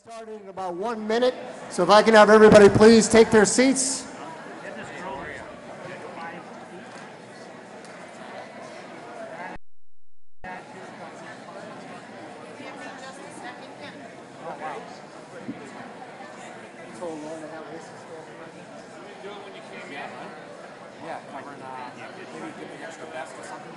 Started in about 1 minute, so if I can have everybody please take their seats. Yeah, covering, maybe give me an extra vest or something.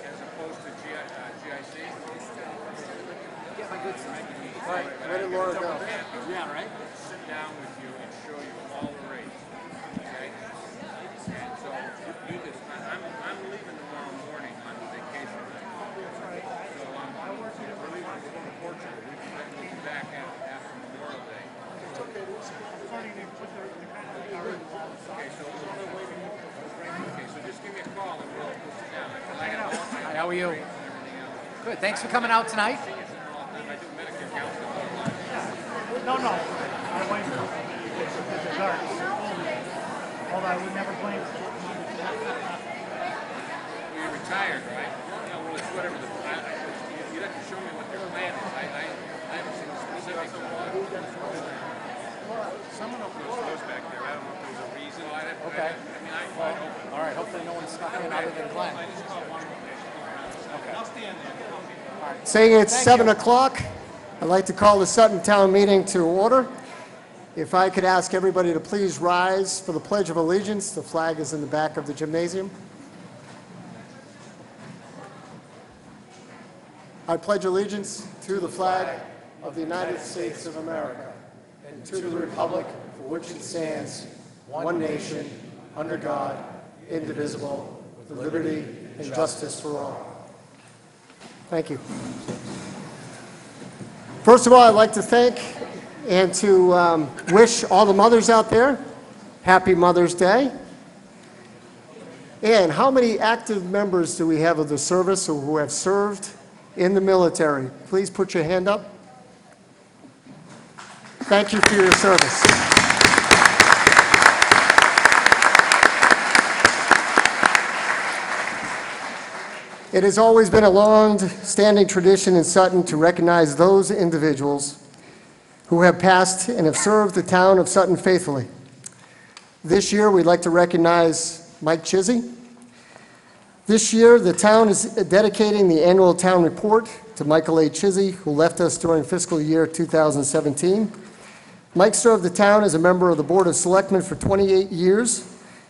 As opposed to GIC? Get my good side. All right, where did Laura go? Yeah, right? Sit down with you and show you all the rates, okay? And so you just, I'm leaving tomorrow morning on vacation. So we're leaving to go to Portugal. We'll be back after Memorial Day. Okay, so just give me a call and we'll sit down. Hi, how are you? Good. Thanks for coming out tonight. I do Medicare counseling online. No. My wife is a dart. Although I would never blame her. You're retired, right? Yeah, well, it's whatever. You'd have to show me what their plan is. I haven't seen the specifics of it. Someone opened those doors back there. I don't know if there's a reason. Okay. I don't. All right. Hopefully no one snuck in other than Glenn. I'll stand there. Saying it's 7 o'clock, I'd like to call the Sutton Town meeting to order. If I could ask everybody to please rise for the Pledge of Allegiance. The flag is in the back of the gymnasium. I pledge allegiance to the flag of the United States of America and to the republic for which it stands, one nation, under God, indivisible, with liberty and justice for all. Thank you. First of all, I'd like to thank and to wish all the mothers out there happy Mother's Day. And how many active members do we have of the service or who have served in the military? Please put your hand up. Thank you for your service. It has always been a long-standing tradition in Sutton to recognize those individuals who have passed and have served the town of Sutton faithfully. This year, we'd like to recognize Mike Chizzy. This year, the town is dedicating the annual town report to Michael A. Chizzy, who left us during fiscal year 2017. Mike served the town as a member of the Board of Selectmen for 28 years.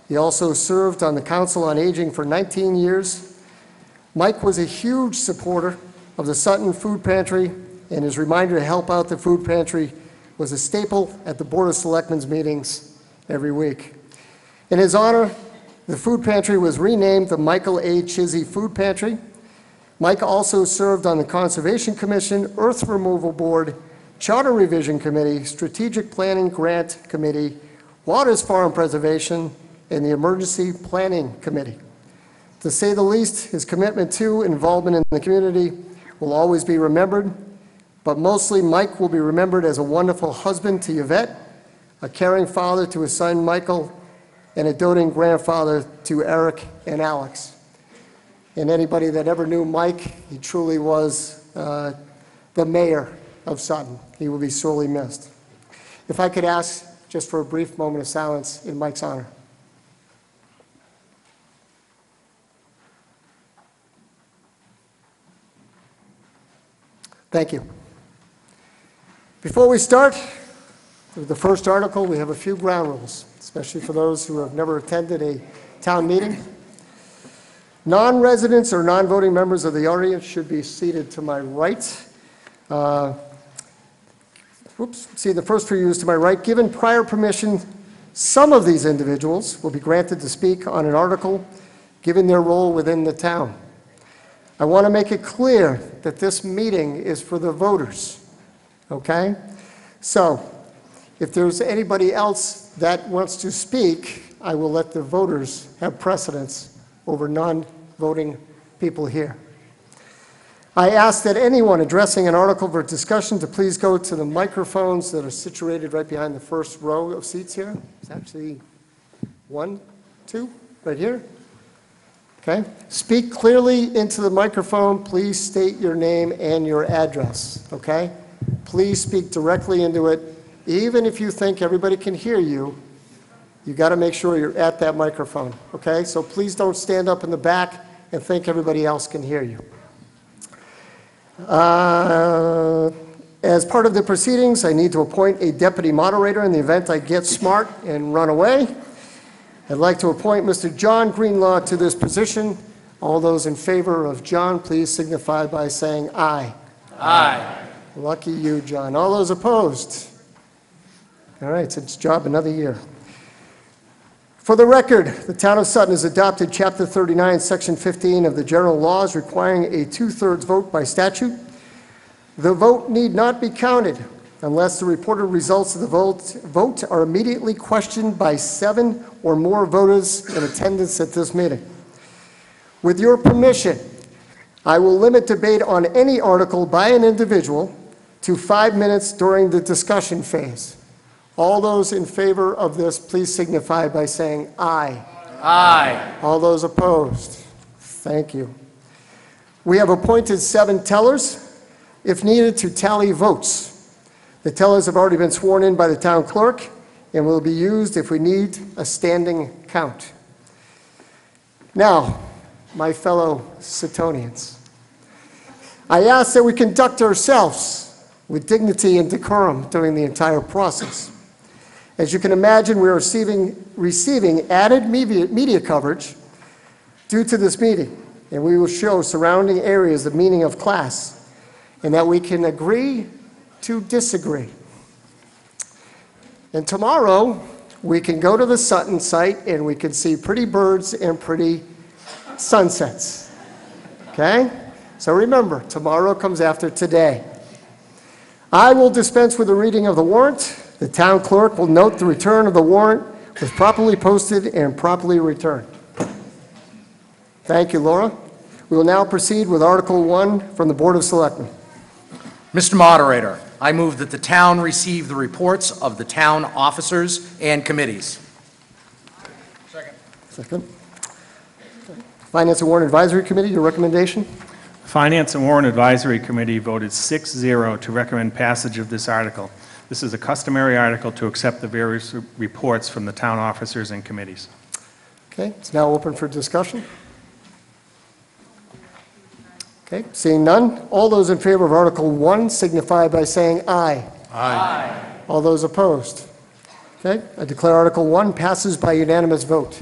He also served on the Council on Aging for 19 years. Mike was a huge supporter of the Sutton Food Pantry, and his reminder to help out the food pantry was a staple at the Board of Selectmen's meetings every week. In his honor, the food pantry was renamed the Michael A. Chizzy Food Pantry. Mike also served on the Conservation Commission, Earth Removal Board, Charter Revision Committee, Strategic Planning Grant Committee, Waters Farm Preservation, and the Emergency Planning Committee. To say the least, his commitment to involvement in the community will always be remembered, but mostly Mike will be remembered as a wonderful husband to Yvette, a caring father to his son Michael, and a doting grandfather to Eric and Alex. And anybody that ever knew Mike, he truly was the mayor of Sutton. He will be sorely missed. If I could ask just for a brief moment of silence in Mike's honor. Thank you. Before we start with the first article, we have a few ground rules, especially for those who have never attended a town meeting. Non-residents or non-voting members of the audience should be seated to my right. The first few is to my right. Given prior permission, some of these individuals will be granted to speak on an article given their role within the town. I want to make it clear that this meeting is for the voters, okay? So, if there's anybody else that wants to speak, I will let the voters have precedence over non-voting people here. I ask that anyone addressing an article for discussion to please go to the microphones that are situated right behind the first row of seats here. It's actually 1, 2, right here. Okay? Speak clearly into the microphone. Please state your name and your address, okay? Please speak directly into it. Even if you think everybody can hear you, you got to make sure you're at that microphone, okay? So please don't stand up in the back and think everybody else can hear you. As part of the proceedings, I need to appoint a deputy moderator in the event I get smart and run away. I'd like to appoint Mr. John Greenlaw to this position. All those in favor of John, please signify by saying aye. Aye. Lucky you, John. All those opposed? All right, it's its job another year. For the record, the town of Sutton has adopted Chapter 39, Section 15 of the general laws requiring a 2/3 vote by statute. The vote need not be counted unless the reported results of the vote are immediately questioned by 7 or more voters in attendance at this meeting. With your permission, I will limit debate on any article by an individual to 5 minutes during the discussion phase. All those in favor of this, please signify by saying aye. Aye. All those opposed? Thank you. We have appointed 7 tellers, if needed, to tally votes. The tellers have already been sworn in by the town clerk and will be used if we need a standing count. Now, my fellow Suttonians, I ask that we conduct ourselves with dignity and decorum during the entire process. As you can imagine, we are receiving added media coverage due to this meeting, and we will show surrounding areas the meaning of class, and that we can agree to disagree. And tomorrow, we can go to the Sutton site and we can see pretty birds and pretty sunsets. Okay? So remember, tomorrow comes after today. I will dispense with the reading of the warrant. The town clerk will note the return of the warrant was properly posted and properly returned. Thank you, Laura. We will now proceed with Article 1 from the Board of Selectmen. Mr. Moderator, I move that the town receive the reports of the town officers and committees. Second. Finance and Warrant Advisory Committee, your recommendation? Finance and Warrant Advisory Committee voted 6-0 to recommend passage of this article. This is a customary article to accept the various reports from the town officers and committees. Okay, it's now open for discussion. Okay, seeing none, all those in favor of Article 1 signify by saying aye. Aye. All those opposed? Okay, I declare Article 1 passes by unanimous vote.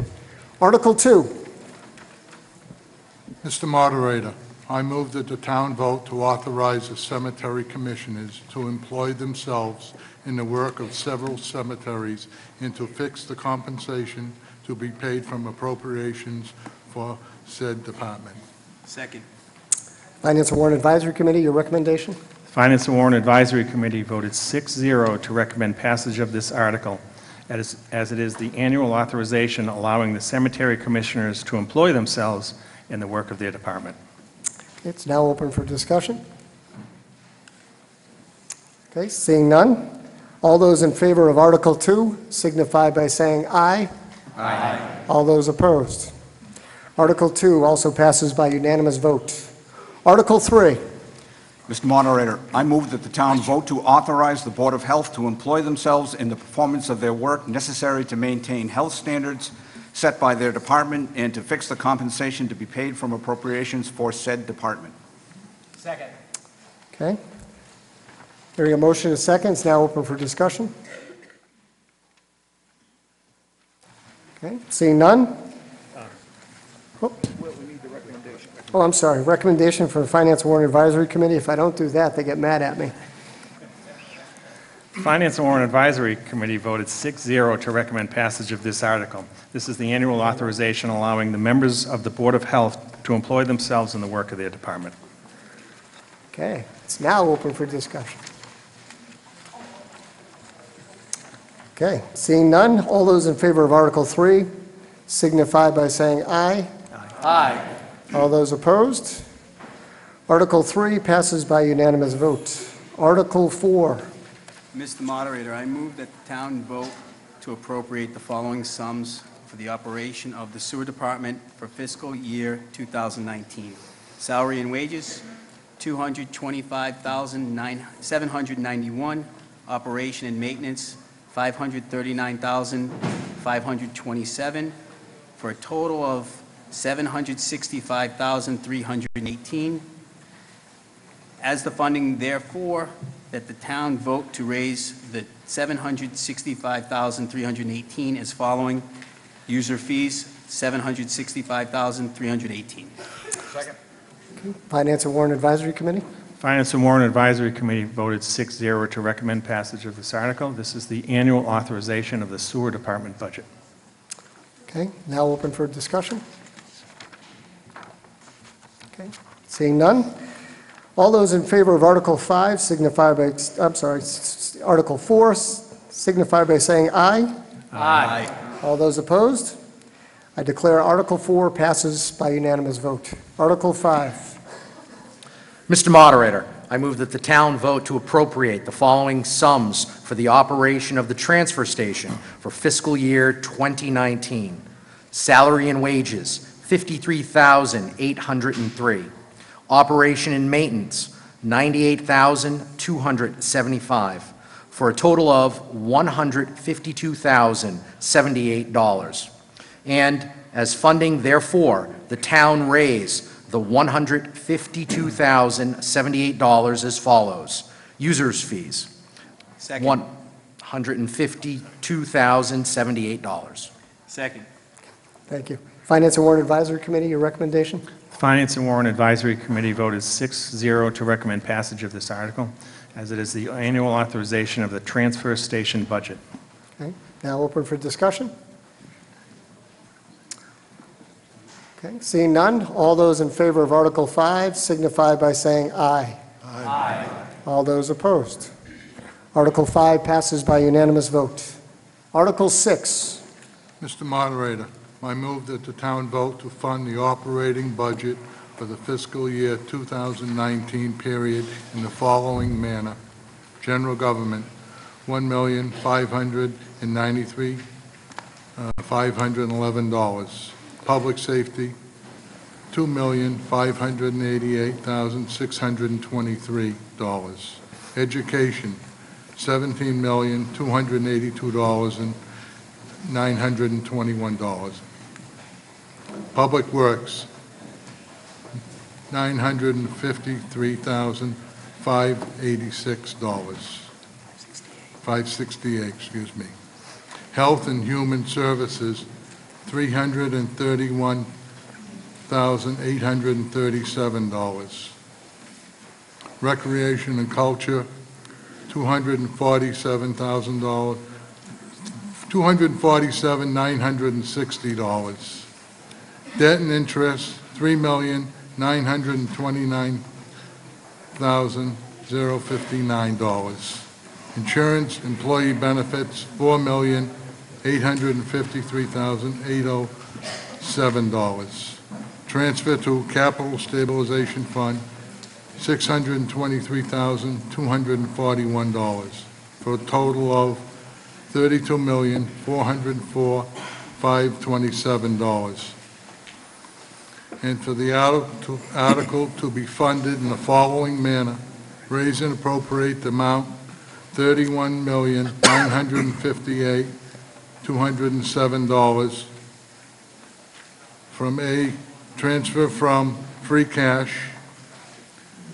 Article 2. Mr. Moderator, I move that the town vote to authorize the cemetery commissioners to employ themselves in the work of several cemeteries and to fix the compensation to be paid from appropriations for said department. Second. Finance and Warrant Advisory Committee, your recommendation? Finance and Warrant Advisory Committee voted 6-0 to recommend passage of this article, as it is the annual authorization allowing the cemetery commissioners to employ themselves in the work of their department. It's now open for discussion. Okay, seeing none, all those in favor of Article 2 signify by saying aye. Aye. All those opposed? Article 2 also passes by unanimous vote. Article 3. Mr. Moderator, I move that the town vote to authorize the Board of Health to employ themselves in the performance of their work necessary to maintain health standards set by their department and to fix the compensation to be paid from appropriations for said department. Second. Okay. Hearing a motion in seconds, now open for discussion. Okay, seeing none? Oh, I'm sorry. Recommendation for the Finance and Warrant Advisory Committee. If I don't do that, they get mad at me. Finance and Warrant Advisory Committee voted 6-0 to recommend passage of this article. This is the annual authorization allowing the members of the Board of Health to employ themselves in the work of their department. Okay, it's now open for discussion. Okay, seeing none, all those in favor of Article 3 signify by saying aye. Aye. All those opposed? Article 3 passes by unanimous vote. Article 4. Mr. Moderator, I move that the town vote to appropriate the following sums for the operation of the sewer department for fiscal year 2019. Salary and wages, $225,791. Operation and maintenance, $539,527, for a total of $765,318. As the funding, therefore, that the town vote to raise the $765,318 as following: user fees, $765,318. Finance and Warrant Advisory Committee? Finance and Warrant Advisory Committee voted 6-0 to recommend passage of this article. This is the annual authorization of the sewer department budget. Okay, now open for discussion. Okay, seeing none. All those in favor of Article 5 signify by, Article 4 signify by saying aye. Aye. All those opposed? I declare Article 4 passes by unanimous vote. Article 5. Mr. Moderator, I move that the town vote to appropriate the following sums for the operation of the transfer station for fiscal year 2019. Salary and wages, $53,803. Operation and maintenance, $98,275, for a total of $152,078. And as funding, therefore, the town raise the $152,078 as follows: users fees, Second. $152,078. Second. Thank you. Finance and Warrant Advisory Committee, your recommendation? Finance and Warrant Advisory Committee voted 6-0 to recommend passage of this article, as it is the annual authorization of the transfer station budget. Okay, now open for discussion. Okay, seeing none, all those in favor of Article 5 signify by saying aye. Aye. All those opposed? Article 5 passes by unanimous vote. Article 6. Mr. Moderator, I move that the town vote to fund the operating budget for the fiscal year 2019 period in the following manner: general government, $1,593,511. Public safety, $2,588,623. Education, $17,282,921. Public Works, $953,586. $568. Health and Human Services, $331,837. Recreation and Culture, $247,000, $247,960. Debt and interest, $3,929,059. Insurance, employee benefits, $4,853,807. Transfer to Capital Stabilization Fund, $623,241, for a total of $32,404,527. And for the article to be funded in the following manner: raise and appropriate the amount $31,958,207 from a transfer from free cash,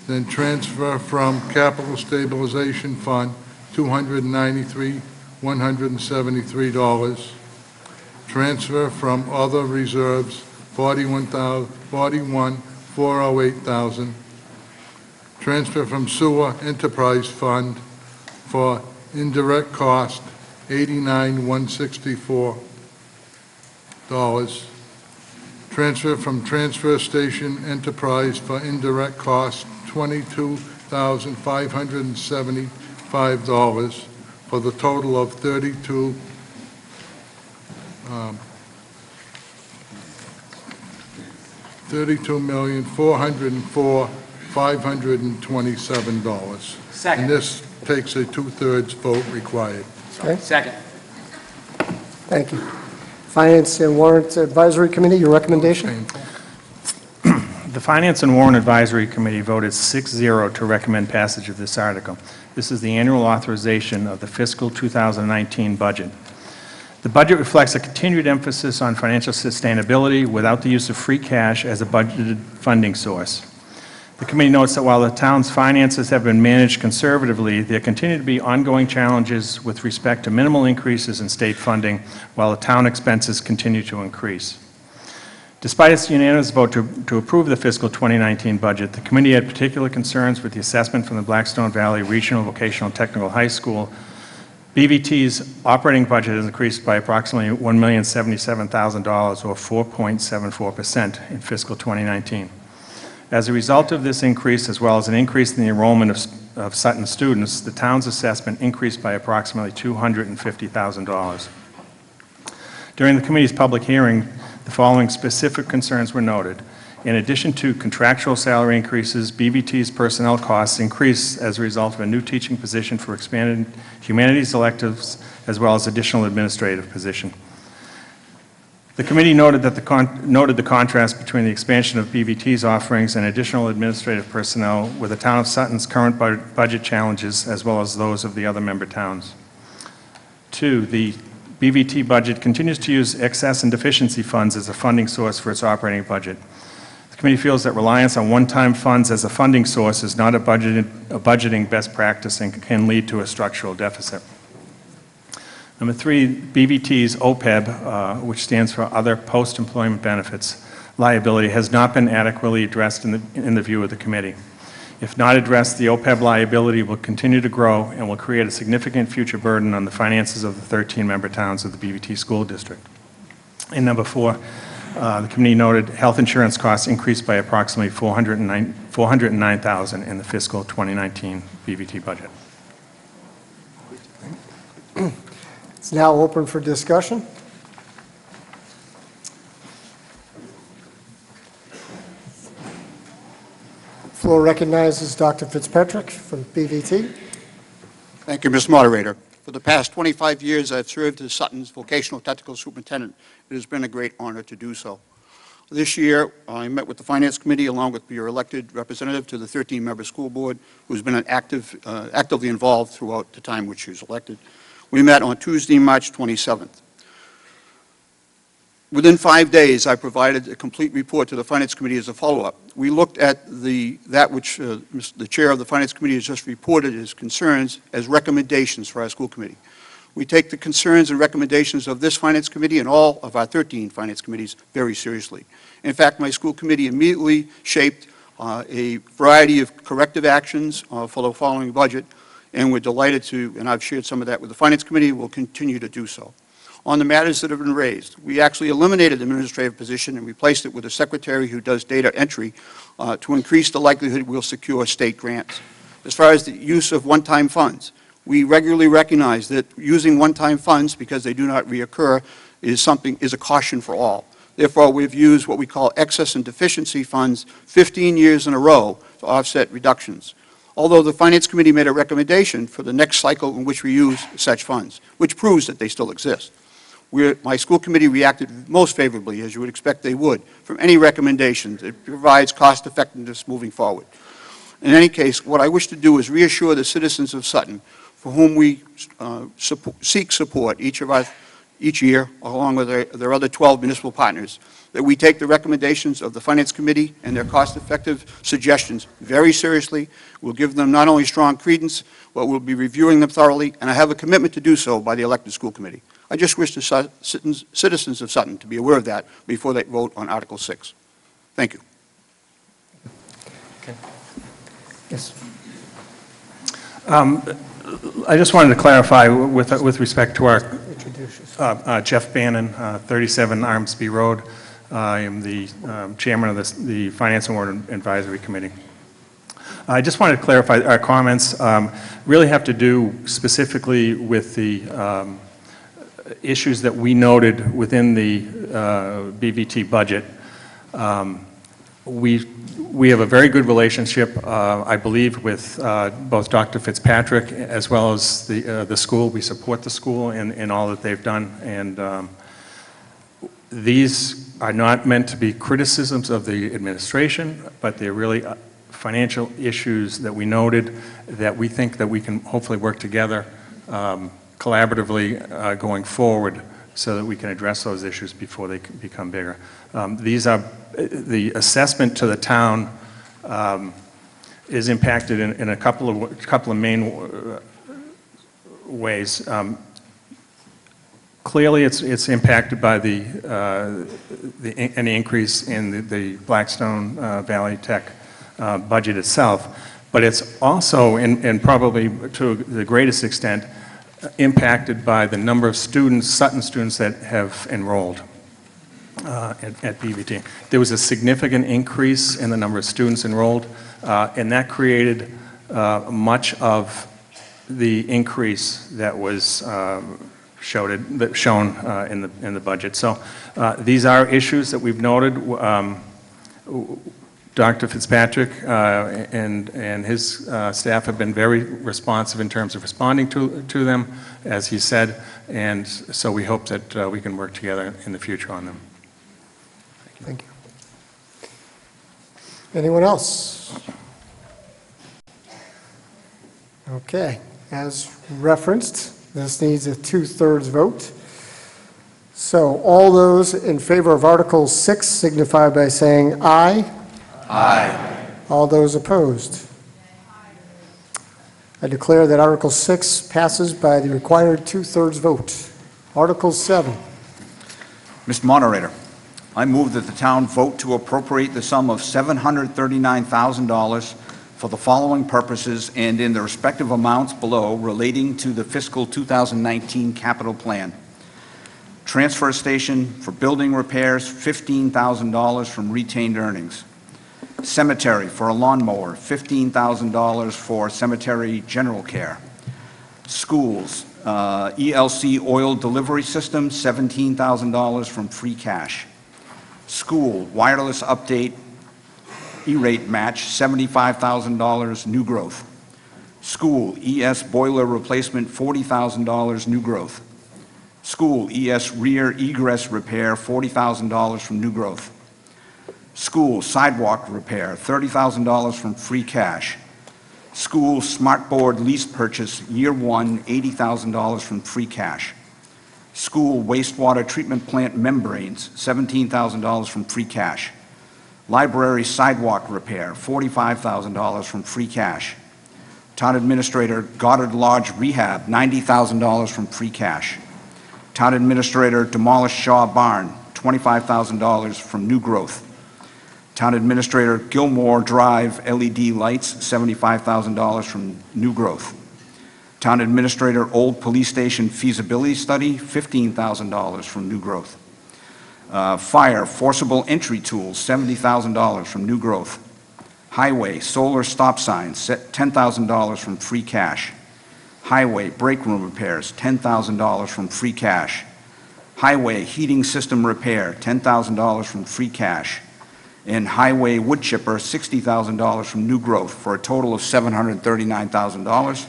then transfer from Capital Stabilization Fund $293,173, transfer from other reserves $41,408,000, transfer from Sewer Enterprise Fund for indirect cost $89,164, transfer from Transfer Station Enterprise for indirect cost $22,575, for the total of $32,404,527. Second. And this takes a two-thirds vote required. Okay, Second. thank you. Finance and Warrant Advisory Committee, your recommendation? Painful. The Finance and Warrant Advisory Committee voted 6-0 to recommend passage of this article. This is the annual authorization of the fiscal 2019 budget. The budget reflects a continued emphasis on financial sustainability without the use of free cash as a budgeted funding source. The committee notes that while the town's finances have been managed conservatively, there continue to be ongoing challenges with respect to minimal increases in state funding, while the town expenses continue to increase. Despite its unanimous vote to approve the fiscal 2019 budget, the committee had particular concerns with the assessment from the Blackstone Valley Regional Vocational Technical High School. BVT's operating budget has increased by approximately $1,077,000, or 4.74% in fiscal 2019. As a result of this increase, as well as an increase in the enrollment of Sutton students, the town's assessment increased by approximately $250,000. During the committee's public hearing, the following specific concerns were noted. In addition to contractual salary increases, BVT's personnel costs increased as a result of a new teaching position for expanded humanities electives, as well as additional administrative position. The committee noted the contrast between the expansion of BVT's offerings and additional administrative personnel with the town of Sutton's current budget challenges, as well as those of the other member towns. 2, the BVT budget continues to use excess and deficiency funds as a funding source for its operating budget. The committee feels that reliance on one-time funds as a funding source is not a budgeting best practice and can lead to a structural deficit. Number 3, BVT's OPEB, which stands for Other Post-Employment Benefits, liability has not been adequately addressed in the view of the committee. If not addressed, the OPEB liability will continue to grow and will create a significant future burden on the finances of the 13 member towns of the BVT school district. And number 4, the committee noted health insurance costs increased by approximately $409,000 in the fiscal 2019 BVT budget. It's now open for discussion. Floor recognizes Dr. Fitzpatrick from BVT. Thank you, Mr. Moderator. For the past 25 years, I've served as Sutton's vocational technical superintendent. It has been a great honor to do so. This year, I met with the Finance Committee along with your elected representative to the 13-member school board, who's been actively involved throughout the time which she was elected. We met on Tuesday, March 27th. Within 5 days, I provided a complete report to the Finance Committee as a follow-up. We looked at that which the chair of the Finance Committee has just reported as concerns as recommendations for our school committee. We take the concerns and recommendations of this Finance Committee and all of our 13 Finance Committees very seriously. In fact, my school committee immediately shaped a variety of corrective actions for the following budget, and we're delighted to, and I've shared some of that with the Finance Committee, we'll continue to do so. On the matters that have been raised, we actually eliminated the administrative position and replaced it with a secretary who does data entry to increase the likelihood we'll secure state grants. As far as the use of one-time funds, we regularly recognize that using one-time funds, because they do not reoccur, is a caution for all. Therefore, we've used what we call excess and deficiency funds 15 years in a row to offset reductions. Although the Finance Committee made a recommendation for the next cycle in which we use such funds, which proves that they still exist. My school committee reacted most favorably, as you would expect they would, from any recommendations. It provides cost effectiveness moving forward. In any case, what I wish to do is reassure the citizens of Sutton, for whom we seek support each year, along with their other 12 municipal partners, that we take the recommendations of the Finance Committee and their cost-effective suggestions very seriously. We'll give them not only strong credence, but we'll be reviewing them thoroughly, and I have a commitment to do so by the elected school committee. I just wish the citizens of Sutton to be aware of that before they vote on Article 6. Thank you. Okay. Yes. I just wanted to clarify with respect to our Jeff Bannon, 37 Armsby Road. I am the chairman of the Finance and Warrant Advisory Committee. I just wanted to clarify our comments really have to do specifically with the issues that we noted within the BVT budget. We have a very good relationship, I believe, with both Dr. Fitzpatrick as well as the school. We support the school in all that they've done, and These are not meant to be criticisms of the administration, but they're really financial issues that we noted that we think that we can hopefully work together collaboratively going forward so that we can address those issues before they become bigger. These are, the assessment to the town is impacted in a couple of main ways. Clearly, it's impacted by any increase in the Blackstone Valley Tech budget itself, but it's also, and probably to the greatest extent, impacted by the number of students, Sutton students, that have enrolled at BVT. There was a significant increase in the number of students enrolled, and that created much of the increase that was shown in the budget. So these are issues that we've noted. Dr. Fitzpatrick and his staff have been very responsive in terms of responding to them, as he said, and so we hope that we can work together in the future on them. Thank you. Anyone else? Okay. As referenced, this needs a 2/3 vote. So all those in favor of Article 6 signify by saying aye. Aye. All those opposed? I declare that Article 6 passes by the required 2/3 vote. Article 7. Mr. Moderator, I move that the town vote to appropriate the sum of $739,000 for the following purposes and in the respective amounts below relating to the fiscal 2019 capital plan. Transfer station for building repairs, $15,000 from retained earnings. Cemetery for a lawnmower, $15,000 for cemetery general care. Schools, ELC oil delivery system, $17,000 from free cash. School wireless update E-rate match, $75,000 new growth. School ES boiler replacement, $40,000 new growth. School ES rear egress repair, $40,000 from new growth. School sidewalk repair, $30,000 from free cash. School smartboard lease purchase, year one, $80,000 from free cash. School wastewater treatment plant membranes, $17,000 from free cash. Library sidewalk repair, $45,000 from free cash. Town Administrator Goddard Lodge rehab, $90,000 from free cash. Town Administrator demolish Shaw Barn, $25,000 from new growth. Town Administrator Gilmore Drive LED lights, $75,000 from new growth. Town Administrator Old Police Station feasibility study, $15,000 from new growth. Fire forcible entry tools, $70,000 from new growth. Highway solar stop signs, $10,000 from free cash. Highway break room repairs, $10,000 from free cash. Highway heating system repair, $10,000 from free cash. And highway wood chipper, $60,000 from new growth, for a total of $739,000.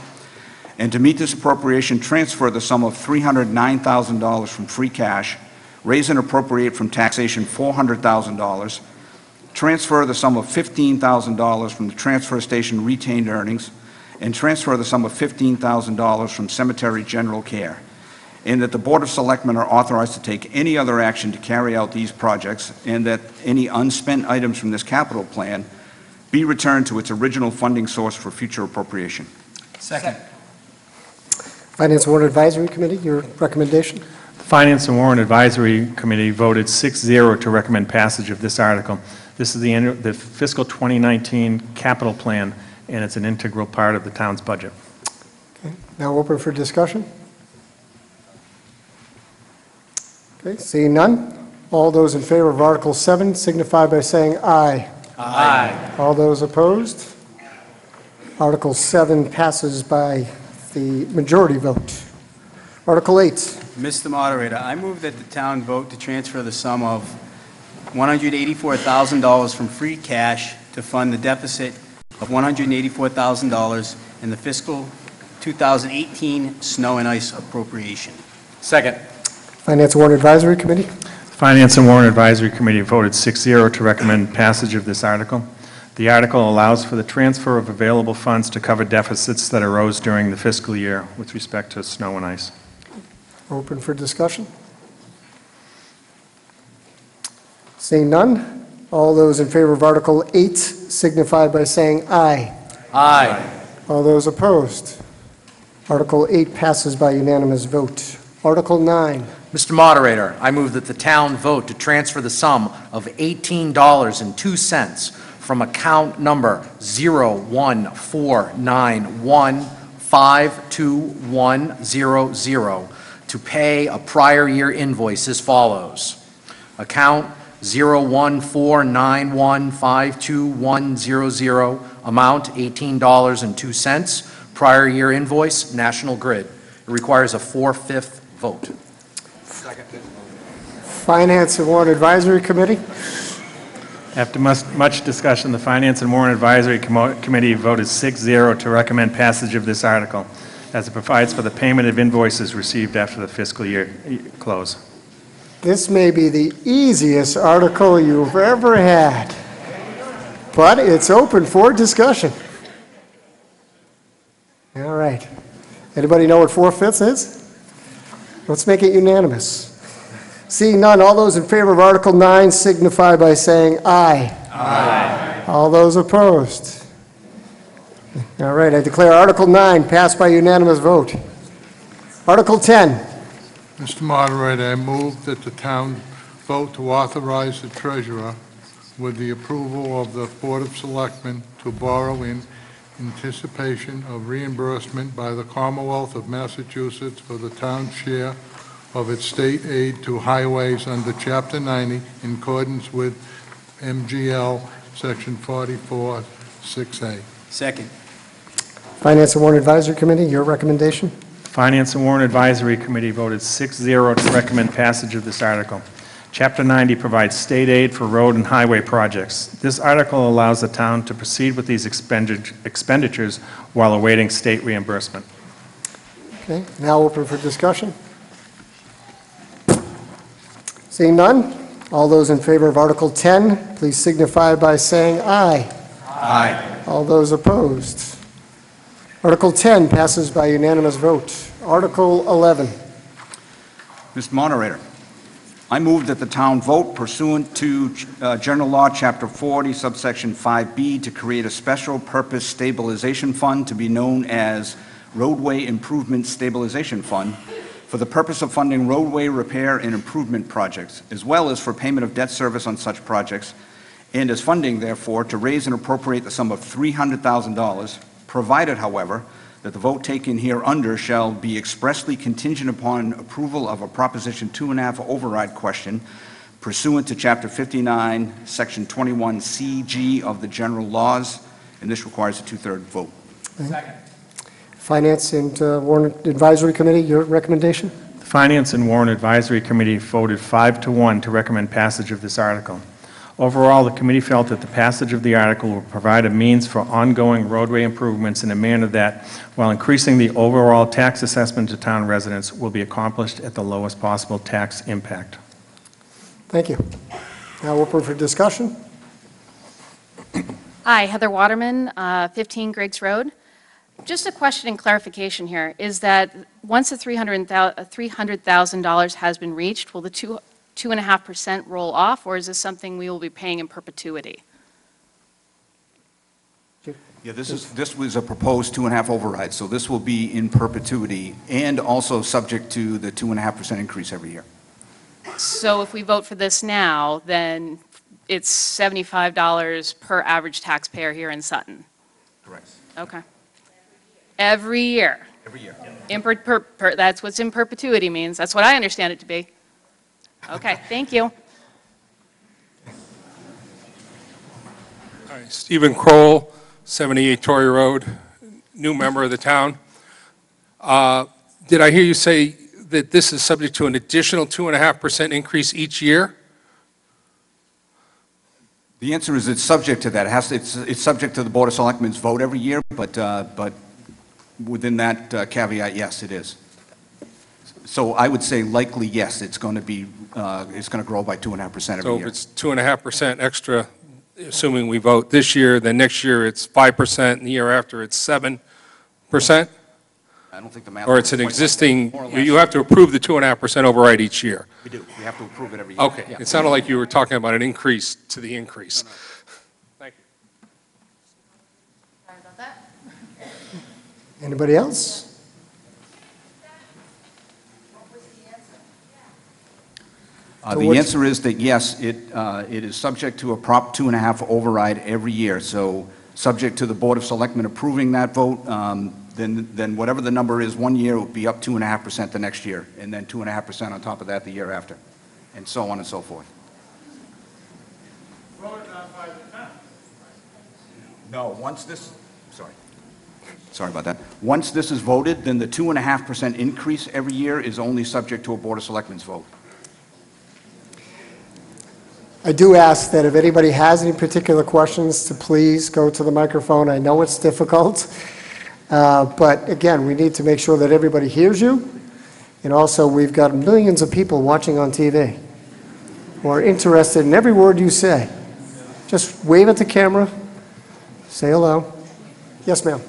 And to meet this appropriation, transfer the sum of $309,000 from free cash, raise and appropriate from taxation $400,000, transfer the sum of $15,000 from the transfer station retained earnings, and transfer the sum of $15,000 from cemetery general care. And that the Board of Selectmen are authorized to take any other action to carry out these projects, and that any unspent items from this capital plan be returned to its original funding source for future appropriation. Second. Finance and Warrant Advisory Committee, your recommendation? The Finance and Warrant Advisory Committee voted 6-0 to recommend passage of this article. This is the fiscal 2019 capital plan, and it's an integral part of the town's budget. Okay. Now open for discussion. Okay, seeing none, all those in favor of Article 7 signify by saying aye. Aye. All those opposed? Article 7 passes by the majority vote. Article 8. Mr. Moderator, I move that the town vote to transfer the sum of $184,000 from free cash to fund the deficit of $184,000 in the fiscal 2018 snow and ice appropriation. Second. Finance and Warrant Advisory Committee. Finance and Warrant Advisory Committee voted 6-0 to recommend passage of this article. The article allows for the transfer of available funds to cover deficits that arose during the fiscal year with respect to snow and ice. Open for discussion. Seeing none, all those in favor of Article 8 signify by saying aye. Aye. All those opposed? Article 8 passes by unanimous vote. Article 9. Mr. Moderator, I move that the town vote to transfer the sum of $18.02 from account number 01491522100 to pay a prior year invoice as follows. Account 01491522100, amount $18.02, prior year invoice, National Grid. It requires a 4/5 vote. Finance and Warrant Advisory Committee. After much discussion, the Finance and Warrant Advisory Committee voted 6-0 to recommend passage of this article, as it provides for the payment of invoices received after the fiscal year close. This may be the easiest article you've ever had, but it's open for discussion. All right. Anybody know what 4/5 is? Let's make it unanimous. Seeing none, all those in favor of Article 9 signify by saying aye. Aye. All those opposed? All right, I declare Article 9 passed by unanimous vote. Article 10. Mr. Moderator, I move that the town vote to authorize the treasurer with the approval of the Board of Selectmen to borrow in anticipation of reimbursement by the Commonwealth of Massachusetts for the town's share of its state aid to highways under Chapter 90 in accordance with MGL Section 44-6A. Second. Finance and Warrant Advisory Committee, your recommendation? Finance and Warrant Advisory Committee voted 6-0 to recommend passage of this article. Chapter 90 provides state aid for road and highway projects. This article allows the town to proceed with these expenditures while awaiting state reimbursement. Okay, now open for discussion. Seeing none, all those in favor of Article 10, please signify by saying aye. Aye. All those opposed? Article 10 passes by unanimous vote. Article 11. Mr. Moderator, I move that the town vote pursuant to General Law, Chapter 40, subsection 5B, to create a special purpose stabilization fund to be known as Roadway Improvement Stabilization Fund for the purpose of funding roadway repair and improvement projects, as well as for payment of debt service on such projects, and as funding, therefore, to raise and appropriate the sum of $300,000, provided, however, that the vote taken hereunder shall be expressly contingent upon approval of a Proposition 2.5 override question pursuant to Chapter 59, Section 21CG of the General Laws, and this requires a two-thirds vote. Second. Finance and Warrant Advisory Committee, your recommendation? The Finance and Warrant Advisory Committee voted 5-1 to recommend passage of this article. Overall, the committee felt that the passage of the article will provide a means for ongoing roadway improvements in a manner that, while increasing the overall tax assessment to town residents, will be accomplished at the lowest possible tax impact. Thank you. Now open for discussion. Hi, Heather Waterman, 15 Griggs Road. Just a question and clarification here, is that once the $300,000 has been reached, will the 2.5% roll off, or is this something we will be paying in perpetuity? Yeah, this was a proposed 2.5 override, so this will be in perpetuity and also subject to the 2.5% increase every year. So if we vote for this now, then it's $75 per average taxpayer here in Sutton? Correct. Okay. Every year? Every year. That's what's in perpetuity means. That's what I understand it to be. Okay, thank you. All right, Stephen Kroll, 78 Torrey Road, new member of the town. Did I hear you say that this is subject to an additional 2.5% increase each year? The answer is it's subject to that. It's subject to the Board of Selectmen's vote every year, but within that caveat, yes, it is. So I would say likely, yes, it's going to be, it's going to grow by 2.5% every So if year. it's 2.5% extra, assuming we vote this year, then next year it's 5%, and the year after it's 7%? I don't think the math. Or it's an works quite like that. existing, More or less. you have to approve the 2.5% override each year? We do. We have to approve it every year. Okay. Yeah. It sounded like you were talking about an increase to the increase. Thank you. Sorry about that. Anybody else? The answer is that, yes, it is subject to a Prop 2.5 override every year. So subject to the Board of Selectmen approving that vote, then whatever the number is one year, it will be up 2.5% the next year, and then 2.5% on top of that the year after, and so on and so forth. Voted on by the town. No, once this, sorry about that. Once this is voted, then the 2.5% increase every year is only subject to a Board of Selectmen's vote. I do ask that if anybody has any particular questions, to please go to the microphone. I know it's difficult, but again, we need to make sure that everybody hears you. And also, we've got millions of people watching on TV who are interested in every word you say. Just wave at the camera, say hello. Yes, ma'am.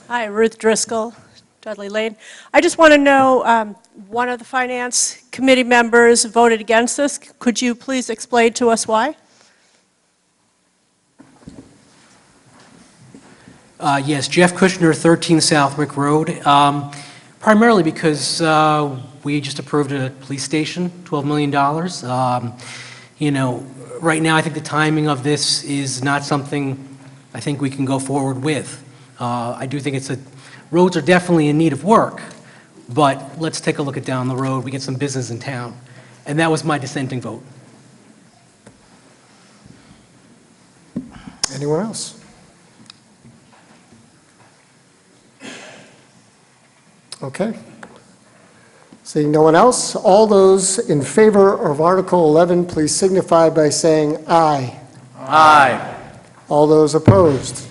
Hi, Ruth Driscoll, Dudley Lane. I just want to know, one of the Finance Committee members voted against this. Could you please explain to us why? Yes, Jeff Kushner, 13 Southwick Road. Primarily because we just approved a police station, $12 million. You know, right now I think the timing of this is not something I think we can go forward with. I do think roads are definitely in need of work, but let's take a look at down the road. We get some business in town. And that was my dissenting vote. Anyone else? Okay. Seeing no one else, all those in favor of Article 11, please signify by saying aye. Aye. All those opposed?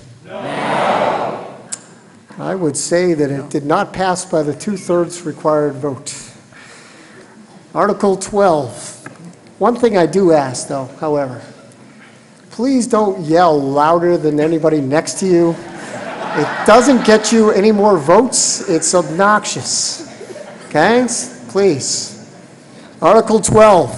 I would say that it did not pass by the two-thirds required vote. Article 12. One thing I do ask, though, however, please don't yell louder than anybody next to you. It doesn't get you any more votes. It's obnoxious. Okay? Please. Article 12.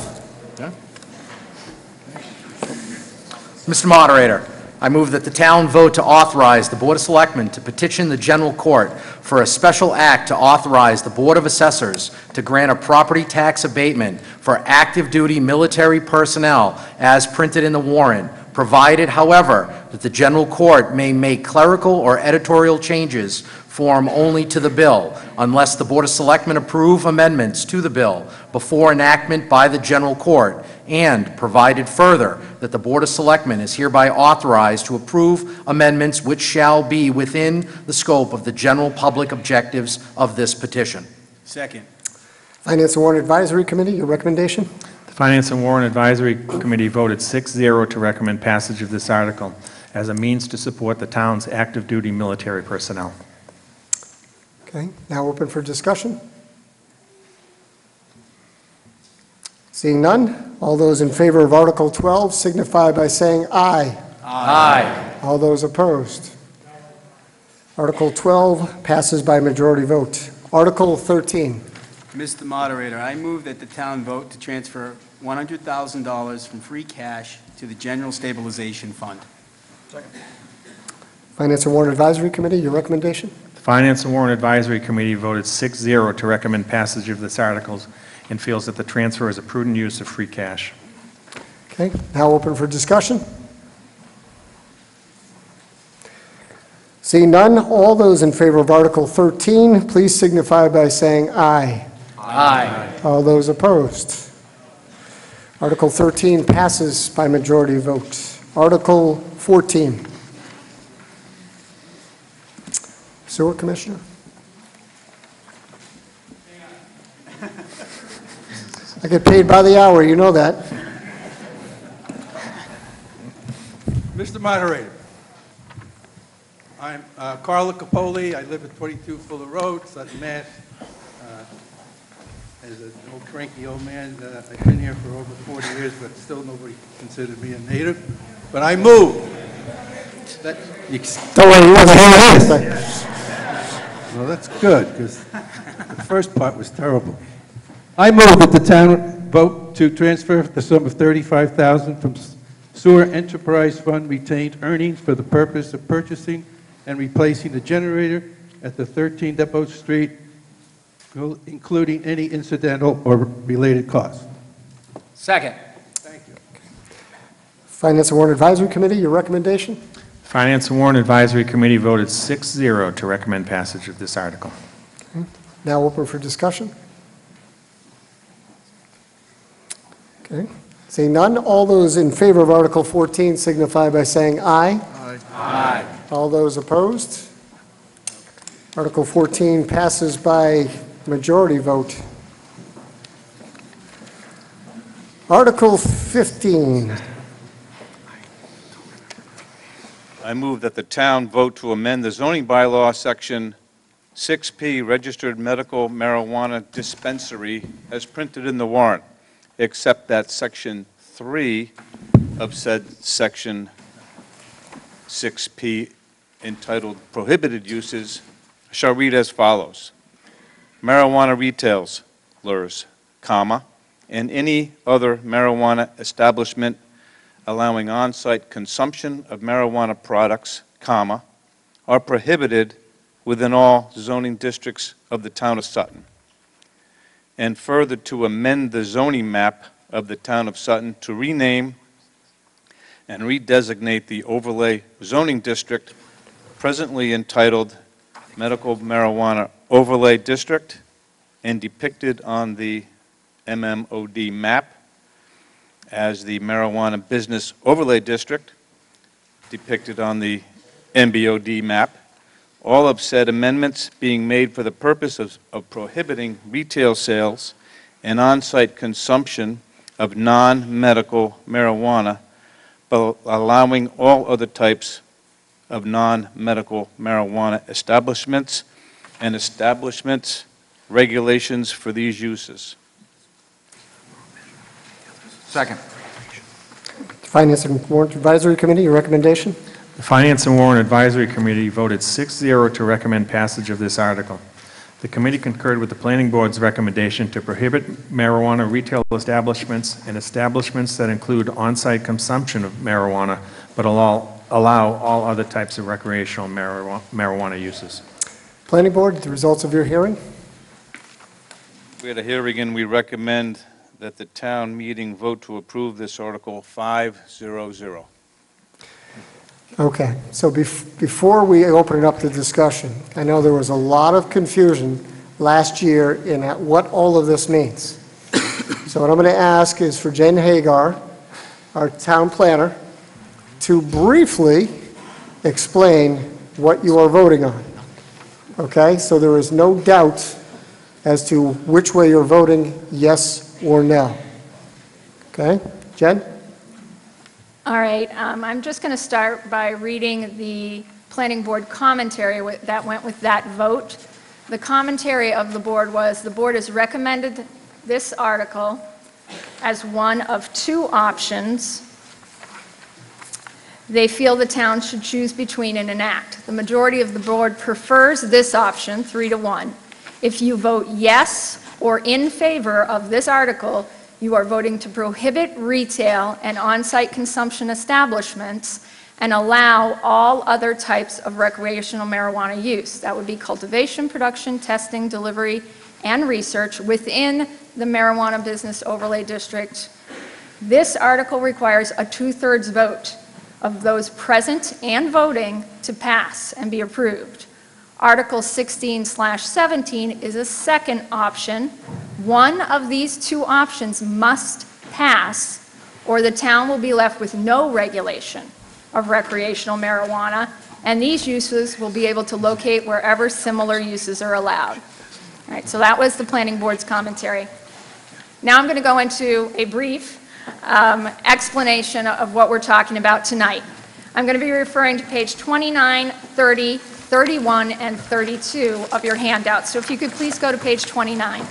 Mr. Moderator, I move that the town vote to authorize the Board of Selectmen to petition the General Court for a special act to authorize the Board of Assessors to grant a property tax abatement for active-duty military personnel as printed in the warrant, provided, however, that the General Court may make clerical or editorial changes form only to the bill, unless the Board of Selectmen approve amendments to the bill before enactment by the General Court, and provided further that the Board of Selectmen is hereby authorized to approve amendments which shall be within the scope of the general public objectives of this petition. Second. Finance and Warrant Advisory Committee, your recommendation? The Finance and Warrant Advisory Committee voted 6-0 to recommend passage of this article as a means to support the town's active-duty military personnel. Okay, now open for discussion. Seeing none, all those in favor of Article 12 signify by saying aye. Aye. All those opposed? Article 12 passes by majority vote. Article 13. Mr. Moderator, I move that the town vote to transfer $100,000 from free cash to the General Stabilization Fund. Finance and Warrant Advisory Committee, your recommendation? The Finance and Warrant Advisory Committee voted 6-0 to recommend passage of this article and feels that the transfer is a prudent use of free cash. Okay, now open for discussion. Seeing none, all those in favor of Article 13, please signify by saying aye. Aye. All those opposed? Article 13 passes by majority vote. Article 14. Sewer Commissioner? I get paid by the hour, you know that. Mr. Moderator, I'm Carla Capoli. I live at 22 Fuller Road, Sutton, Mass. As an old cranky old man, I've been here for over 40 years, but still nobody considered me a native. But I moved. That, you, Don't worry, you wasn't here last time. well, that's good, because the first part was terrible. I move that the town vote to transfer the sum of $35,000 from Sewer Enterprise Fund retained earnings for the purpose of purchasing and replacing the generator at the 13 Depot Street, including any incidental or related costs. Second. Thank you. Finance and Warrant Advisory Committee, your recommendation? Finance and Warrant Advisory Committee voted 6-0 to recommend passage of this article. Now open for discussion. Okay. Seeing none, all those in favor of Article 14 signify by saying aye. Aye. Aye. All those opposed? Article 14 passes by majority vote. Article 15. I move that the town vote to amend the zoning bylaw, Section 6P, Registered Medical Marijuana Dispensary, as printed in the warrant, except that Section 3 of said Section 6P, entitled Prohibited Uses, shall read as follows. Marijuana retailers, comma, and any other marijuana establishment allowing on-site consumption of marijuana products, comma, are prohibited within all zoning districts of the town of Sutton. And further, to amend the zoning map of the town of Sutton to rename and redesignate the overlay zoning district presently entitled Medical Marijuana Overlay District and depicted on the MMOD map as the Marijuana Business Overlay District depicted on the MBOD map. All of said amendments being made for the purpose of prohibiting retail sales and on-site consumption of non-medical marijuana, but allowing all other types of non-medical marijuana establishments and establishments regulations for these uses. Second. Finance and Warrant Advisory Committee, your recommendation? The Finance and Warrant Advisory Committee voted 6-0 to recommend passage of this article. The committee concurred with the Planning Board's recommendation to prohibit marijuana retail establishments and establishments that include on-site consumption of marijuana, but allow all other types of recreational marijuana uses. Planning Board, the results of your hearing? We had a hearing and we recommend that the town meeting vote to approve this article 5-0-0. Okay, so before we open it up to discussion, I know there was a lot of confusion last year in what all of this means. So what I'm going to ask is for Jen Hagar, our town planner, to briefly explain what you are voting on. Okay, so there is no doubt as to which way you're voting, yes or no. Okay, Jen? All right, I'm just going to start by reading the planning board commentary that went with that vote. The commentary of the board was, the board has recommended this article as one of two options they feel the town should choose between and enact. The majority of the board prefers this option, 3-1. If you vote yes or in favor of this article, you are voting to prohibit retail and on-site consumption establishments and allow all other types of recreational marijuana use. That would be cultivation, production, testing, delivery, and research within the Marijuana Business Overlay District. This article requires a 2/3 vote of those present and voting to pass and be approved. Article 16/17 is a second option. One of these two options must pass, or the town will be left with no regulation of recreational marijuana, and these uses will be able to locate wherever similar uses are allowed. All right, so that was the planning board's commentary. Now I'm going to go into a brief explanation of what we're talking about tonight. I'm going to be referring to page 29, 30, 31, and 32 of your handout. So if you could please go to page 29.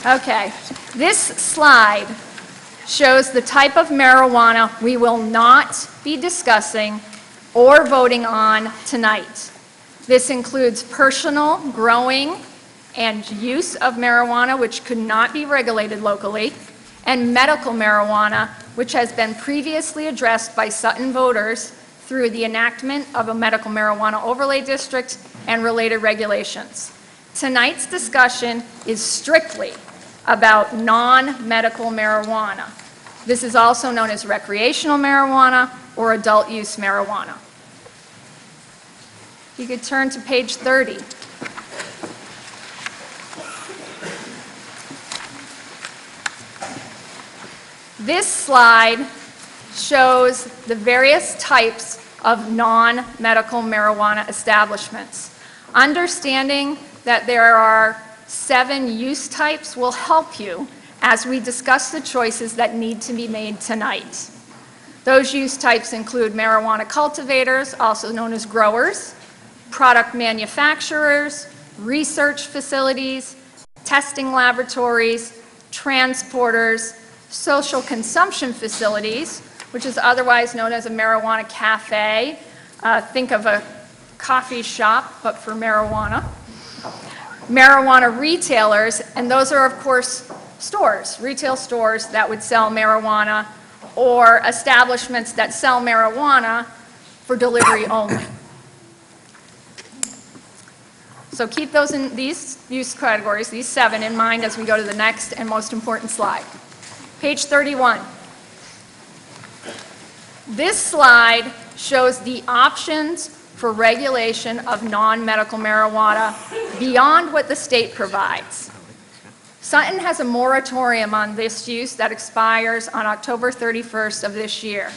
Okay, this slide shows the type of marijuana we will not be discussing or voting on tonight. This includes personal growing and use of marijuana, which could not be regulated locally, and medical marijuana, which has been previously addressed by Sutton voters through the enactment of a medical marijuana overlay district and related regulations. Tonight's discussion is strictly about non-medical marijuana. This is also known as recreational marijuana or adult use marijuana. You could turn to page 30. This slide shows the various types of non-medical marijuana establishments. Understanding that there are 7 use types will help you as we discuss the choices that need to be made tonight. Those use types include marijuana cultivators, also known as growers, product manufacturers, research facilities, testing laboratories, transporters, social consumption facilities, which is otherwise known as a marijuana cafe. Think of a coffee shop, but for marijuana. Marijuana retailers, and those are, of course, stores, retail stores that would sell marijuana, or establishments that sell marijuana for delivery only. So keep those in these use categories, these 7, in mind as we go to the next and most important slide. Page 31. This slide shows the options for regulation of non-medical marijuana beyond what the state provides. Sutton has a moratorium on this use that expires on October 31st of this year.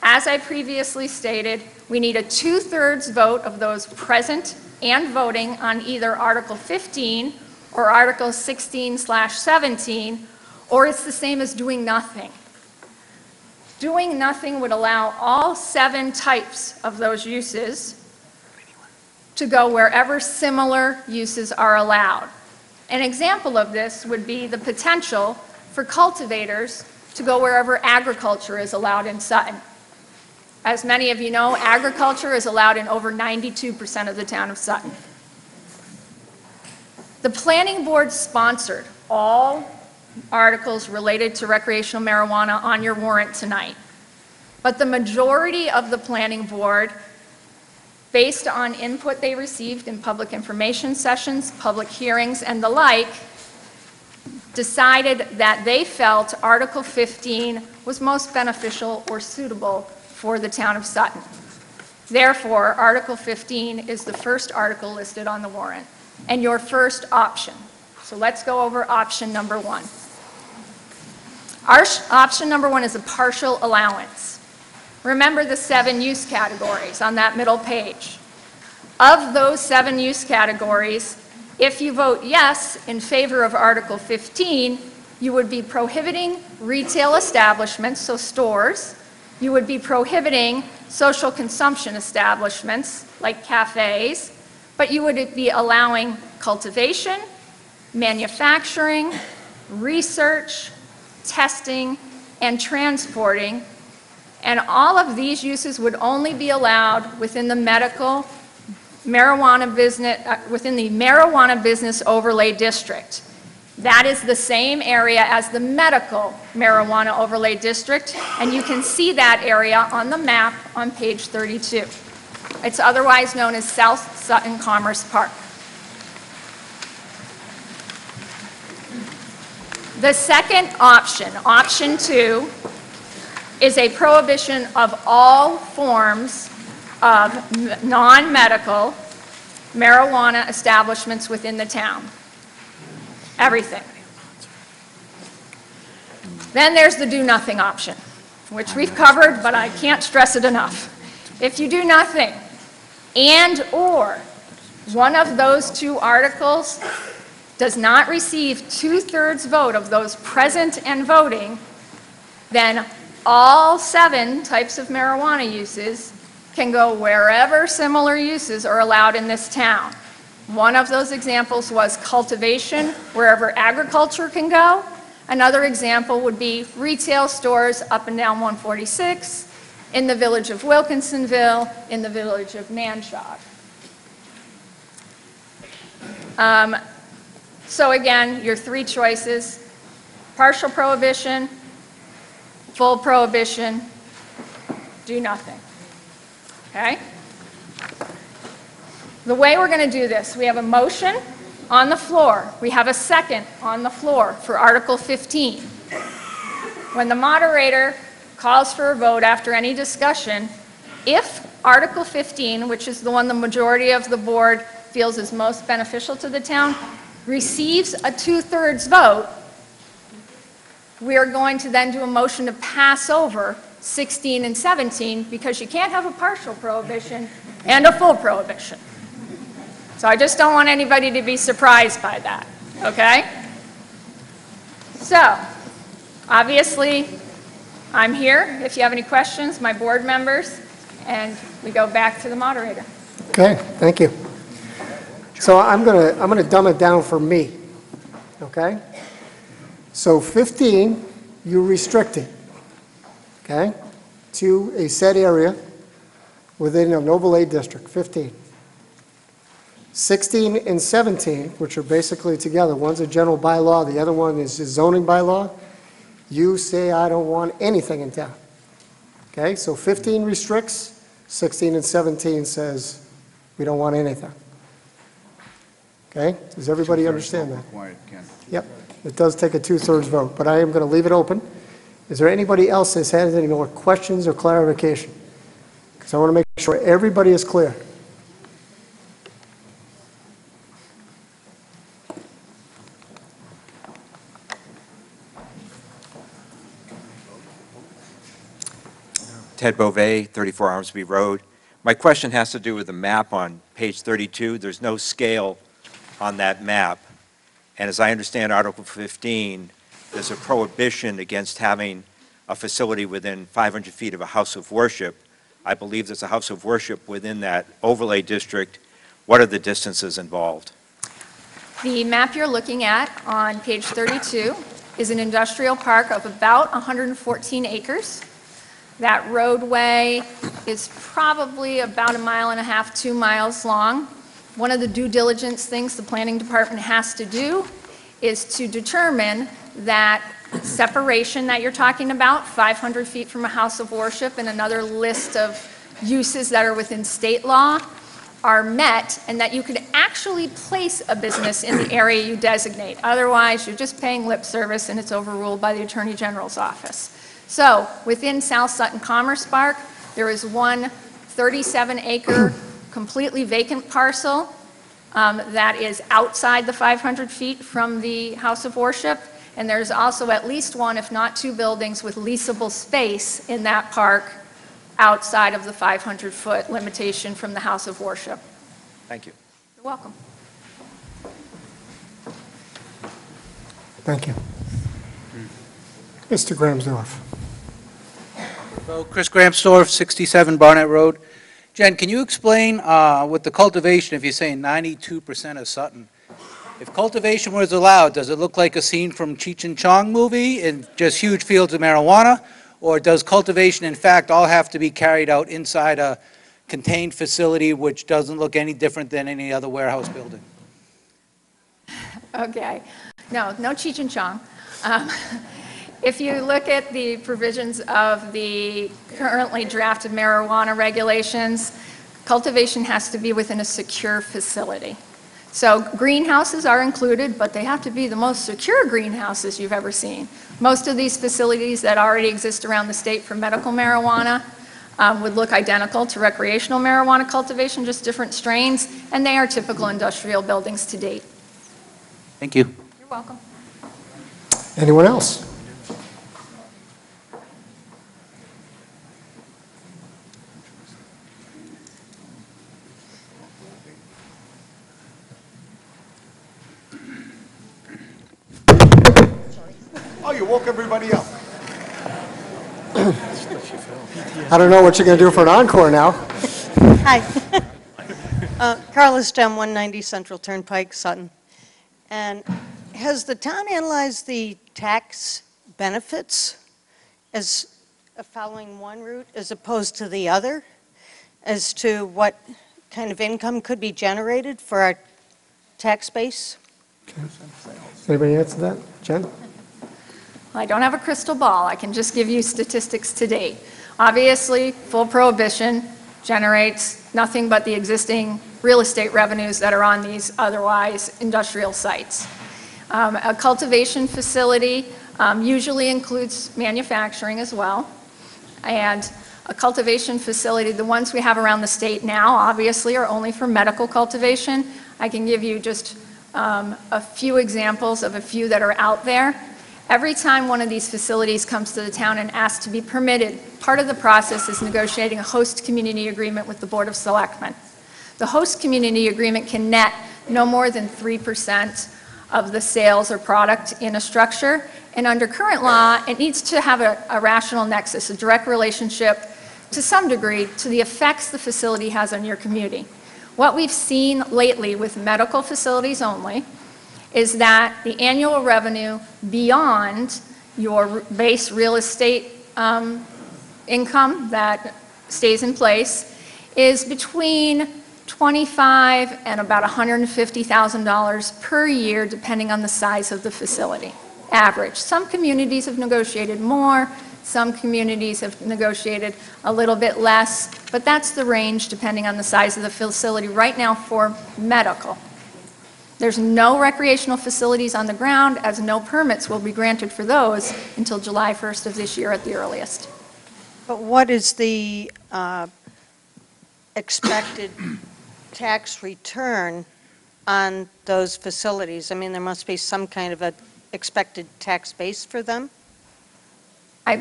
As I previously stated, we need a 2/3 vote of those present and voting on either Article 15 or Article 16/17, or it's the same as doing nothing. Doing nothing would allow all 7 types of those uses to go wherever similar uses are allowed. An example of this would be the potential for cultivators to go wherever agriculture is allowed in Sutton. As many of you know, agriculture is allowed in over 92% of the town of Sutton. The planning board sponsored all articles related to recreational marijuana on your warrant tonight. But the majority of the planning board, based on input they received in public information sessions, public hearings, and the like, decided that they felt Article 15 was most beneficial or suitable for the town of Sutton. Therefore, Article 15 is the first article listed on the warrant and your first option. So let's go over option number 1. Our option number 1 is a partial allowance. Remember the 7 use categories on that middle page. Of those 7 use categories, if you vote yes in favor of Article 15, you would be prohibiting retail establishments, so stores. You would be prohibiting social consumption establishments like cafes, but you would be allowing cultivation, manufacturing, research, testing, and transporting, and all of these uses would only be allowed within the medical marijuana business, within the marijuana business overlay district. That is the same area as the medical marijuana overlay district, and you can see that area on the map on page 32. It's otherwise known as South Sutton Commerce Park. The second option, option 2, is a prohibition of all forms of non-medical marijuana establishments within the town. Everything. Then there's the do nothing option, which we've covered, but I can't stress it enough. If you do nothing and or one of those 2 articles does not receive 2/3 vote of those present and voting, then all 7 types of marijuana uses can go wherever similar uses are allowed in this town. One of those examples was cultivation, wherever agriculture can go. Another example would be retail stores up and down 146, in the village of Wilkinsonville, in the village of Nanchog. So again, your three choices: partial prohibition, full prohibition, do nothing. Okay? The way we're going to do this, we have a motion on the floor. We have a second on the floor for Article 15. When the moderator calls for a vote after any discussion, if Article 15, which is the one the majority of the board feels is most beneficial to the town, receives a 2/3 vote, we are going to then do a motion to pass over 16 and 17, because you can't have a partial prohibition and a full prohibition. So I just don't want anybody to be surprised by that, okay? So, obviously, I'm here if you have any questions, my board members, and we go back to the moderator. Okay, thank you. So I'm gonna dumb it down for me, okay? So 15, you restrict it, okay, to a set area within an overlay district, 15. 16 and 17, which are basically together, one's a general bylaw, the other one is a zoning bylaw, you say I don't want anything in town. Okay, so 15 restricts, 16 and 17 says we don't want anything. Okay, does everybody understand that? Yep, it does take a 2/3 vote, but I am going to leave it open. Is there anybody else that has any more questions or clarification? Because I want to make sure everybody is clear. Ted Beauvais, 34 Armsby Road. My question has to do with the map on page 32. There's no scale on that map. And as I understand Article 15, there's a prohibition against having a facility within 500 feet of a house of worship. I believe there's a house of worship within that overlay district. What are the distances involved? The map you're looking at on page 32 is an industrial park of about 114 acres. That roadway is probably about 1.5 miles, 2 miles long. One of the due diligence things the planning department has to do is to determine that separation that you're talking about, 500 feet from a house of worship and another list of uses that are within state law, are met, and that you could actually place a business in the area you designate. Otherwise, you're just paying lip service and it's overruled by the Attorney General's office. So within South Sutton Commerce Park, there is one 37-acre completely vacant parcel that is outside the 500 feet from the house of worship. And there's also at least one, if not two, buildings with leasable space in that park outside of the 500-foot limitation from the house of worship. Thank you. You're welcome. Thank you. Mr. Gramsdorff. So Chris Gramsdorff, 67 Barnett Road. Jen, can you explain with the cultivation, if you're saying 92% of Sutton, if cultivation was allowed, does it look like a scene from Cheech and Chong movie and just huge fields of marijuana? Or does cultivation, in fact, all have to be carried out inside a contained facility which doesn't look any different than any other warehouse building? Okay. No Cheech and Chong. If you look at the provisions of the currently drafted marijuana regulations, cultivation has to be within a secure facility. So greenhouses are included, but they have to be the most secure greenhouses you've ever seen. Most of these facilities that already exist around the state for medical marijuana would look identical to recreational marijuana cultivation, just different strains, and they are typical industrial buildings to date. Thank you. You're welcome. Anyone else? Oh, you woke everybody up. I don't know what you're going to do for an encore now. Hi. Carla Stem, 190 Central Turnpike, Sutton. And has the town analyzed the tax benefits as following one route as opposed to the other, as to what kind of income could be generated for our tax base? Does anybody answer that? Jen? I don't have a crystal ball. I can just give you statistics to date. Obviously, full prohibition generates nothing but the existing real estate revenues that are on these otherwise industrial sites. A cultivation facility usually includes manufacturing as well. And a cultivation facility, the ones we have around the state now, obviously, are only for medical cultivation. I can give you just a few examples of a few that are out there. Every time one of these facilities comes to the town and asks to be permitted, part of the process is negotiating a host community agreement with the Board of Selectmen. The host community agreement can net no more than 3% of the sales or product in a structure, and under current law, it needs to have a rational nexus, a direct relationship to some degree to the effects the facility has on your community. What we've seen lately with medical facilities only is that the annual revenue beyond your base real estate income that stays in place is between $25,000 and about $150,000 per year, depending on the size of the facility, average. Some communities have negotiated more, some communities have negotiated a little bit less, but that's the range depending on the size of the facility right now for medical. There's no recreational facilities on the ground, as no permits will be granted for those until July 1st of this year at the earliest. But what is the expected tax return on those facilities? I mean, there must be some kind of an expected tax base for them? I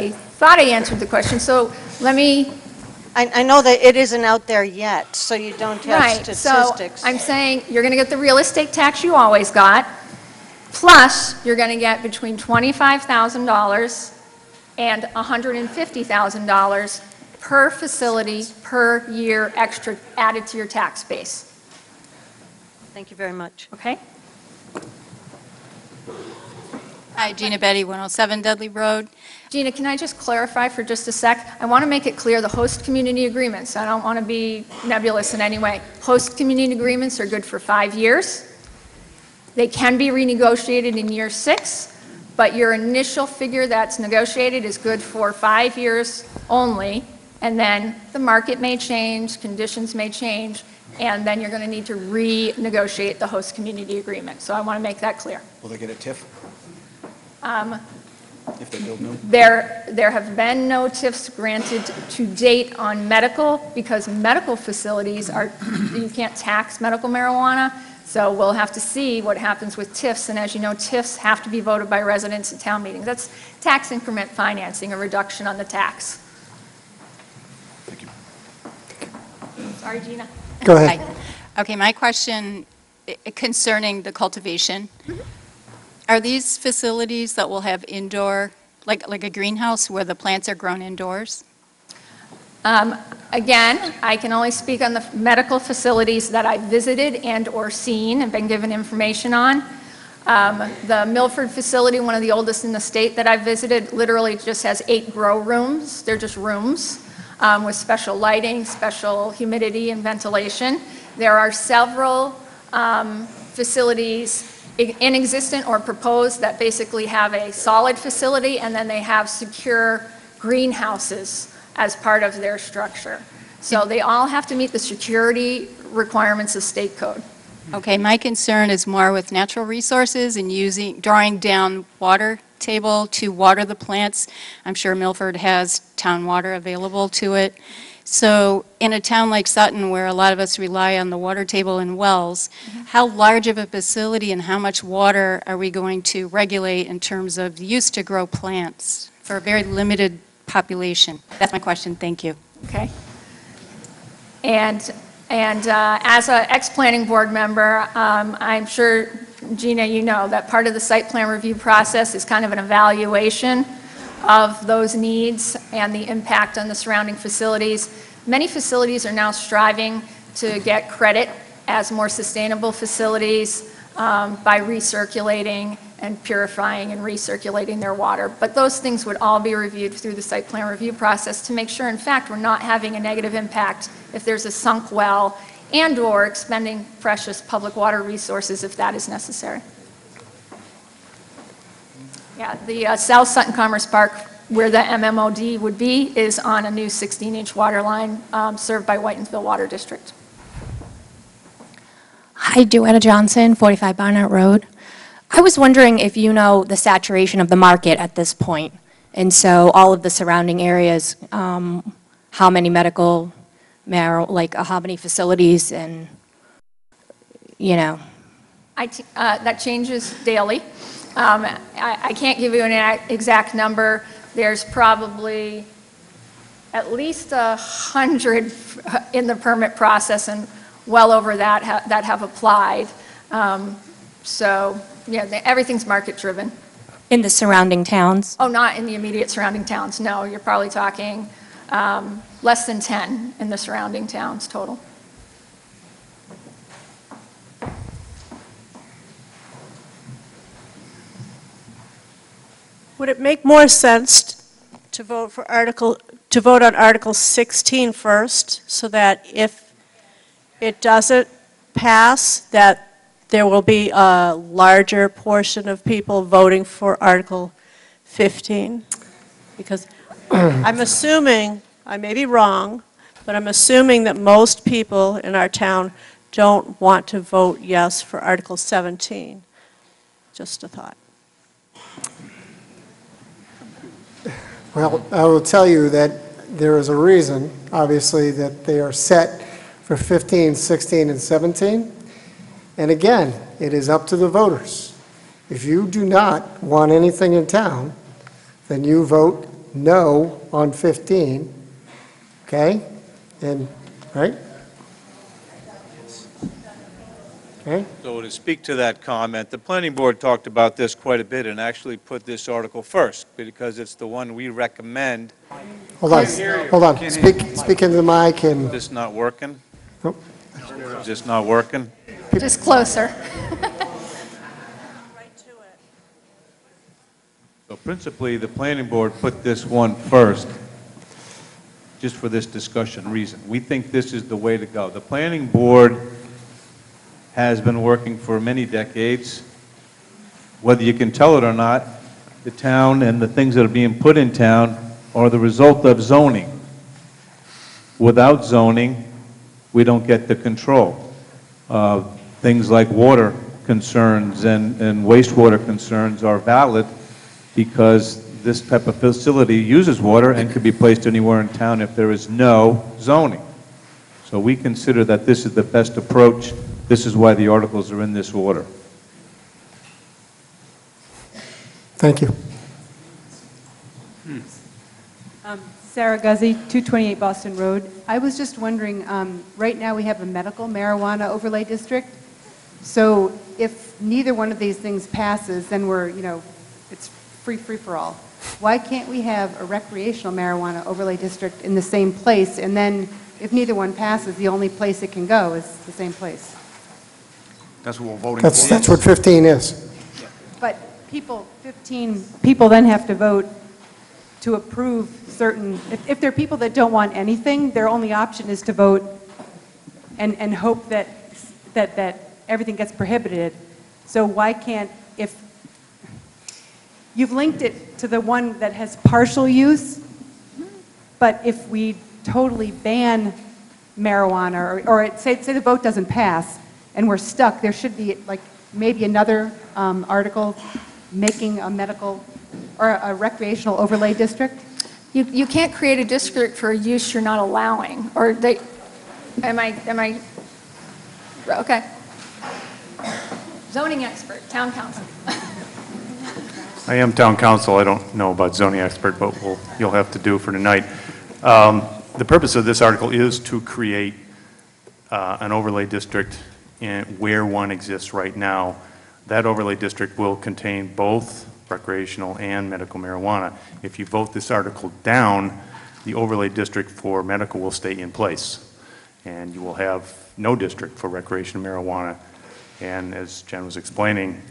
thought I answered the question, so let me... I know that it isn't out there yet, so you don't have statistics. So I'm saying you're going to get the real estate tax you always got, plus you're going to get between $25,000 and $150,000 per facility per year extra added to your tax base. Thank you very much. Okay? Hi, Gina Betty, 107 Dudley Road. Gina, can I just clarify for just a sec? I want to make it clear the host community agreements. I don't want to be nebulous in any way. Host community agreements are good for 5 years. They can be renegotiated in year 6, but your initial figure that's negotiated is good for 5 years only, and then the market may change, conditions may change, and then you're going to need to renegotiate the host community agreement. So I want to make that clear. Will they get a TIF if they build new? There have been no TIFs granted to date on medical because medical facilities are, you can't tax medical marijuana, so we'll have to see what happens with TIFs. And as you know, TIFs have to be voted by residents at town meetings. That's tax increment financing, a reduction on the tax. Thank you. Sorry, Gina. Go ahead. Hi. Okay, my question concerning the cultivation. Are these facilities that will have indoor, like a greenhouse where the plants are grown indoors? Again, I can only speak on the medical facilities that I've visited and or seen and been given information on. The Milford facility, one of the oldest in the state that I've visited, literally just has 8 grow rooms. They're just rooms with special lighting, special humidity and ventilation. There are several facilities in existence or proposed that basically have a solid facility and then they have secure greenhouses as part of their structure. So they all have to meet the security requirements of state code. Okay, my concern is more with natural resources and drawing down water table to water the plants. I'm sure Milford has town water available to it. So in a town like Sutton, where a lot of us rely on the water table and wells, how large of a facility and how much water are we going to regulate in terms of use to grow plants for a very limited population? That's my question. Thank you. Okay. And as an ex-planning board member, I'm sure, Gina, you know that part of the site plan review process is kind of an evaluation of those needs and the impact on the surrounding facilities. Many facilities are now striving to get credit as more sustainable facilities by recirculating and purifying and recirculating their water. But those things would all be reviewed through the site plan review process to make sure, in fact, we're not having a negative impact if there's a sunk well and/or expending precious public water resources if that is necessary. Yeah, the South Sutton Commerce Park, where the MMOD would be, is on a new 16-inch water line served by Whitensville Water District. Hi, Joanna Johnson, 45 Barnett Road. I was wondering if you know the saturation of the market at this point, and so all of the surrounding areas, how many medical, how many facilities, and, you know. That changes daily. I can't give you an exact number. There's probably at least 100 in the permit process and well over that that have applied. So, yeah, everything's market driven. In the surrounding towns? Oh, not in the immediate surrounding towns, no. You're probably talking less than 10 in the surrounding towns total. Would it make more sense to vote on Article 16 first, so that if it doesn't pass, that there will be a larger portion of people voting for Article 15? Because I'm assuming, I may be wrong, but I'm assuming that most people in our town don't want to vote yes for Article 17. Just a thought. Well, I will tell you that there is a reason, obviously, that they are set for 15, 16, and 17. And again, it is up to the voters. If you do not want anything in town, then you vote no on 15, okay? And, right? Okay? So to speak to that comment, the planning board talked about this quite a bit and actually put this article first because it's the one we recommend. Hold on, hold on. Speak into the mic and. Is this not working? Nope. Is this not working? Just closer. So principally, the planning board put this one first, just for this discussion reason. We think this is the way to go. The planning board has been working for many decades. Whether you can tell it or not, the town and the things that are being put in town are the result of zoning. Without zoning, we don't get the control. Things like water concerns and wastewater concerns are valid because this type of facility uses water and could be placed anywhere in town if there is no zoning. So we consider that this is the best approach. This is why the articles are in this order. Thank you. Sarah Guzzi, 228 Boston Road. I was just wondering, right now we have a medical marijuana overlay district. So if neither one of these things passes, then we're, it's free for all. Why can't we have a recreational marijuana overlay district in the same place, and then if neither one passes, the only place it can go is the same place? That's what we're voting for. That's what 15 is. But 15 people then have to vote to approve certain, if there are people that don't want anything, their only option is to vote and hope that everything gets prohibited. So why can't, if you've linked it to the one that has partial use, but if we totally ban marijuana, or say the vote doesn't pass and we're stuck, there should be like maybe another article making a medical or a recreational overlay district? You can't create a district for a use you're not allowing, or they, am I, okay. Zoning expert, town council. I am town council. I don't know about zoning expert, but you'll have to do for tonight. The purpose of this article is to create an overlay district where one exists right now. That overlay district will contain both recreational and medical marijuana. If you vote this article down, the overlay district for medical will stay in place. and you will have no district for recreational marijuana. And as Jen was explaining,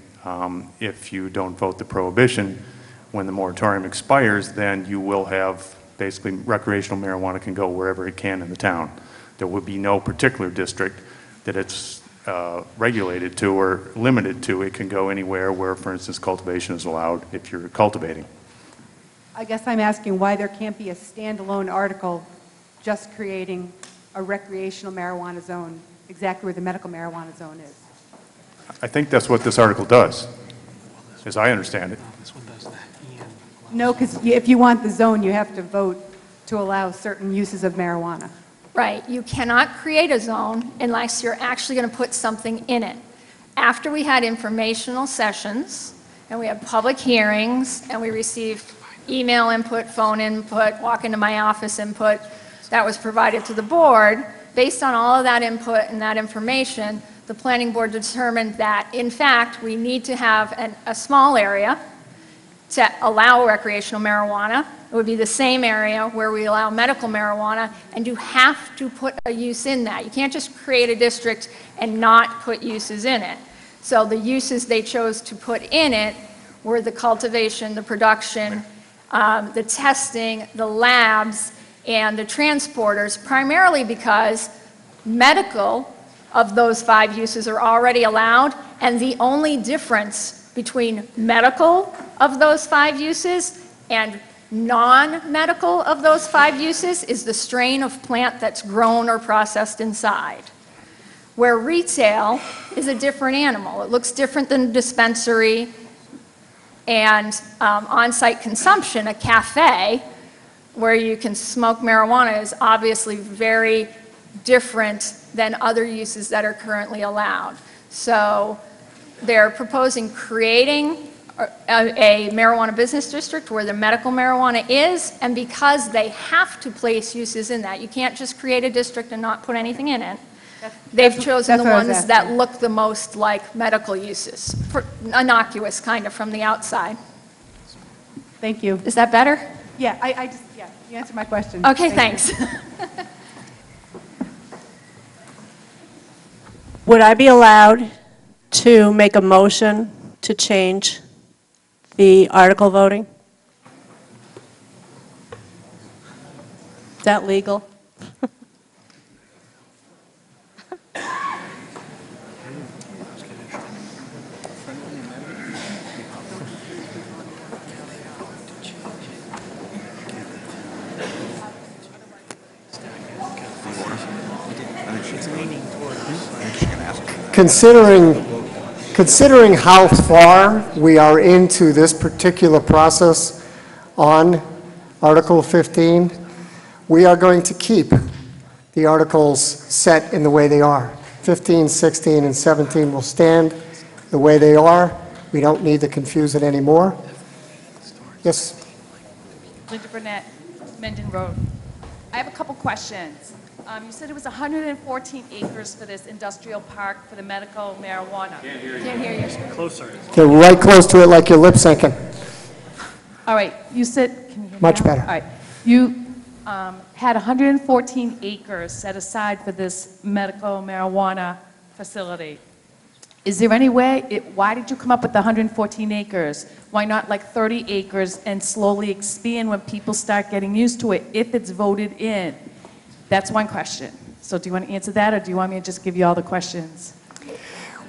if you don't vote the prohibition, when the moratorium expires, then you will have basically recreational marijuana can go wherever it can in the town. There will be no particular district that it's regulated to or limited to. It can go anywhere where, for instance, cultivation is allowed if you're cultivating. I guess I'm asking why there can't be a standalone article just creating a recreational marijuana zone, exactly where the medical marijuana zone is. I think that's what this article does, as I understand it. No, because if you want the zone, you have to vote to allow certain uses of marijuana. Right, you cannot create a zone unless you're actually going to put something in it. After we had informational sessions, and we had public hearings, and we received email input, phone input, walk into my office input that was provided to the board, based on all of that input and that information, the planning board determined that, in fact, we need to have a small area to allow recreational marijuana. It would be the same area where we allow medical marijuana, and you have to put a use in that. You can't just create a district and not put uses in it. So the uses they chose to put in it were the cultivation, the production, the testing, the labs, and the transporters, primarily because medical of those 5 uses are already allowed, and the only difference between medical of those 5 uses and non-medical of those 5 uses is the strain of plant that's grown or processed inside. Where retail is a different animal. It looks different than dispensary and on-site consumption. A cafe where you can smoke marijuana is obviously very different than other uses that are currently allowed. So they're proposing creating a marijuana business district where the medical marijuana is, and because they have to place uses in that, you can't just create a district and not put anything in it. They've chosen the ones that look the most like medical uses, innocuous kind of from the outside. Thank you. Is that better? Yeah, yeah, you answered my question. Okay, Thank thanks. Would I be allowed to make a motion to change the article voting? Is that legal? Considering how far we are into this particular process on Article 15, we are going to keep the articles set in the way they are. 15, 16, and 17 will stand the way they are. We don't need to confuse it anymore. Yes? Linda Burnett, Menden Road. I have a couple questions. You said it was 114 acres for this industrial park for the medical marijuana. Can't hear you. Closer. Get right close to it like you're lip syncing. All right, you said, can you hear me Much now? better. All right, you had 114 acres set aside for this medical marijuana facility. Is there any way, why did you come up with the 114 acres? Why not like 30 acres and slowly expand when people start getting used to it, if it's voted in? That's one question. So do you want to answer that, or do you want me to just give you all the questions?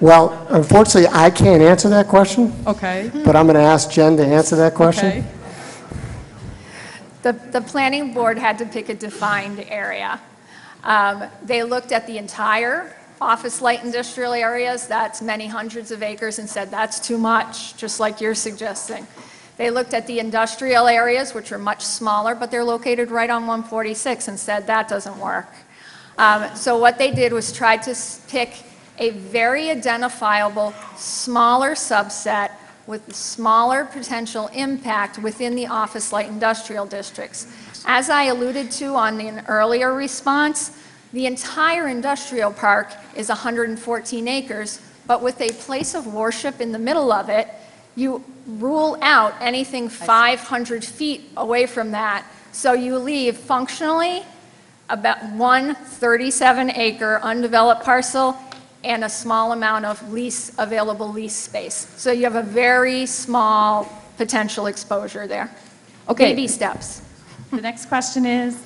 Well, unfortunately, I can't answer that question. Okay. But I'm going to ask Jen to answer that question. Okay. The planning board had to pick a defined area. They looked at the entire office light industrial areas, that's many hundreds of acres, and said that's too much, just like you're suggesting. They looked at the industrial areas, which are much smaller, but they're located right on 146, and said that doesn't work. So what they did was try to pick a very identifiable, smaller subset with smaller potential impact within the office light industrial districts. As I alluded to on an earlier response, the entire industrial park is 114 acres, but with a place of worship in the middle of it, you rule out anything 500 feet away from that. So you leave functionally about one 37-acre undeveloped parcel and a small amount of available lease space. So you have a very small potential exposure there. Okay. Baby steps. The next question is,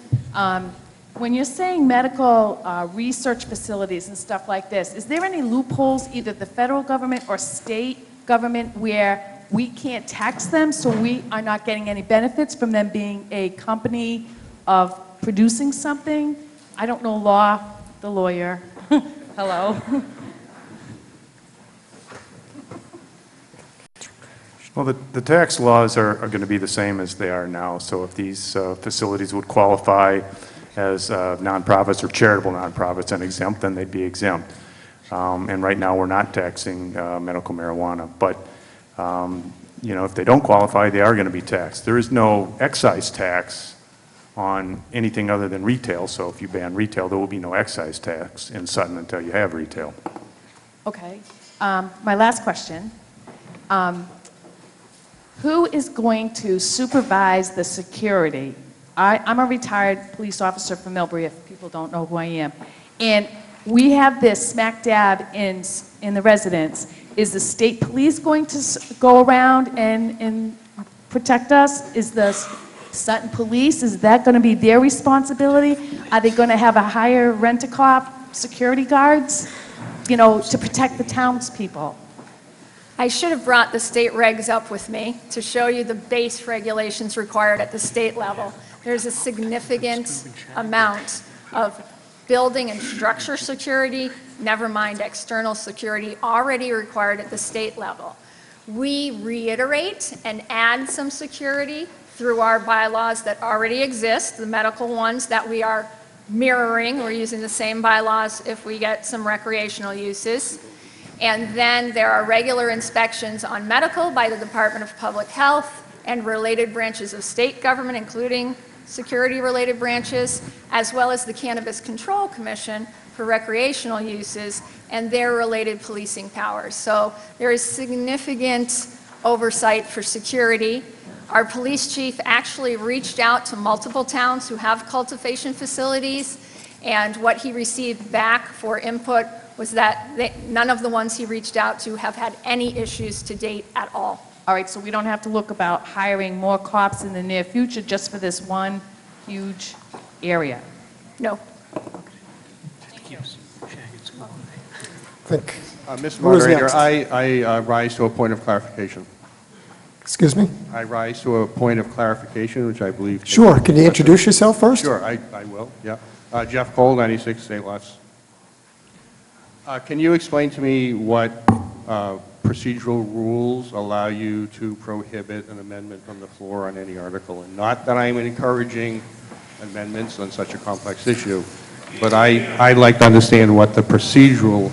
when you're saying medical research facilities and stuff like this, is there any loopholes, either the federal government or state government, where we can't tax them, so we are not getting any benefits from them being a company of producing something? I don't know law, the lawyer. Hello. Well, the tax laws are going to be the same as they are now. So if these facilities would qualify as nonprofits or charitable nonprofits and exempt, then they'd be exempt. And right now, we're not taxing medical marijuana. But, you know, if they don't qualify, they are going to be taxed. There is no excise tax on anything other than retail. So if you ban retail, there will be no excise tax in Sutton until you have retail. Okay. My last question. Who is going to supervise the security? I'm a retired police officer from Millbury, if people don't know who I am. And we have this smack dab in the residence. Is the state police going to go around and protect us? Is the Sutton Police, is that going to be their responsibility? Are they going to have a higher rent-a-cop security guards, you know, to protect the townspeople? I should have brought the state regs up with me to show you the base regulations required at the state level. There's a significant amount of building and structure security, never mind external security, already required at the state level. We reiterate and add some security through our bylaws that already exist, the medical ones that we are mirroring. We're using the same bylaws if we get some recreational uses. And then there are regular inspections on medical by the Department of Public Health and related branches of state government, including security-related branches, as well as the Cannabis Control Commission for recreational uses and their related policing powers. So there is significant oversight for security. Our police chief actually reached out to multiple towns who have cultivation facilities, and what he received back for input was that none of the ones he reached out to have had any issues to date at all. All right, so we don't have to look about hiring more cops in the near future just for this one huge area? No. Mr. Moderator, I rise to a point of clarification. Excuse me? I rise to a point of clarification, which I believe... Sure. Can you introduce yourself first? Sure, I will, yeah. Jeff Cole, 96 State Lots. Can you explain to me what procedural rules allow you to prohibit an amendment from the floor on any article? And not that I'm encouraging amendments on such a complex issue, but I'd like to understand what the procedural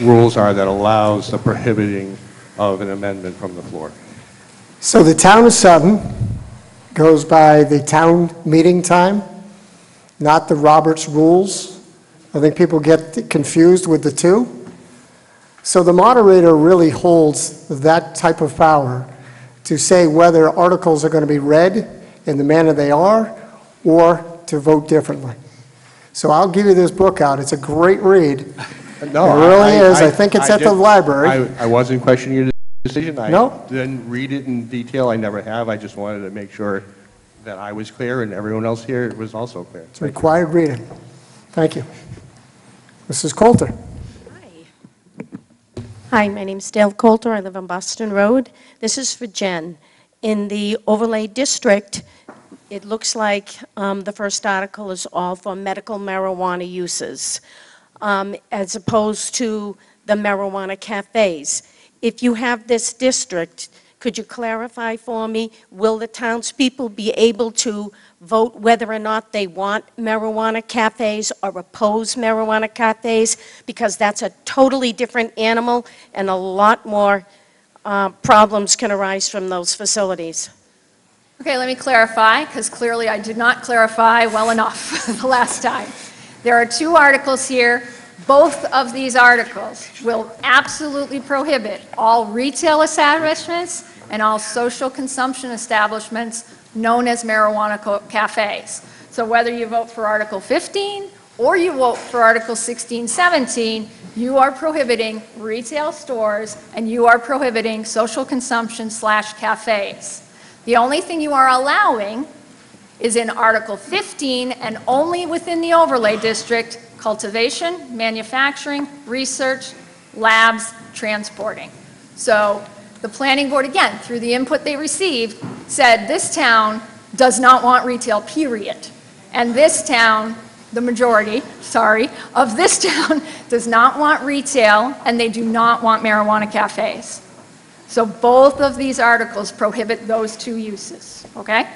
rules are that allows the prohibiting of an amendment from the floor. So the town of Sutton goes by the town meeting time, not the Roberts rules. I think people get confused with the two. So the moderator really holds that type of power to say whether articles are going to be read in the manner they are or to vote differently. So I'll give you this book out. It's a great read. No, it really is. I think it's at the library. I wasn't questioning your decision. I Nope. didn't read it in detail. I never have. I just wanted to make sure that I was clear and everyone else here was also clear. It's required reading. Thank you. Mrs. Coulter. Hi, my name's Dale Coulter. I live on Boston Road. This is for Jen. In the overlay district, it looks like the first article is all for medical marijuana uses, as opposed to the marijuana cafes. If you have this district, could you clarify for me, will the townspeople be able to vote whether or not they want marijuana cafes or oppose marijuana cafes? Because that's a totally different animal and a lot more problems can arise from those facilities. Okay, let me clarify, because clearly I did not clarify well enough the last time. There are two articles here. Both of these articles will absolutely prohibit all retail establishments and all social consumption establishments known as marijuana cafes. So whether you vote for Article 15 or you vote for Article 16, 17, you are prohibiting retail stores and you are prohibiting social consumption / cafes. The only thing you are allowing is in Article 15 and only within the overlay district, cultivation, manufacturing, research, labs, transporting. So the planning board, again, through the input they received, said this town does not want retail, period. And this town, the majority, sorry, of this town does not want retail and they do not want marijuana cafes. So both of these articles prohibit those two uses, okay?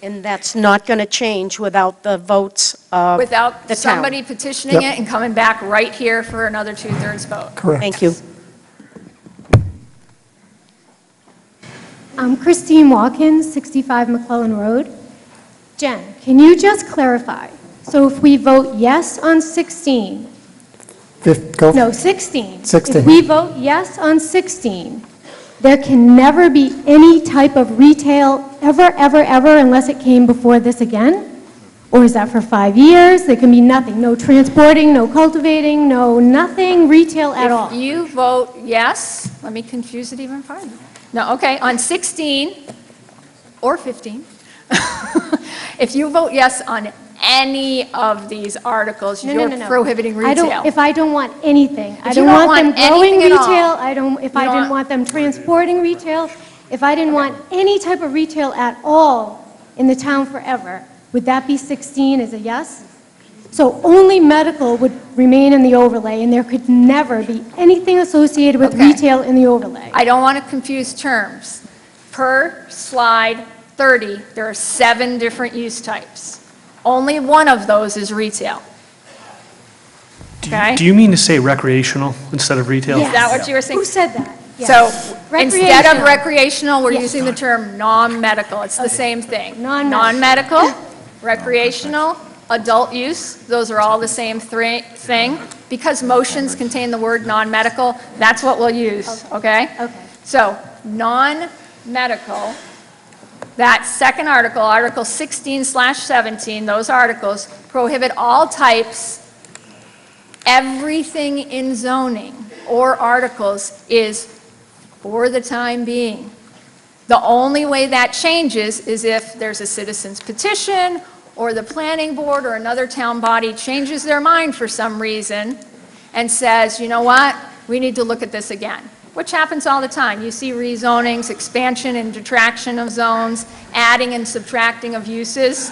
And that's not going to change without the votes of Without the town. somebody petitioning it and coming back right here for another 2/3 vote. Correct. Thank you. I'm Christine Watkins, 65 McClellan Road. Jen, can you just clarify? So if we vote yes on 16, Go. no, 16. 16. If we vote yes on 16, there can never be any type of retail ever, ever, ever unless it came before this again? Or is that for 5 years? There can be nothing, no transporting, no cultivating, no nothing retail at all. If you vote yes, let me confuse it even farther. No, okay, on 16 or 15, if you vote yes on any of these articles, No, you're no, no, no. prohibiting retail. If I don't want anything, I If don't you don't want them want growing anything at all, retail, if I you didn't don't- want them transporting retail, if I didn't want any type of retail at all in the town forever, would that be 16 as a yes? So only medical would remain in the overlay, and there could never be anything associated with Okay. retail in the overlay. I don't want to confuse terms. Per slide 30, there are 7 different use types. Only one of those is retail. Okay? Do you mean to say recreational instead of retail? Is that what you were saying? Who said that? So Yes. instead of recreational, we're Yes. using the term non-medical. It's the same thing. Non-medical, recreational, adult use, those are all the same thing. Because motions contain the word non-medical, that's what we'll use, okay? Okay. So non-medical, that second article, Article 16/17, those articles prohibit all types, everything in zoning or articles is for the time being. The only way that changes is if there's a citizen's petition or the planning board or another town body changes their mind for some reason and says, you know what, we need to look at this again, which happens all the time. You see rezonings, expansion and detraction of zones, adding and subtracting of uses.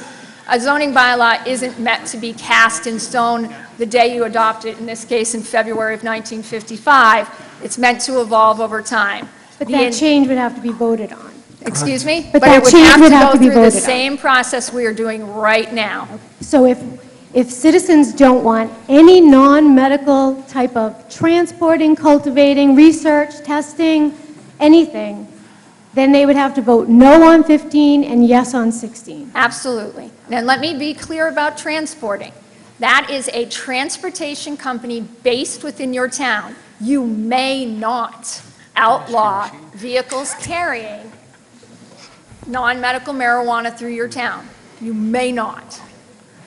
A zoning bylaw isn't meant to be cast in stone the day you adopt it, in this case in February of 1955. It's meant to evolve over time. But that change would have to be voted on. Excuse me? But But that it would change have would to have go to be through the voted on. same process we are doing right now. So if citizens don't want any non-medical type of transporting, cultivating, research, testing, anything, then they would have to vote no on 15 and yes on 16. Absolutely. And let me be clear about transporting. That is a transportation company based within your town. You may not outlaw vehicles carrying non-medical marijuana through your town. You may not.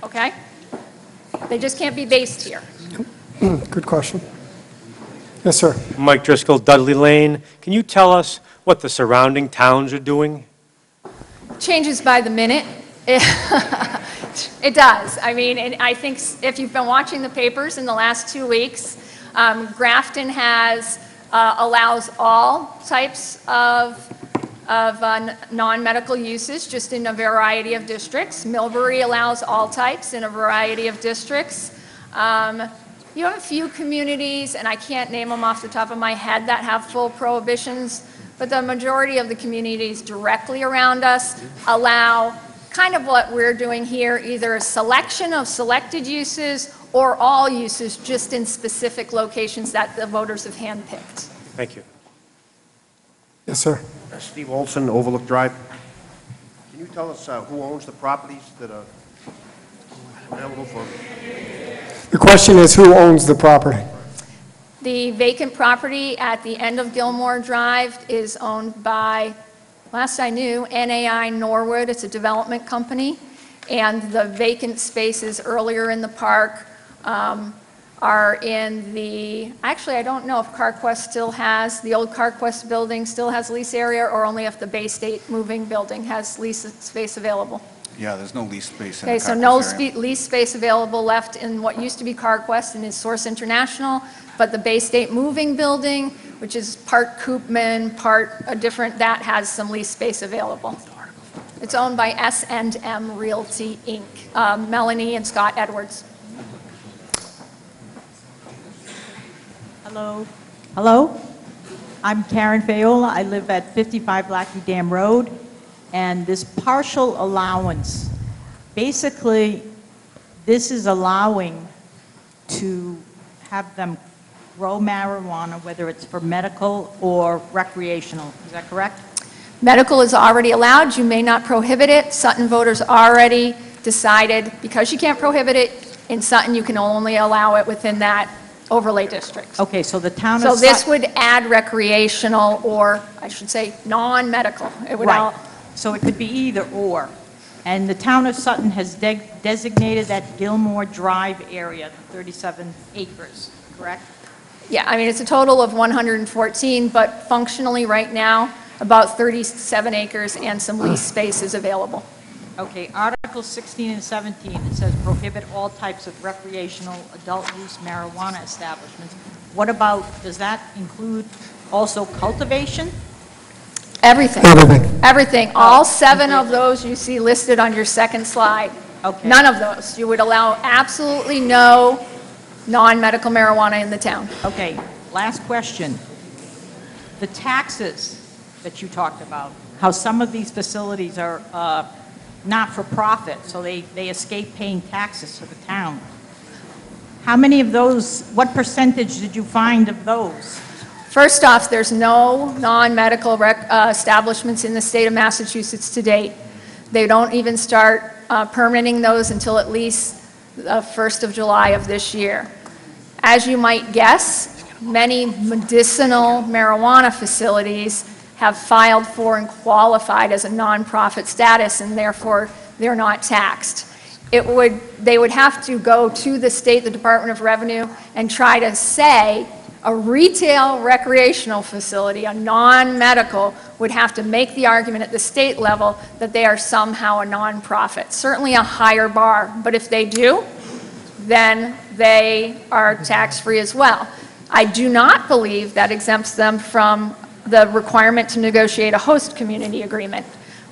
Okay? They just can't be based here. Good question. Yes, sir. Mike Driscoll, Dudley Lane. Can you tell us what the surrounding towns are doing? Changes by the minute. It does. I mean, and I think if you've been watching the papers in the last 2 weeks, Grafton allows all types of non-medical uses, just in a variety of districts. Millbury allows all types in a variety of districts. You have a few communities, and I can't name them off the top of my head, that have full prohibitions, but the majority of the communities directly around us allow kind of what we're doing here, either a selection of selected uses or all uses just in specific locations that the voters have handpicked. Thank you. Yes, sir. Steve Olson, Overlook Drive. Can you tell us who owns the properties that are available for? The question is who owns the property? The vacant property at the end of Gilmore Drive is owned by, last I knew, NAI Norwood. It's a development company. And the vacant spaces earlier in the park are in the, actually, I don't know if CarQuest still has, the old CarQuest building still has lease area, or only if the Bay State moving building has lease space available. Yeah, there's no lease space in the Okay, so Cactus no area. lease space available left in what used to be CarQuest and is Source International, but the Bay State moving building, which is part Koopman, part a different, that has some lease space available. It's owned by S&M Realty, Inc., Melanie and Scott Edwards. Hello. Hello. I'm Karen Fayola. I live at 55 Blackie Dam Road. And this partial allowance, basically, this is allowing to have them grow marijuana, whether it's for medical or recreational. Is that correct? Medical is already allowed. You may not prohibit it. Sutton voters already decided, because you can't prohibit it, in Sutton you can only allow it within that overlay district. Okay, so the town So of this Sutton... would add recreational, or I should say non-medical. It would Right. So it could be either or. And the town of Sutton has designated that Gilmore Drive area, 37 acres, correct? Yeah, I mean, it's a total of 114, but functionally right now, about 37 acres and some lease space is available. Okay, Articles 16 and 17, it says prohibit all types of recreational adult use marijuana establishments. What about, does that include also cultivation? Everything. Everything. Everything. All 7 of those you see listed on your second slide. Okay. None of those. You would allow absolutely no non-medical marijuana in the town. Okay, last question. The taxes that you talked about, how some of these facilities are not-for-profit, so they escape paying taxes to the town. How many of those, what percentage did you find of those? First off, there's no non-medical establishments in the state of Massachusetts to date. They don't even start permitting those until at least the 1st of July of this year. As you might guess, many medicinal marijuana facilities have filed for and qualified as a nonprofit status, and therefore they're not taxed. They would have to go to the state, the Department of Revenue, and try to say a retail recreational facility, a non-medical, would have to make the argument at the state level that they are somehow a nonprofit. Certainly a higher bar, but if they do, then they are tax-free as well. I do not believe that exempts them from the requirement to negotiate a host community agreement,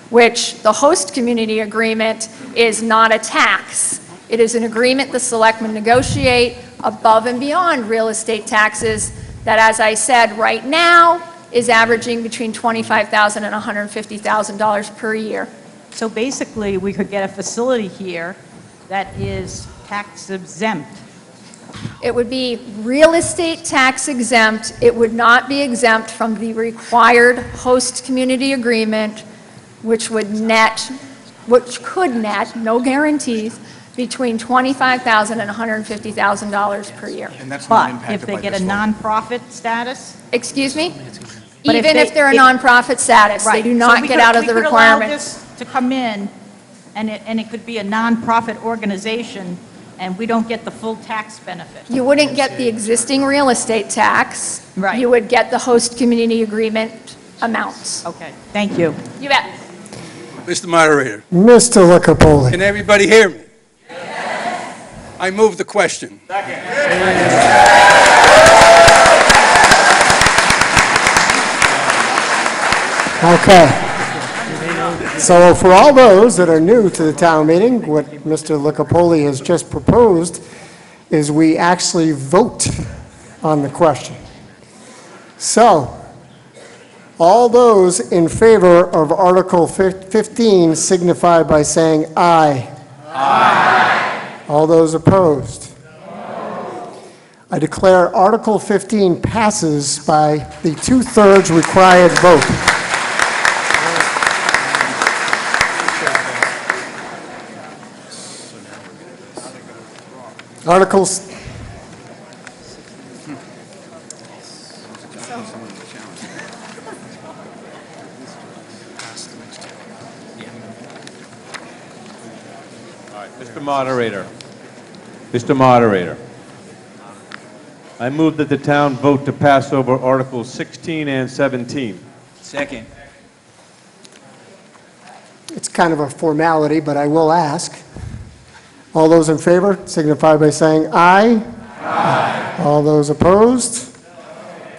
which the host community agreement is not a tax. It is an agreement the selectmen negotiate above and beyond real estate taxes that, as I said, right now is averaging between $25,000 and $150,000 per year. So basically, we could get a facility here that is tax exempt. It would be real estate tax exempt. It would not be exempt from the required host community agreement, which could net, no guarantees, between $25,000 and $150,000 per year. And that's not impacted But if they by get a this vote. nonprofit status? Excuse me? But Even if they're a nonprofit status, they Right. do So not we get could- out of the We could allow requirement. this to come in, and it could be a nonprofit organization, and we don't get the full tax benefit. You wouldn't get the existing real estate tax. Right. You would get the host community agreement amounts. Okay, thank you. You bet. Mr. Moderator, Mr. Licapoli. can everybody hear me? I move the question. Okay. So for all those that are new to the town meeting, what Mr. Licapoli has just proposed is we actually vote on the question. So, all those in favor of Article 15 signify by saying aye. Aye. All those opposed? I declare Article 15 passes by the 2/3 required vote. Articles. Mr. Moderator, I move that the town vote to pass over Articles 16 and 17. Second. It's kind of a formality, but I will ask. All those in favor signify by saying aye. Aye. All those opposed?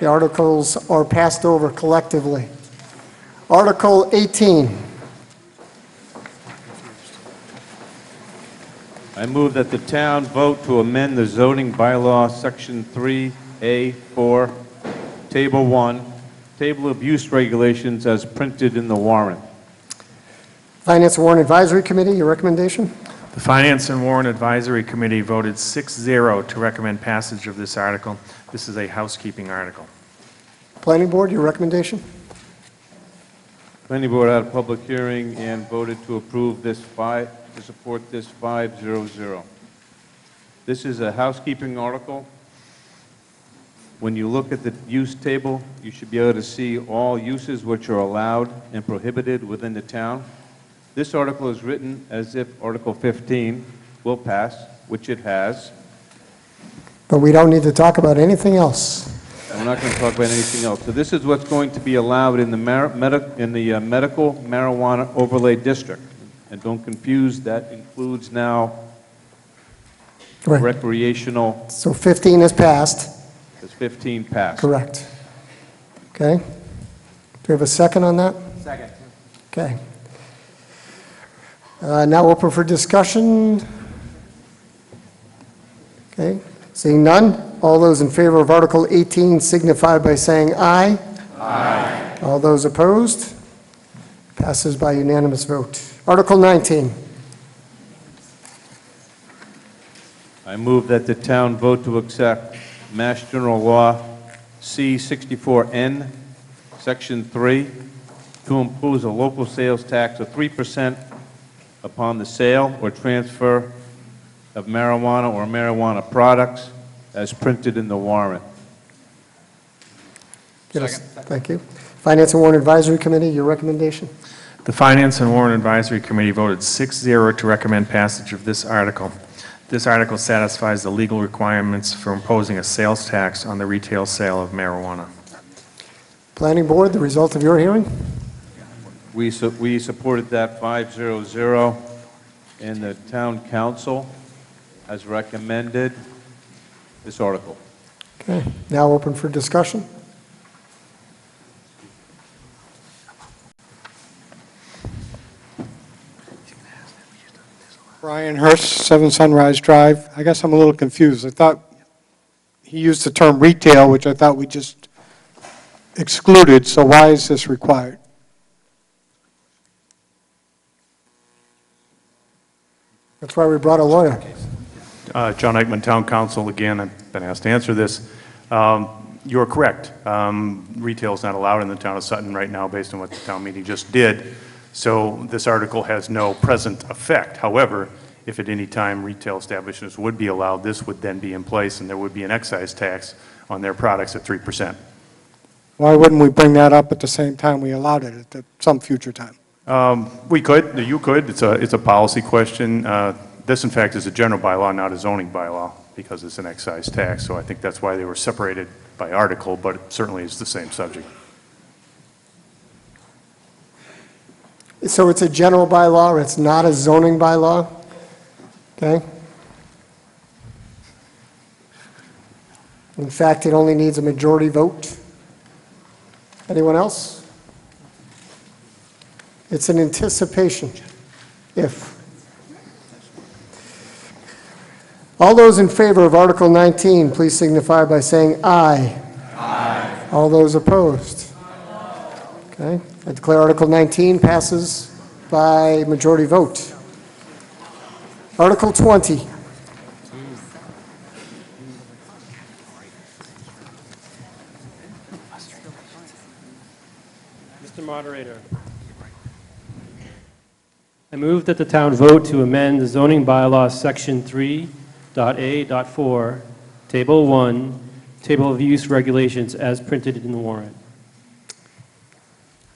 The articles are passed over collectively. Article 18. I move that the town vote to amend the zoning bylaw, Section 3A4, Table 1, Table of Use Regulations as printed in the warrant. Finance and Warrant Advisory Committee, your recommendation? The Finance and Warrant Advisory Committee voted 6-0 to recommend passage of this article. This is a housekeeping article. Planning Board, your recommendation? Planning Board had a public hearing and voted to approve this to support this 5-0-0. This is a housekeeping article. When you look at the use table, you should be able to see all uses which are allowed and prohibited within the town. This article is written as if Article 15 will pass, which it has. But we don't need to talk about anything else. We're not going to talk about anything else. So this is what's going to be allowed in the medical marijuana overlay district. And don't confuse, that includes now Right. recreational. So 15 is passed. Does 15 pass? Correct. Okay. Do we have a second on that? Second. Okay. Now open for discussion. Okay. Seeing none, all those in favor of Article 18 signify by saying aye. Aye. All those opposed? Passes by unanimous vote. Article 19. I move that the town vote to accept Mass General Law C-64N, Section 3, to impose a local sales tax of 3% upon the sale or transfer of marijuana or marijuana products as printed in the warrant. Thank you. Finance and Warrant Advisory Committee, your recommendation? The Finance and Warrant Advisory Committee voted 6-0 to recommend passage of this article. This article satisfies the legal requirements for imposing a sales tax on the retail sale of marijuana. Planning Board, the result of your hearing? We supported that 5-0-0, and the town council has recommended this article. Okay. Now open for discussion. Brian Hurst, 7 Sunrise Drive. I guess I'm a little confused. I thought he used the term retail, which I thought we just excluded, so why is this required? That's why we brought a lawyer. John Eichman, Town Council, again, I've been asked to answer this. You're correct. Retail is not allowed in the town of Sutton right now based on what the town meeting just did. So this article has no present effect. However, if at any time retail establishments would be allowed, this would then be in place and there would be an excise tax on their products at 3%. Why wouldn't we bring that up at the same time we allowed it at some future time? We could, you could. It's a policy question. This, in fact, is a general bylaw, not a zoning bylaw, because it's an excise tax. So I think that's why they were separated by article, but it certainly is the same subject. So it's a general bylaw, it's not a zoning bylaw? Okay? In fact, it only needs a majority vote. Anyone else? It's an anticipation, if. All those in favor of Article 19, please signify by saying aye. Aye. All those opposed? Okay. I declare Article 19 passes by majority vote. Article 20. Mr. Moderator, I move that the town vote to amend the zoning bylaw Section 3.A.4, Table 1, Table of Use Regulations as printed in the warrant.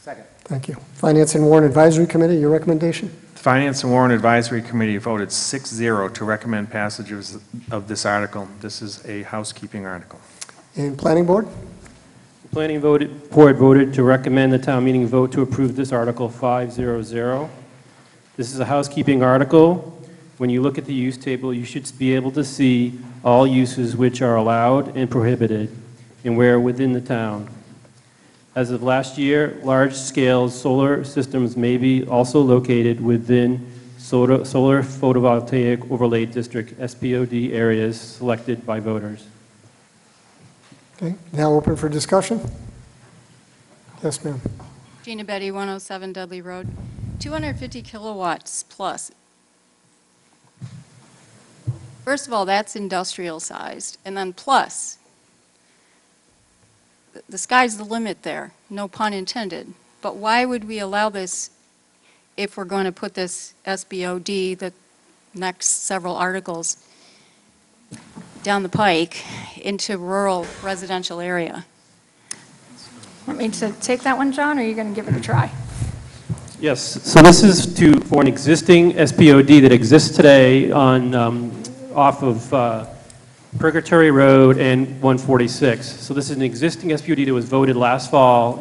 Second. Thank you. Finance and Warrant Advisory Committee, your recommendation? The Finance and Warrant Advisory Committee voted 6-0 to recommend passage of this article. This is a housekeeping article. And Planning Board? The Planning Board voted to recommend the town meeting vote to approve this article 500. This is a housekeeping article. When you look at the use table, you should be able to see all uses which are allowed and prohibited and where within the town. As of last year, large-scale solar systems may be also located within solar photovoltaic overlay district SPOD areas selected by voters. Okay, now open for discussion. Yes, ma'am. Gina Betty, 107 Dudley Road. 250 kilowatts plus. First of all, that's industrial sized, and then plus. The sky's the limit there, no pun intended. But why would we allow this if we're going to put this SBOD, the next several articles, down the pike into rural residential area? Want me to take that one, John, or are you going to give it a try? Yes, so this is for an existing SPOD that exists today on, off of Purgatory Road and 146. So this is an existing SPOD that was voted last fall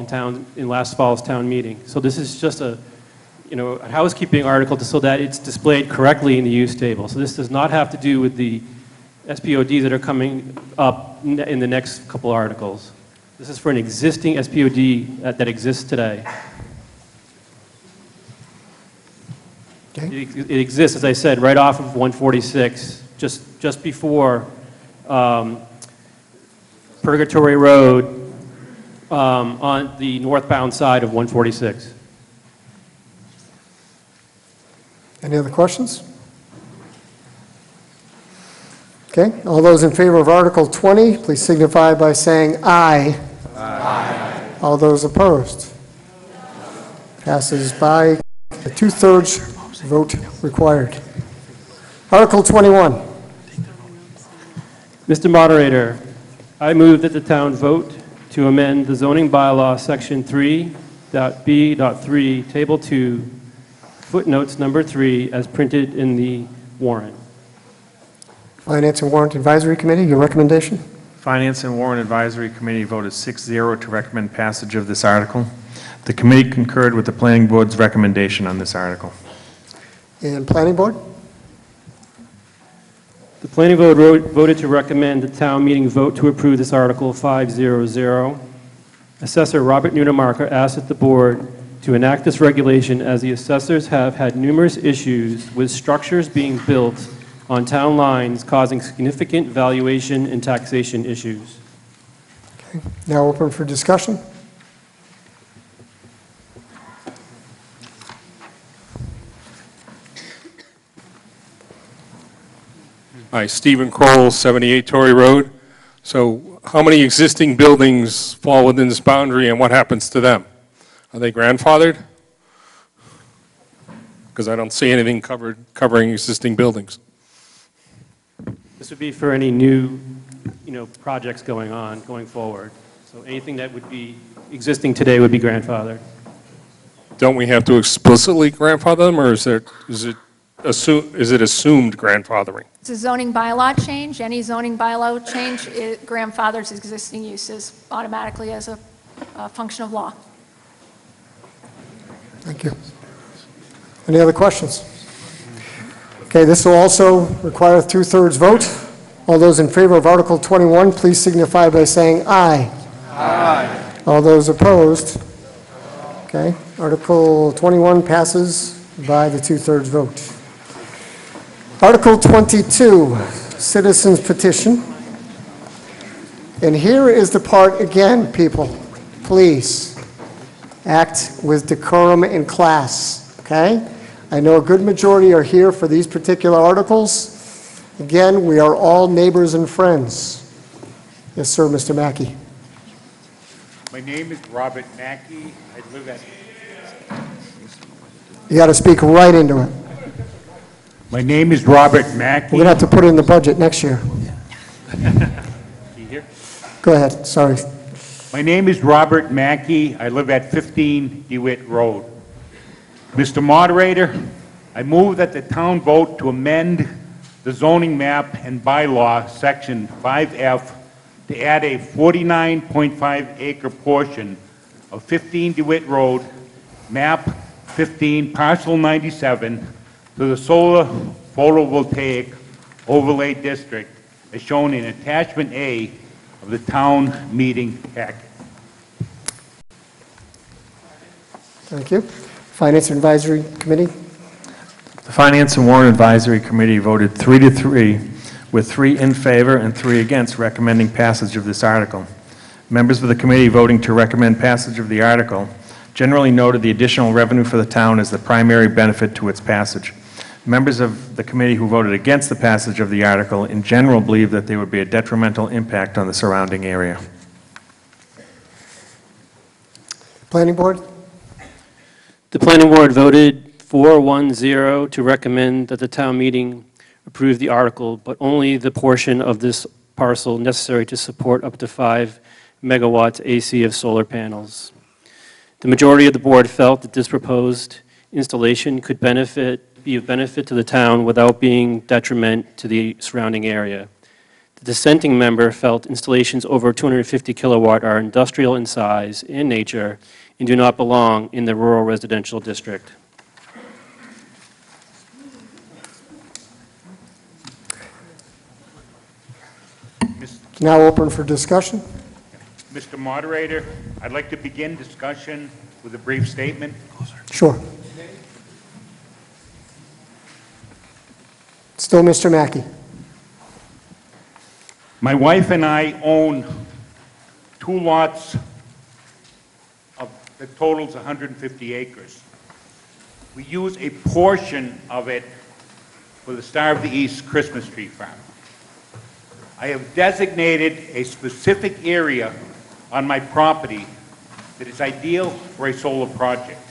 in last fall's town meeting. So this is just a housekeeping article so that it's displayed correctly in the use table. So this does not have to do with the SPODs that are coming up in the next couple articles. This is for an existing SPOD that exists today. Okay. It exists, as I said, right off of 146, just before Purgatory Road on the northbound side of 146. Any other questions? Okay, all those in favor of Article 20, please signify by saying aye. Aye. All those opposed? Passes by the 2/3 vote required. Article 21. Mr. Moderator, I move that the town vote to amend the zoning bylaw, Section 3.b.3, Table 2, footnotes number 3, as printed in the warrant. Finance and Warrant Advisory Committee, your recommendation? Finance and Warrant Advisory Committee voted 6-0 to recommend passage of this article. The committee concurred with the Planning Board's recommendation on this article. And Planning Board? The Planning Board voted to recommend the town meeting vote to approve this Article 500. Assessor Robert Nunemarker asked that the board to enact this regulation as the assessors have had numerous issues with structures being built on town lines causing significant valuation and taxation issues. Okay, now open for discussion. Hi, Stephen Kroll, 78 Torrey Road. So how many existing buildings fall within this boundary and what happens to them? Are they grandfathered? Because I don't see anything covering existing buildings. This would be for any new, projects going forward. So anything that would be existing today would be grandfathered. Don't we have to explicitly grandfather them, or is it assumed grandfathering? It's a zoning bylaw change. Any zoning bylaw change, it grandfathers existing uses automatically as a function of law. Thank you. Any other questions? Okay, this will also require a 2/3 vote. All those in favor of Article 21, please signify by saying aye. Aye. All those opposed? Okay, Article 21 passes by the 2/3 vote. Article 22, citizens petition. And here is the part, again, people, please act with decorum and class, okay? I know a good majority are here for these particular articles. Again, we are all neighbors and friends. Yes, sir, Mr. Mackey. My name is Robert Mackey. I live at... You got to speak right into it. My name is Robert Mackey. We're going to have to put it in the budget next year. You hear? Go ahead, sorry. My name is Robert Mackey. I live at 15 DeWitt Road. Mr. Moderator, I move that the town vote to amend the zoning map and bylaw, Section 5F, to add a 49.5 acre portion of 15 DeWitt Road, map 15, parcel 97, to the solar photovoltaic overlay district as shown in attachment A of the town meeting packet. Thank you. Finance and Advisory Committee? The Finance and Warrant Advisory Committee voted 3-3, with 3 in favor and 3 against, recommending passage of this article. Members of the committee voting to recommend passage of the article generally noted the additional revenue for the town as the primary benefit to its passage. Members of the committee who voted against the passage of the article in general believe that there would be a detrimental impact on the surrounding area. Planning Board? The planning board voted 4-1-0 to recommend that the town meeting approve the article, but only the portion of this parcel necessary to support up to 5 megawatts AC of solar panels. The majority of the board felt that this proposed installation could be of benefit to the town without being detriment to the surrounding area. The dissenting member felt installations over 250 kilowatt are industrial in size and nature and do not belong in the rural residential district. Now open for discussion. Mr. Moderator, I'd like to begin discussion with a brief statement. Sure. Still Mr. Mackey. My wife and I own 2 lots that totals 150 acres. We use a portion of it for the Star of the East Christmas tree farm. I have designated a specific area on my property that is ideal for a solar project.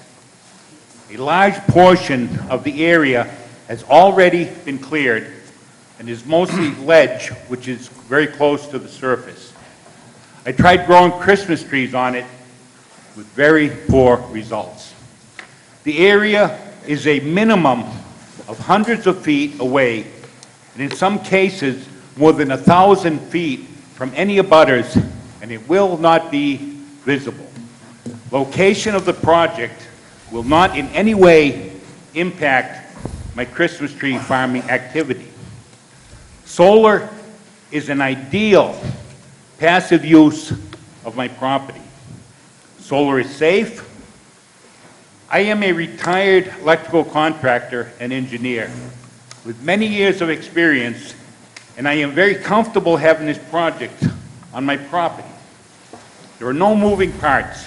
A large portion of the area has already been cleared and is mostly ledge, which is very close to the surface. I tried growing Christmas trees on it with very poor results. The area is a minimum of hundreds of feet away, and in some cases, more than 1,000 feet from any abutters, and it will not be visible. Location of the project will not in any way impact my Christmas tree farming activity. Solar is an ideal passive use of my property. Solar is safe. I am a retired electrical contractor and engineer with many years of experience, and I am very comfortable having this project on my property. There are no moving parts.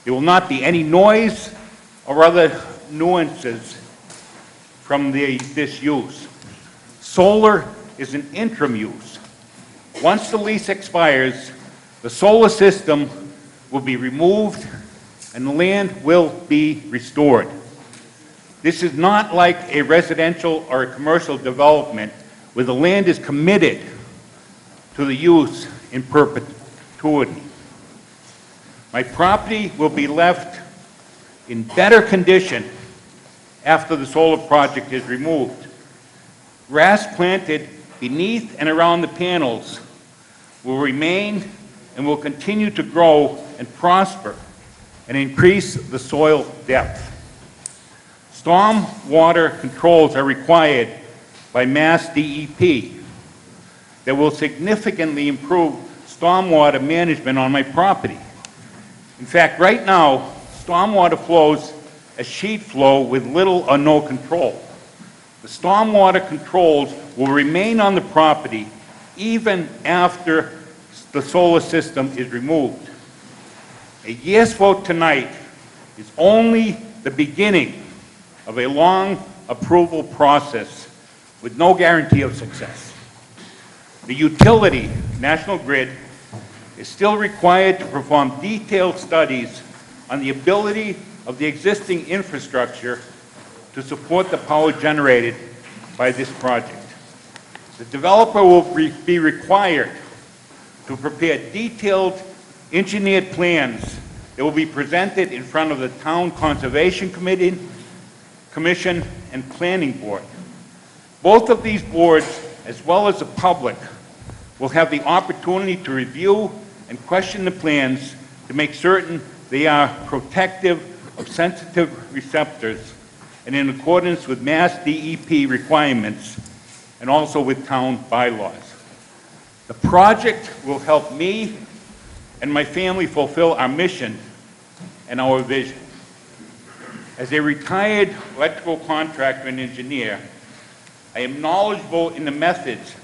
There will not be any noise or other nuances from this use. Solar is an interim use. Once the lease expires, the solar system will be removed and the land will be restored. This is not like a residential or a commercial development where the land is committed to the use in perpetuity. My property will be left in better condition after the solar project is removed. Grass planted beneath and around the panels will remain and will continue to grow and prosper and increase the soil depth. Storm water controls are required by Mass DEP that will significantly improve stormwater management on my property. In fact, right now, stormwater flows as sheet flow with little or no control. The stormwater controls will remain on the property even after the solar system is removed. A yes vote tonight is only the beginning of a long approval process with no guarantee of success. The utility, National Grid, is still required to perform detailed studies on the ability of the existing infrastructure to support the power generated by this project. The developer will be required to prepare detailed engineered plans that will be presented in front of the Town Conservation Commission, and Planning Board. Both of these boards, as well as the public, will have the opportunity to review and question the plans to make certain they are protective of sensitive receptors and in accordance with Mass DEP requirements and also with town bylaws. The project will help me and my family fulfill our mission and our vision. As a retired electrical contractor and engineer, I am knowledgeable in the methods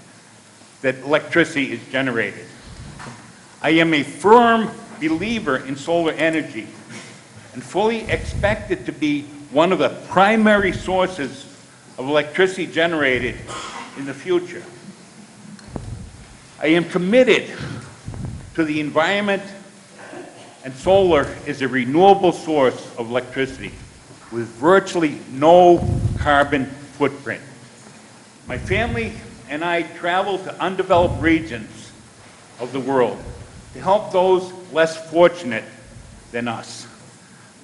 that electricity is generated. I am a firm believer in solar energy and fully expect it to be one of the primary sources of electricity generated in the future. I am committed to the environment, and solar is a renewable source of electricity with virtually no carbon footprint. My family and I travel to undeveloped regions of the world to help those less fortunate than us.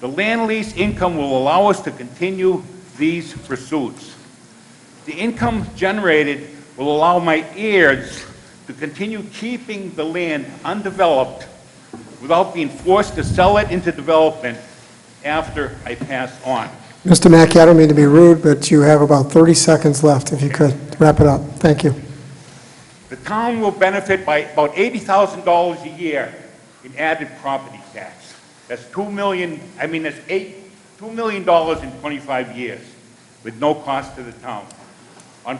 The land lease income will allow us to continue these pursuits. The income generated will allow my heirs to continue keeping the land undeveloped without being forced to sell it into development after I pass on. Mr. Mackey, I don't mean to be rude, but you have about 30 seconds left, if you could wrap it up. Thank you. The town will benefit by about $80,000 a year in added property tax. That's $2 million in 25 years with no cost to the town. On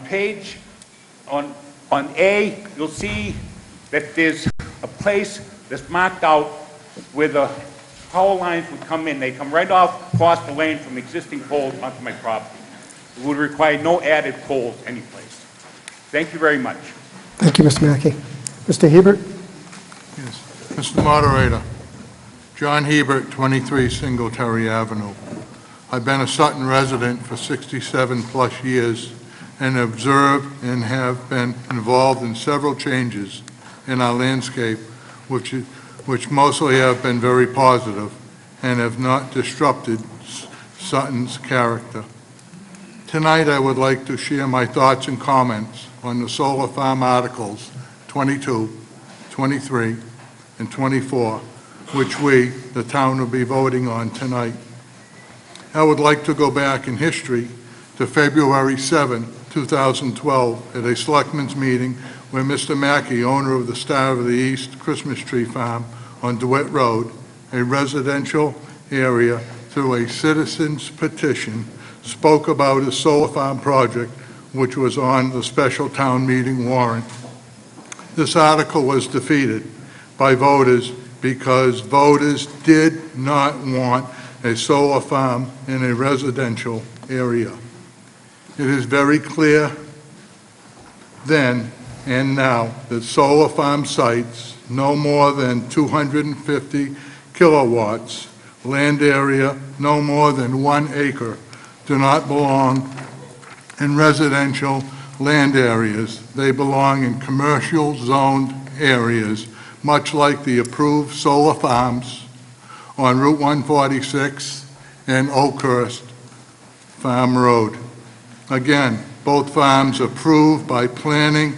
A, you'll see that there's a place that's marked out where the power lines would come in. They come right off across the lane from existing poles onto my property. It would require no added poles anyplace. Thank you very much. Thank you, Mr. Mackey. Mr. Hebert? Yes. Mr. Moderator, John Hebert, 23 Singletary Avenue. I've been a Sutton resident for 67-plus years and observed and have been involved in several changes in our landscape, which mostly have been very positive and have not disrupted Sutton's character. Tonight, I would like to share my thoughts and comments on the solar farm articles 22, 23, and 24, which we, the town, will be voting on tonight. I would like to go back in history to February 7, 2012, at a selectmen's meeting where Mr. Mackey, owner of the Star of the East Christmas Tree Farm on DeWitt Road, a residential area, through a citizen's petition, spoke about his solar farm project, which was on the special town meeting warrant. This article was defeated by voters because voters did not want a solar farm in a residential area. It is very clear then and now that solar farm sites no more than 250 kilowatts, land area no more than 1 acre, do not belong in residential land areas. They belong in commercial zoned areas, much like the approved solar farms on Route 146 and Oakhurst Farm Road. Again, both farms approved by planning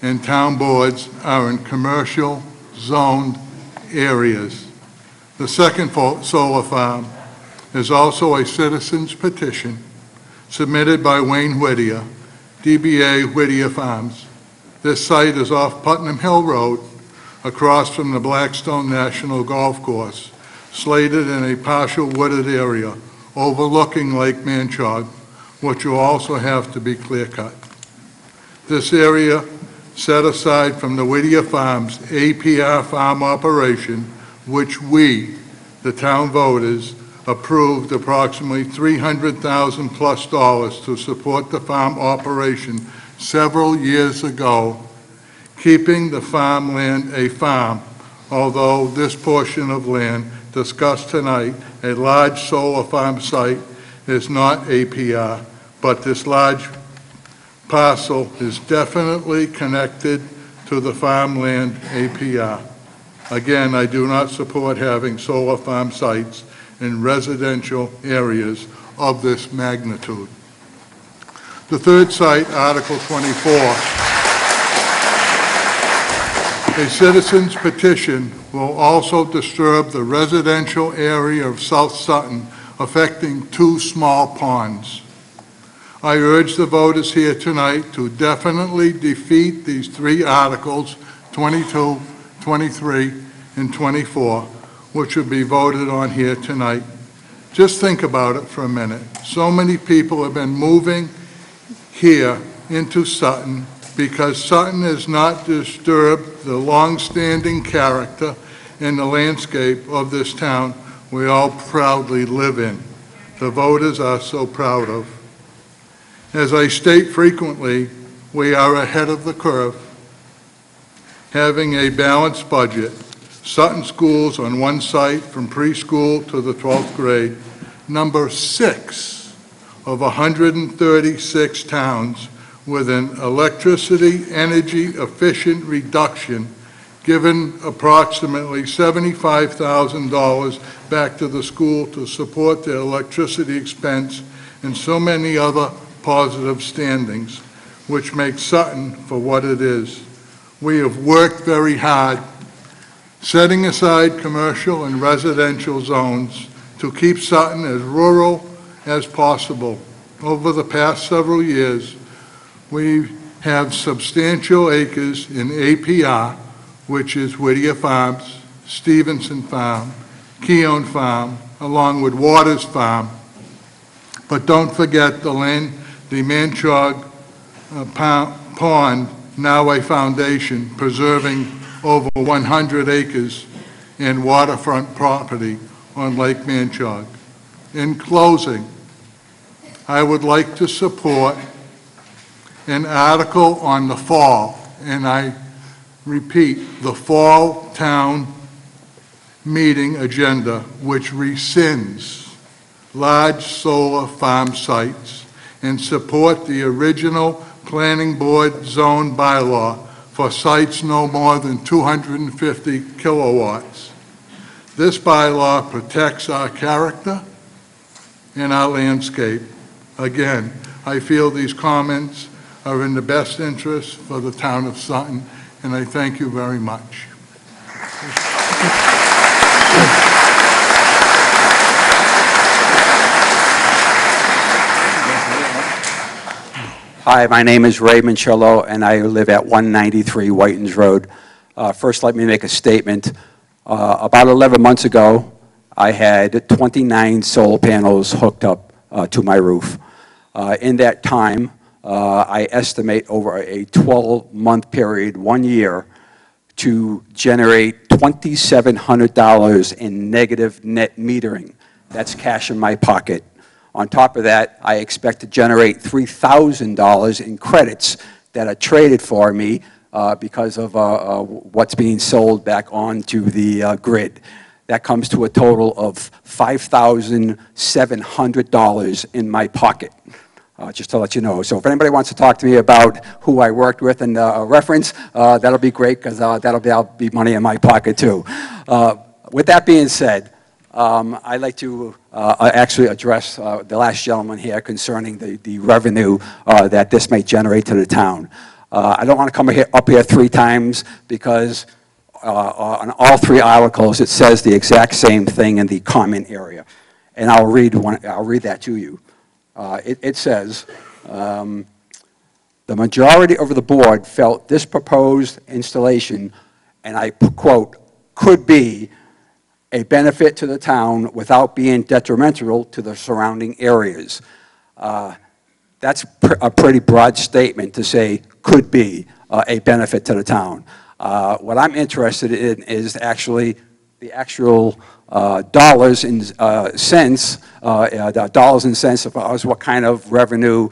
and town boards are in commercial zoned areas. The second solar farm is also a citizen's petition submitted by Wayne Whittier, DBA Whittier Farms. This site is off Putnam Hill Road, across from the Blackstone National Golf Course, slated in a partial wooded area overlooking Lake Manchaug, which will also have to be clear-cut. This area, set aside from the Whittier Farms APR farm operation, which we, the town voters, approved approximately $300,000 plus to support the farm operation several years ago, keeping the farmland a farm, although this portion of land discussed tonight, a large solar farm site, is not APR, but this large parcel is definitely connected to the farmland APR. Again, I do not support having solar farm sites in residential areas of this magnitude. The third site, Article 24, a citizen's petition will also disturb the residential area of South Sutton, affecting 2 small ponds. I urge the voters here tonight to definitely defeat these 3 articles, 22, 23, and 24, which will be voted on here tonight. Just think about it for a minute. So many people have been moving here into Sutton because Sutton has not disturbed the long-standing character and the landscape of this town we all proudly live in. The voters are so proud of. As I state frequently, we are ahead of the curve, having a balanced budget. Sutton schools on one site from preschool to the 12th grade, number 6 of 136 towns with an electricity energy efficient reduction, given approximately $75,000 back to the school to support their electricity expense, and so many other positive standings, which makes Sutton for what it is. We have worked very hard, setting aside commercial and residential zones to keep Sutton as rural as possible. Over the past several years, we have substantial acres in APR, which is Whittier Farms, Stevenson Farm, Keown Farm, along with Waters Farm. But don't forget the Manchog Pond, now a foundation, preserving over 100 acres in waterfront property on Lake Manchog. In closing, I would like to support an article on the fall, and I repeat, the fall town meeting agenda, which rescinds large solar farm sites and support the original planning board zone bylaw for sites no more than 250 kilowatts. This bylaw protects our character and our landscape. Again, I feel these comments are in the best interest for the town of Sutton, and I thank you very much. Hi, my name is Raymond Charlot, and I live at 193 Whitens Road. First, let me make a statement. About 11 months ago, I had 29 solar panels hooked up to my roof. In that time, I estimate over a 12-month period, 1 year, to generate $2,700 in negative net metering. That's cash in my pocket. On top of that, I expect to generate $3,000 in credits that are traded for me because of what's being sold back onto the grid. That comes to a total of $5,700 in my pocket, just to let you know. So if anybody wants to talk to me about who I worked with and reference, that'll be great, because that'll be money in my pocket too. With that being said, I'd like to actually address the last gentleman here concerning the revenue that this may generate to the town. I don't want to come up here 3 times, because on all 3 articles it says the exact same thing in the comment area, and I'll read that to you. It says, the majority of the board felt this proposed installation, and I quote, could be a benefit to the town without being detrimental to the surrounding areas. That's a pretty broad statement to say could be a benefit to the town. What I'm interested in is actually the actual dollars and cents, as far as what kind of revenue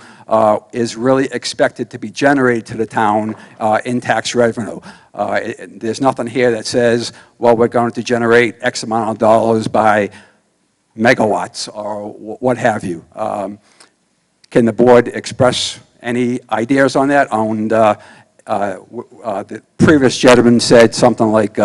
is really expected to be generated to the town in tax revenue. There's nothing here that says, well, we're going to generate X amount of dollars by megawatts or what have you. Can the board express any ideas on that? The previous gentleman said something like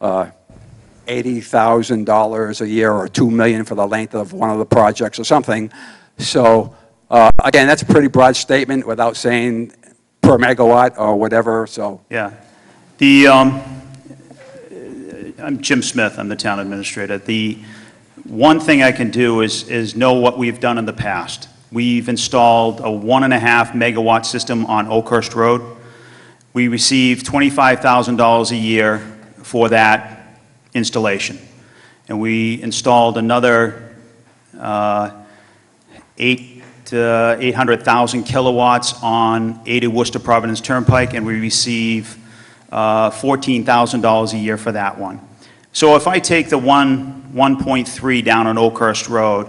$80,000 a year or $2 million for the length of one of the projects or something. So again, that's a pretty broad statement without saying per megawatt or whatever, so. Yeah. I'm Jim Smith, I'm the town administrator. The one thing I can do is know what we've done in the past. We've installed a 1.5 megawatt system on Oakhurst Road. We received $25,000 a year for that installation. And we installed another 800,000 kilowatts on 80 Worcester Providence Turnpike, and we receive $14,000 a year for that one. So if I take the 1.3 down on Oakhurst Road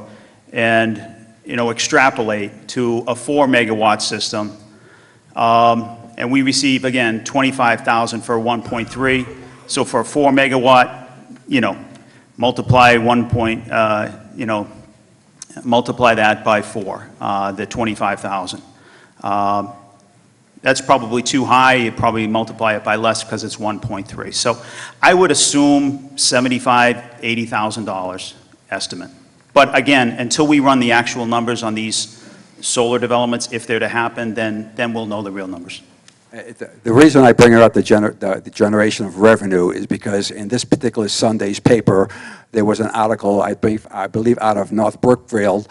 and extrapolate to a 4 megawatt system, and we receive again 25,000 for 1.3. So for 4 megawatt, multiply multiply that by 4, the 25,000. That's probably too high. You probably multiply it by less because it's 1.3. So I would assume $75,000, $80,000 estimate. But again, until we run the actual numbers on these solar developments, if they're to happen, then we'll know the real numbers. The reason I bring up the generation of revenue is because in this particular Sunday's paper, there was an article, I believe out of North Brookfield,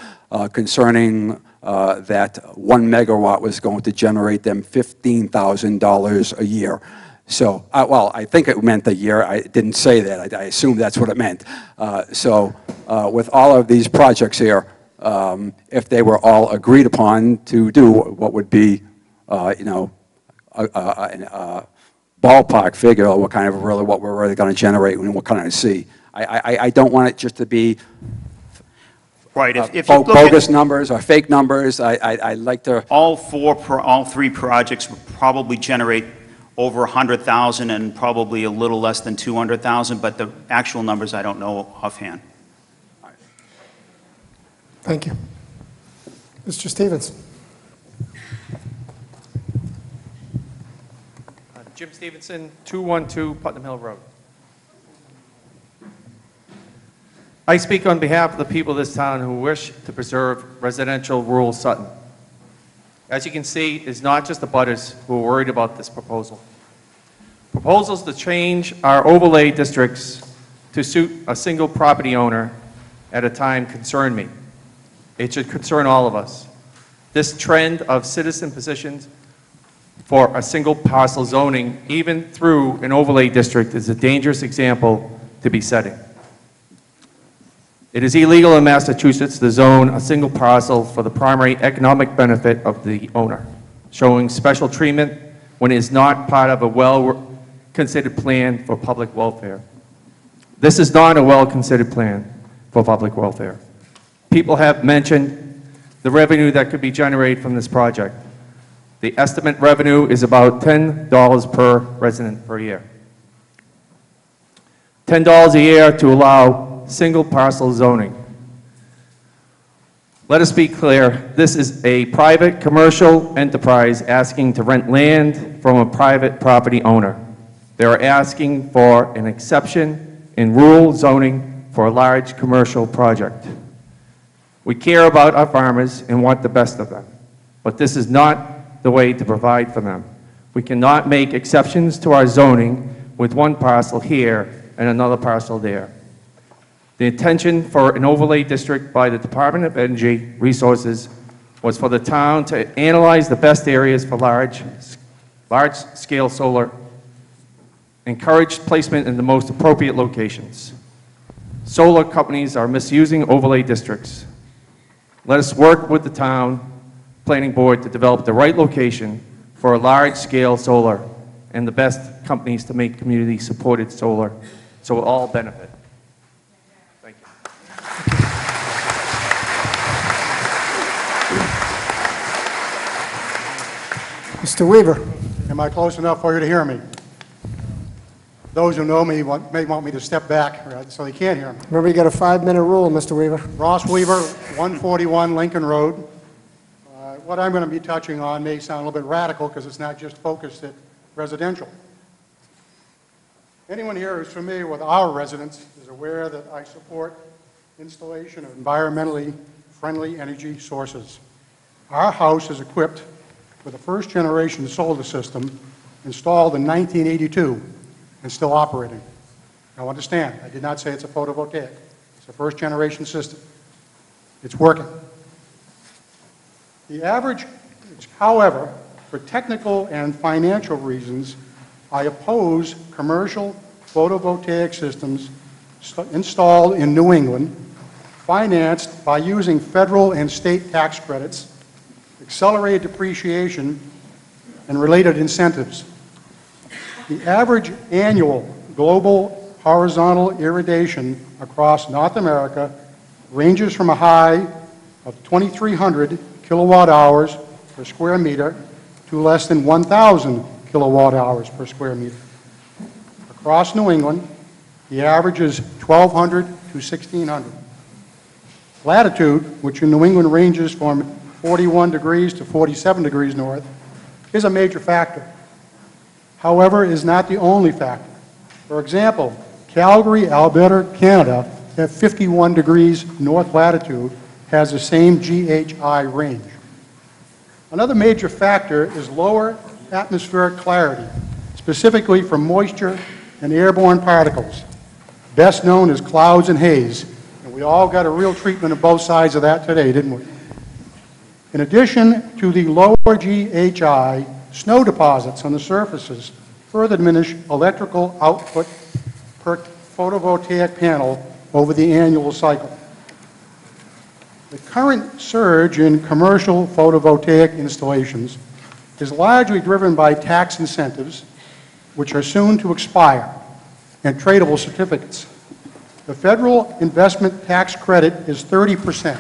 concerning that 1 megawatt was going to generate them $15,000 a year. So, well, I think it meant a year. I didn't say that. I assume that's what it meant. With all of these projects here, if they were all agreed upon to do what would be, a ballpark figure of what we're really going to generate and what kind of see. I don't want it just to be right. If you look bogus numbers or fake numbers. I like to. All 3 projects would probably generate over 100,000 and probably a little less than 200,000, but the actual numbers I don't know offhand. Thank you. Mr. Stevens. Jim Stevenson, 212 Putnam Hill Road. I speak on behalf of the people of this town who wish to preserve residential rural Sutton. As you can see, it's not just the butters who are worried about this proposal. Proposals to change our overlay districts to suit a single property owner at a time concern me. It should concern all of us. This trend of citizen positions for a single parcel zoning, even through an overlay district, is a dangerous example to be setting. It is illegal in Massachusetts to zone a single parcel for the primary economic benefit of the owner, showing special treatment when it is not part of a well-considered plan for public welfare. This is not a well-considered plan for public welfare. People have mentioned the revenue that could be generated from this project. The estimate revenue is about $10 per resident per year. $10 a year to allow single parcel zoning. Let us be clear, this is a private commercial enterprise asking to rent land from a private property owner. They are asking for an exception in rural zoning for a large commercial project. We care about our farmers and want the best of them, but this is not the way to provide for them. We cannot make exceptions to our zoning with one parcel here and another parcel there. The intention for an overlay district by the Department of Energy Resources was for the town to analyze the best areas for large-scale solar, encourage placement in the most appropriate locations. Solar companies are misusing overlay districts. Let us work with the town planning board to develop the right location for a large-scale solar and the best companies to make community-supported solar so we'll all benefit. Thank you. Mr. Weaver. Am I close enough for you to hear me? Those who know me may want me to step back so they can't hear me. Remember, you got a 5-minute rule, Mr. Weaver. Ross Weaver, 141 Lincoln Road. What I'm going to be touching on may sound a little bit radical because it's not just focused at residential. Anyone here who's familiar with our residents is aware that I support installation of environmentally friendly energy sources. Our house is equipped with a first-generation solar system installed in 1982 and still operating. Now understand, I did not say it's a photovoltaic. It's a first-generation system. It's working. The average, however, for technical and financial reasons, I oppose commercial photovoltaic systems installed in New England, financed by using federal and state tax credits, accelerated depreciation, and related incentives. The average annual global horizontal irradiation across North America ranges from a high of 2,300 kilowatt hours per square meter to less than 1,000 kilowatt hours per square meter. Across New England, the average is 1,200 to 1,600. Latitude, which in New England ranges from 41 degrees to 47 degrees north, is a major factor. However, it is not the only factor. For example, Calgary, Alberta, Canada, at 51 degrees north latitude, has the same GHI range. Another major factor is lower atmospheric clarity, specifically from moisture and airborne particles, best known as clouds and haze. And we all got a real treatment of both sides of that today, didn't we? In addition to the lower GHI, snow deposits on the surfaces further diminish electrical output per photovoltaic panel over the annual cycle. The current surge in commercial photovoltaic installations is largely driven by tax incentives, which are soon to expire, and tradable certificates. The federal investment tax credit is 30%,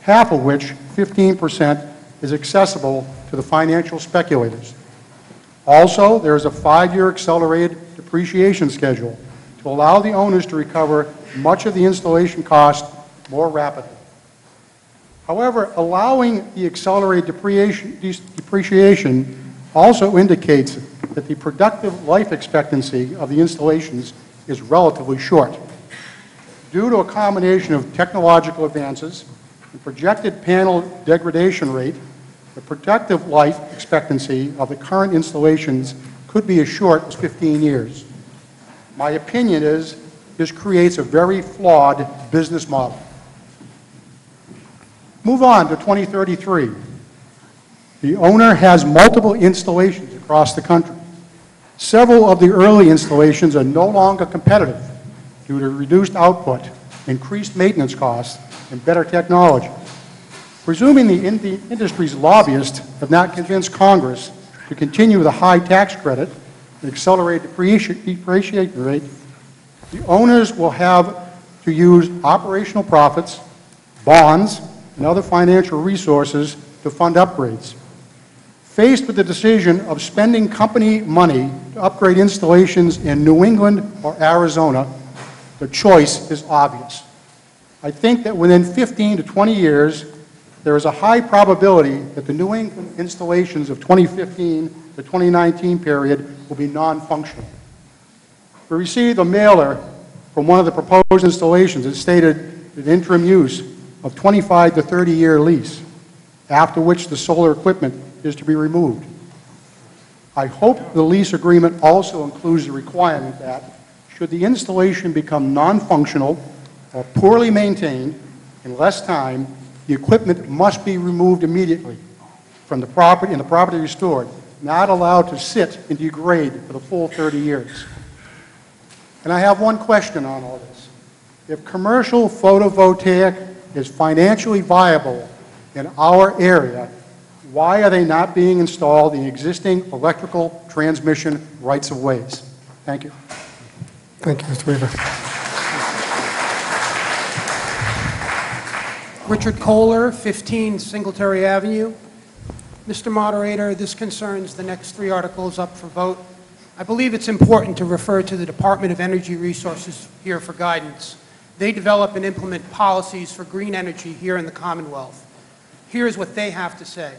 half of which, 15%, is accessible to the financial speculators. Also, there is a 5-year accelerated depreciation schedule to allow the owners to recover much of the installation cost more rapidly. However, allowing the accelerated depreciation also indicates that the productive life expectancy of the installations is relatively short. Due to a combination of technological advances and projected panel degradation rate, the productive life expectancy of the current installations could be as short as 15 years. My opinion is this creates a very flawed business model. Move on to 2033. The owner has multiple installations across the country. Several of the early installations are no longer competitive due to reduced output, increased maintenance costs, and better technology. Presuming the industry's lobbyists have not convinced Congress to continue the high tax credit and accelerate depreciation rate, the owners will have to use operational profits, bonds, and other financial resources to fund upgrades. Faced with the decision of spending company money to upgrade installations in New England or Arizona, the choice is obvious. I think that within 15 to 20 years, there is a high probability that the New England installations of 2015 to 2019 period will be non-functional. We received a mailer from one of the proposed installations that stated an interim use of 25 to 30-year lease, after which the solar equipment is to be removed. I hope the lease agreement also includes the requirement that, should the installation become non-functional or poorly maintained in less time, the equipment must be removed immediately from the property and the property restored, not allowed to sit and degrade for the full 30 years. And I have one question on all this. If commercial photovoltaic is financially viable in our area, why are they not being installed in existing electrical transmission rights-of-ways? Thank you. Thank you, Mr. Weaver. Richard Kohler, 15 Singletary Avenue. Mr. Moderator, this concerns the next 3 articles up for vote. I believe it's important to refer to the Department of Energy Resources here for guidance. They develop and implement policies for green energy here in the Commonwealth. Here's what they have to say.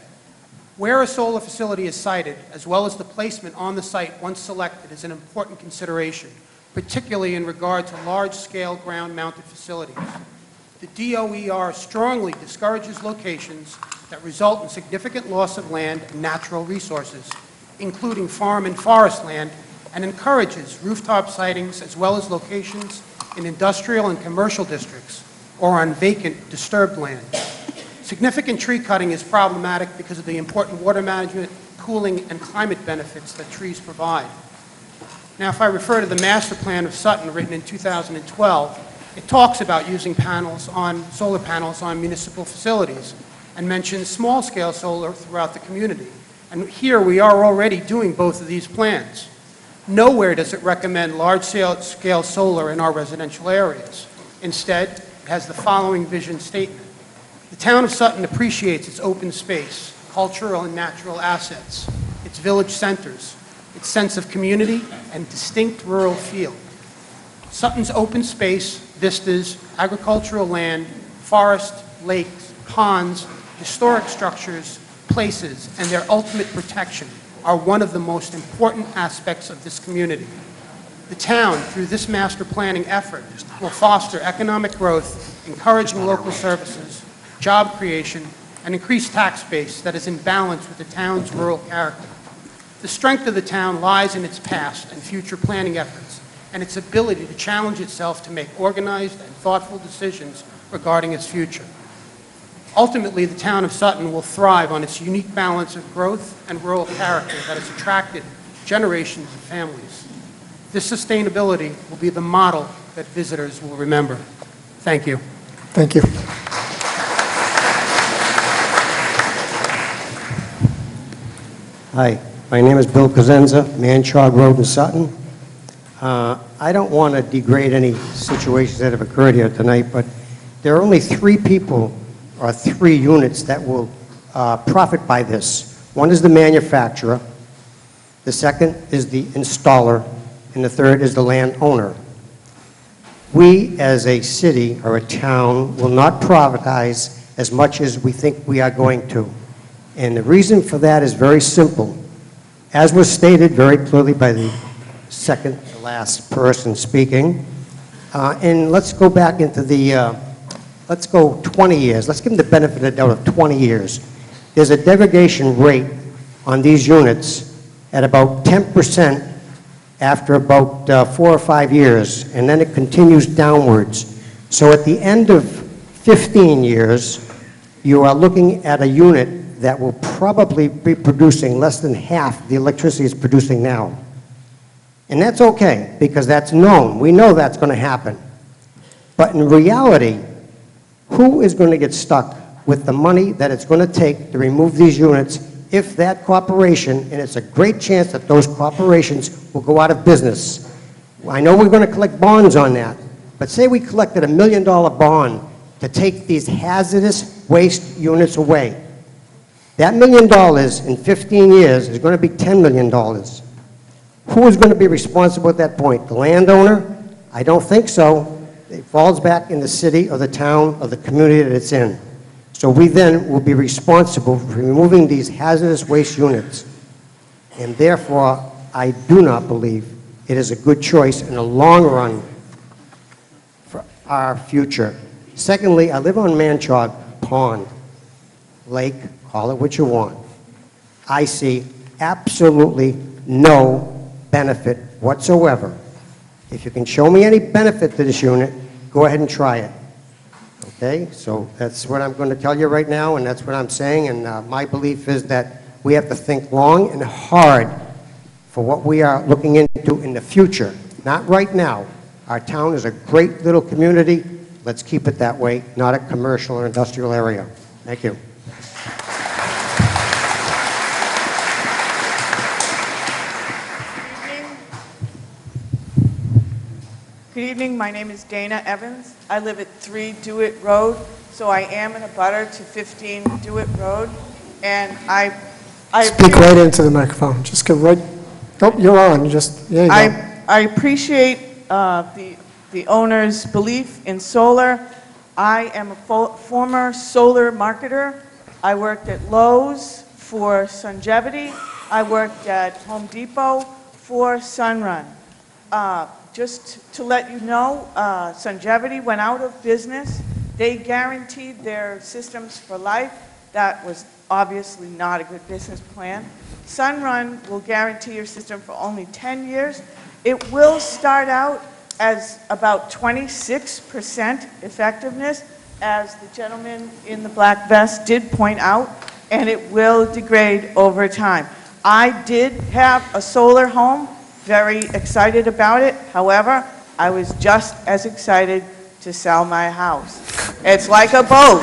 Where a solar facility is sited, as well as the placement on the site once selected, is an important consideration, particularly in regard to large-scale ground-mounted facilities. The DOER strongly discourages locations that result in significant loss of land and natural resources, including farm and forest land, and encourages rooftop sightings as well as locations in industrial and commercial districts or on vacant, disturbed land. Significant tree cutting is problematic because of the important water management, cooling, and climate benefits that trees provide. Now, if I refer to the master plan of Sutton written in 2012, it talks about using solar panels on municipal facilities and mentions small-scale solar throughout the community. And here we are already doing both of these plans. Nowhere does it recommend large-scale solar in our residential areas. Instead, it has the following vision statement. The town of Sutton appreciates its open space, cultural and natural assets, its village centers, its sense of community, and distinct rural feel. Sutton's open space, vistas, agricultural land, forest, lakes, ponds, historic structures, places, and their ultimate protection are one of the most important aspects of this community. The town, through this master planning effort, will foster economic growth, encouraging local services, job creation, and increased tax base that is in balance with the town's rural character. The strength of the town lies in its past and future planning efforts, and its ability to challenge itself to make organized and thoughtful decisions regarding its future. Ultimately, the town of Sutton will thrive on its unique balance of growth and rural character that has attracted generations of families. This sustainability will be the model that visitors will remember. Thank you. Thank you. Hi, my name is Bill Cosenza, Manchog Road in Sutton. I don't want to degrade any situations that have occurred here tonight, but there are only 3 people or 3 units that will profit by this. One is the manufacturer, the second is the installer, and the third is the landowner. We as a city or a town will not privatize as much as we think we are going to. And the reason for that is very simple. As was stated very clearly by the second to last person speaking, and let's go back into the, let's go 20 years. Let's give them the benefit of the doubt of 20 years. There's a degradation rate on these units at about 10% after about 4 or 5 years, and then it continues downwards. So at the end of 15 years, you are looking at a unit that will probably be producing less than half the electricity it's producing now. And that's okay, because that's known. We know that's going to happen. But in reality, who is going to get stuck with the money that it's going to take to remove these units if that corporation, and it's a great chance that those corporations will go out of business. I know we're going to collect bonds on that, but say we collected $1 million bond to take these hazardous waste units away. That $1 million in 15 years is going to be $10 million. Who is going to be responsible at that point? The landowner? I don't think so. It falls back in the city or the town or the community that it's in. So we then will be responsible for removing these hazardous waste units. And therefore, I do not believe it is a good choice in the long run for our future. Secondly, I live on Manchog Pond, lake, call it what you want. I see absolutely no benefit whatsoever. If you can show me any benefit to this unit, go ahead and try it. Okay, so that's what I'm going to tell you right now, and that's what I'm saying, and my belief is that we have to think long and hard for what we are looking into in the future, not right now. Our town is a great little community. Let's keep it that way, not a commercial or industrial area. Thank you. Good evening, my name is Dana Evans. I live at 3 Dewitt Road, so I am in a butter to 15 Dewitt Road, and I Speak right into the microphone. Just go right, oh, you're on, just, there you go. I appreciate the owner's belief in solar. I am a former solar marketer. I worked at Lowe's, for Sungevity. I worked at Home Depot for Sunrun. Just to let you know, Sungevity went out of business. They guaranteed their systems for life. That was obviously not a good business plan. Sunrun will guarantee your system for only 10 years. It will start out as about 26% effectiveness, as the gentleman in the black vest did point out, and it will degrade over time. I did have a solar home, very excited about it. However, I was just as excited to sell my house. It's like a boat.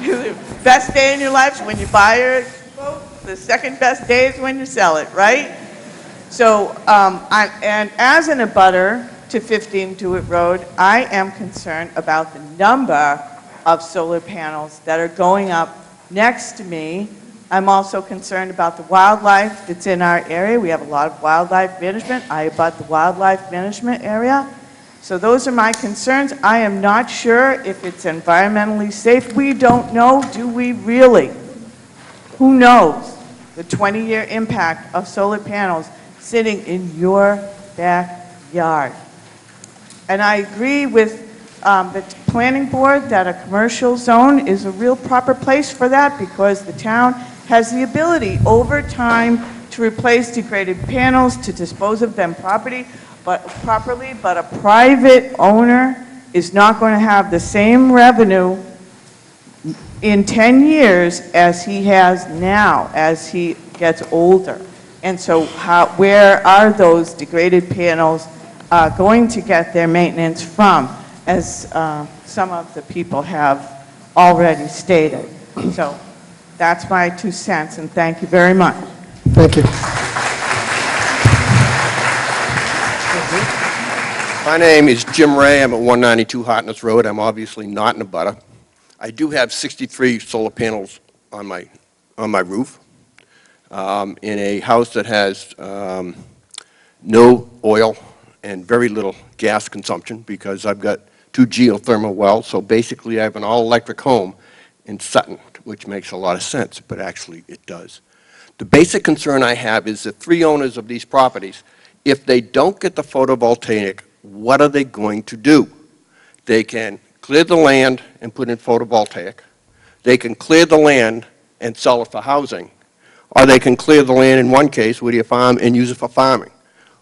The best day in your life is when you buy a boat. The second best day is when you sell it, right? So, and as an abutter to 15 Dewitt Road, I am concerned about the number of solar panels that are going up next to me. I'm also concerned about the wildlife that's in our area. We have a lot of wildlife management. I abut the wildlife management area. So those are my concerns. I am not sure if it's environmentally safe. We don't know, do we really? Who knows the 20-year impact of solar panels sitting in your backyard? And I agree with the planning board that a commercial zone is a real proper place for that, because the town has the ability over time to replace degraded panels, to dispose of them properly, but a private owner is not going to have the same revenue in 10 years as he has now, as he gets older. And so where are those degraded panels going to get their maintenance from, as some of the people have already stated? So that's my 2 cents, and thank you very much. Thank you. My name is Jim Ray. I'm at 192 Hartness Road. I'm obviously not in a butter. I do have 63 solar panels on my roof in a house that has no oil and very little gas consumption, because I've got 2 geothermal wells. So basically I have an all-electric home in Sutton, which makes a lot of sense, but actually it does. The basic concern I have is the 3 owners of these properties, if they don't get the photovoltaic, what are they going to do? They can clear the land and put in photovoltaic. They can clear the land and sell it for housing. Or they can clear the land in one case with your farm and use it for farming.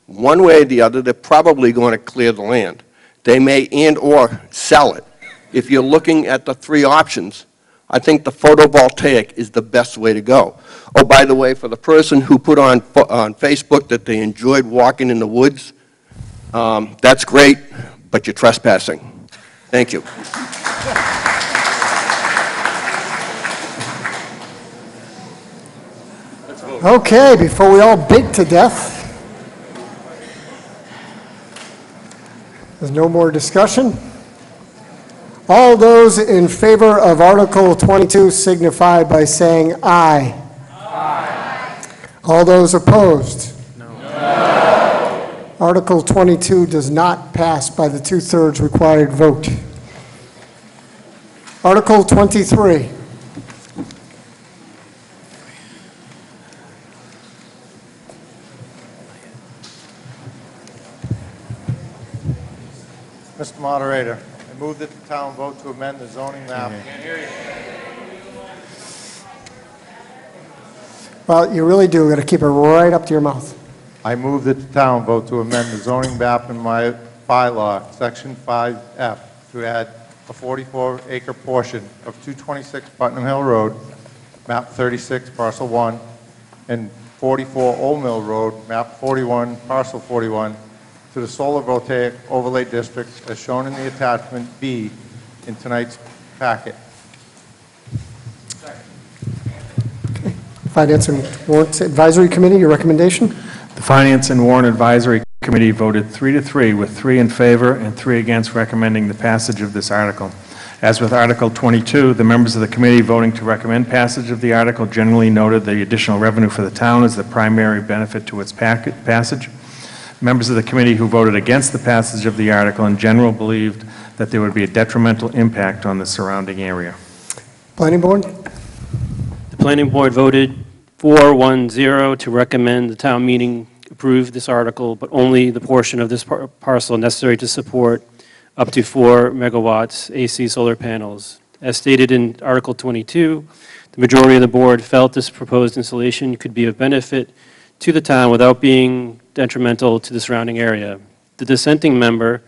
One way or the other, they're probably going to clear the land. They may and or sell it. If you're looking at the 3 options, I think the photovoltaic is the best way to go. Oh, by the way, for the person who put on Facebook that they enjoyed walking in the woods, that's great, but you're trespassing. Thank you. Okay, before we all bake to death, there's no more discussion. All those in favor of Article 22 signify by saying aye. Aye. All those opposed? No. Article 22 does not pass by the 2/3 required vote. Article 23. Mr. Moderator, I move that the town vote to amend the zoning map. Well, you really do. Got to keep it right up to your mouth. I move that the town vote to amend the zoning map in my bylaw, Section 5F, to add a 44-acre portion of 226 Putnam Hill Road, map 36, parcel 1, and 44 Old Mill Road, map 41, parcel 41, to the solar voltaic overlay district as shown in the attachment B in tonight's packet. Finance and Warrant Advisory Committee, your recommendation? The Finance and Warrant Advisory Committee voted 3-3 with 3 in favor and 3 against recommending the passage of this article. As with Article 22, the members of the committee voting to recommend passage of the article generally noted the additional revenue for the town as the primary benefit to its passage. Members of the committee who voted against the passage of the article in general believed that there would be a detrimental impact on the surrounding area. Planning Board? The planning board voted 4-1-0 to recommend the town meeting approve this article, but only the portion of this parcel necessary to support up to 4 megawatts AC solar panels. As stated in Article 22, the majority of the board felt this proposed installation could be of benefit to the town without being detrimental to the surrounding area. The dissenting member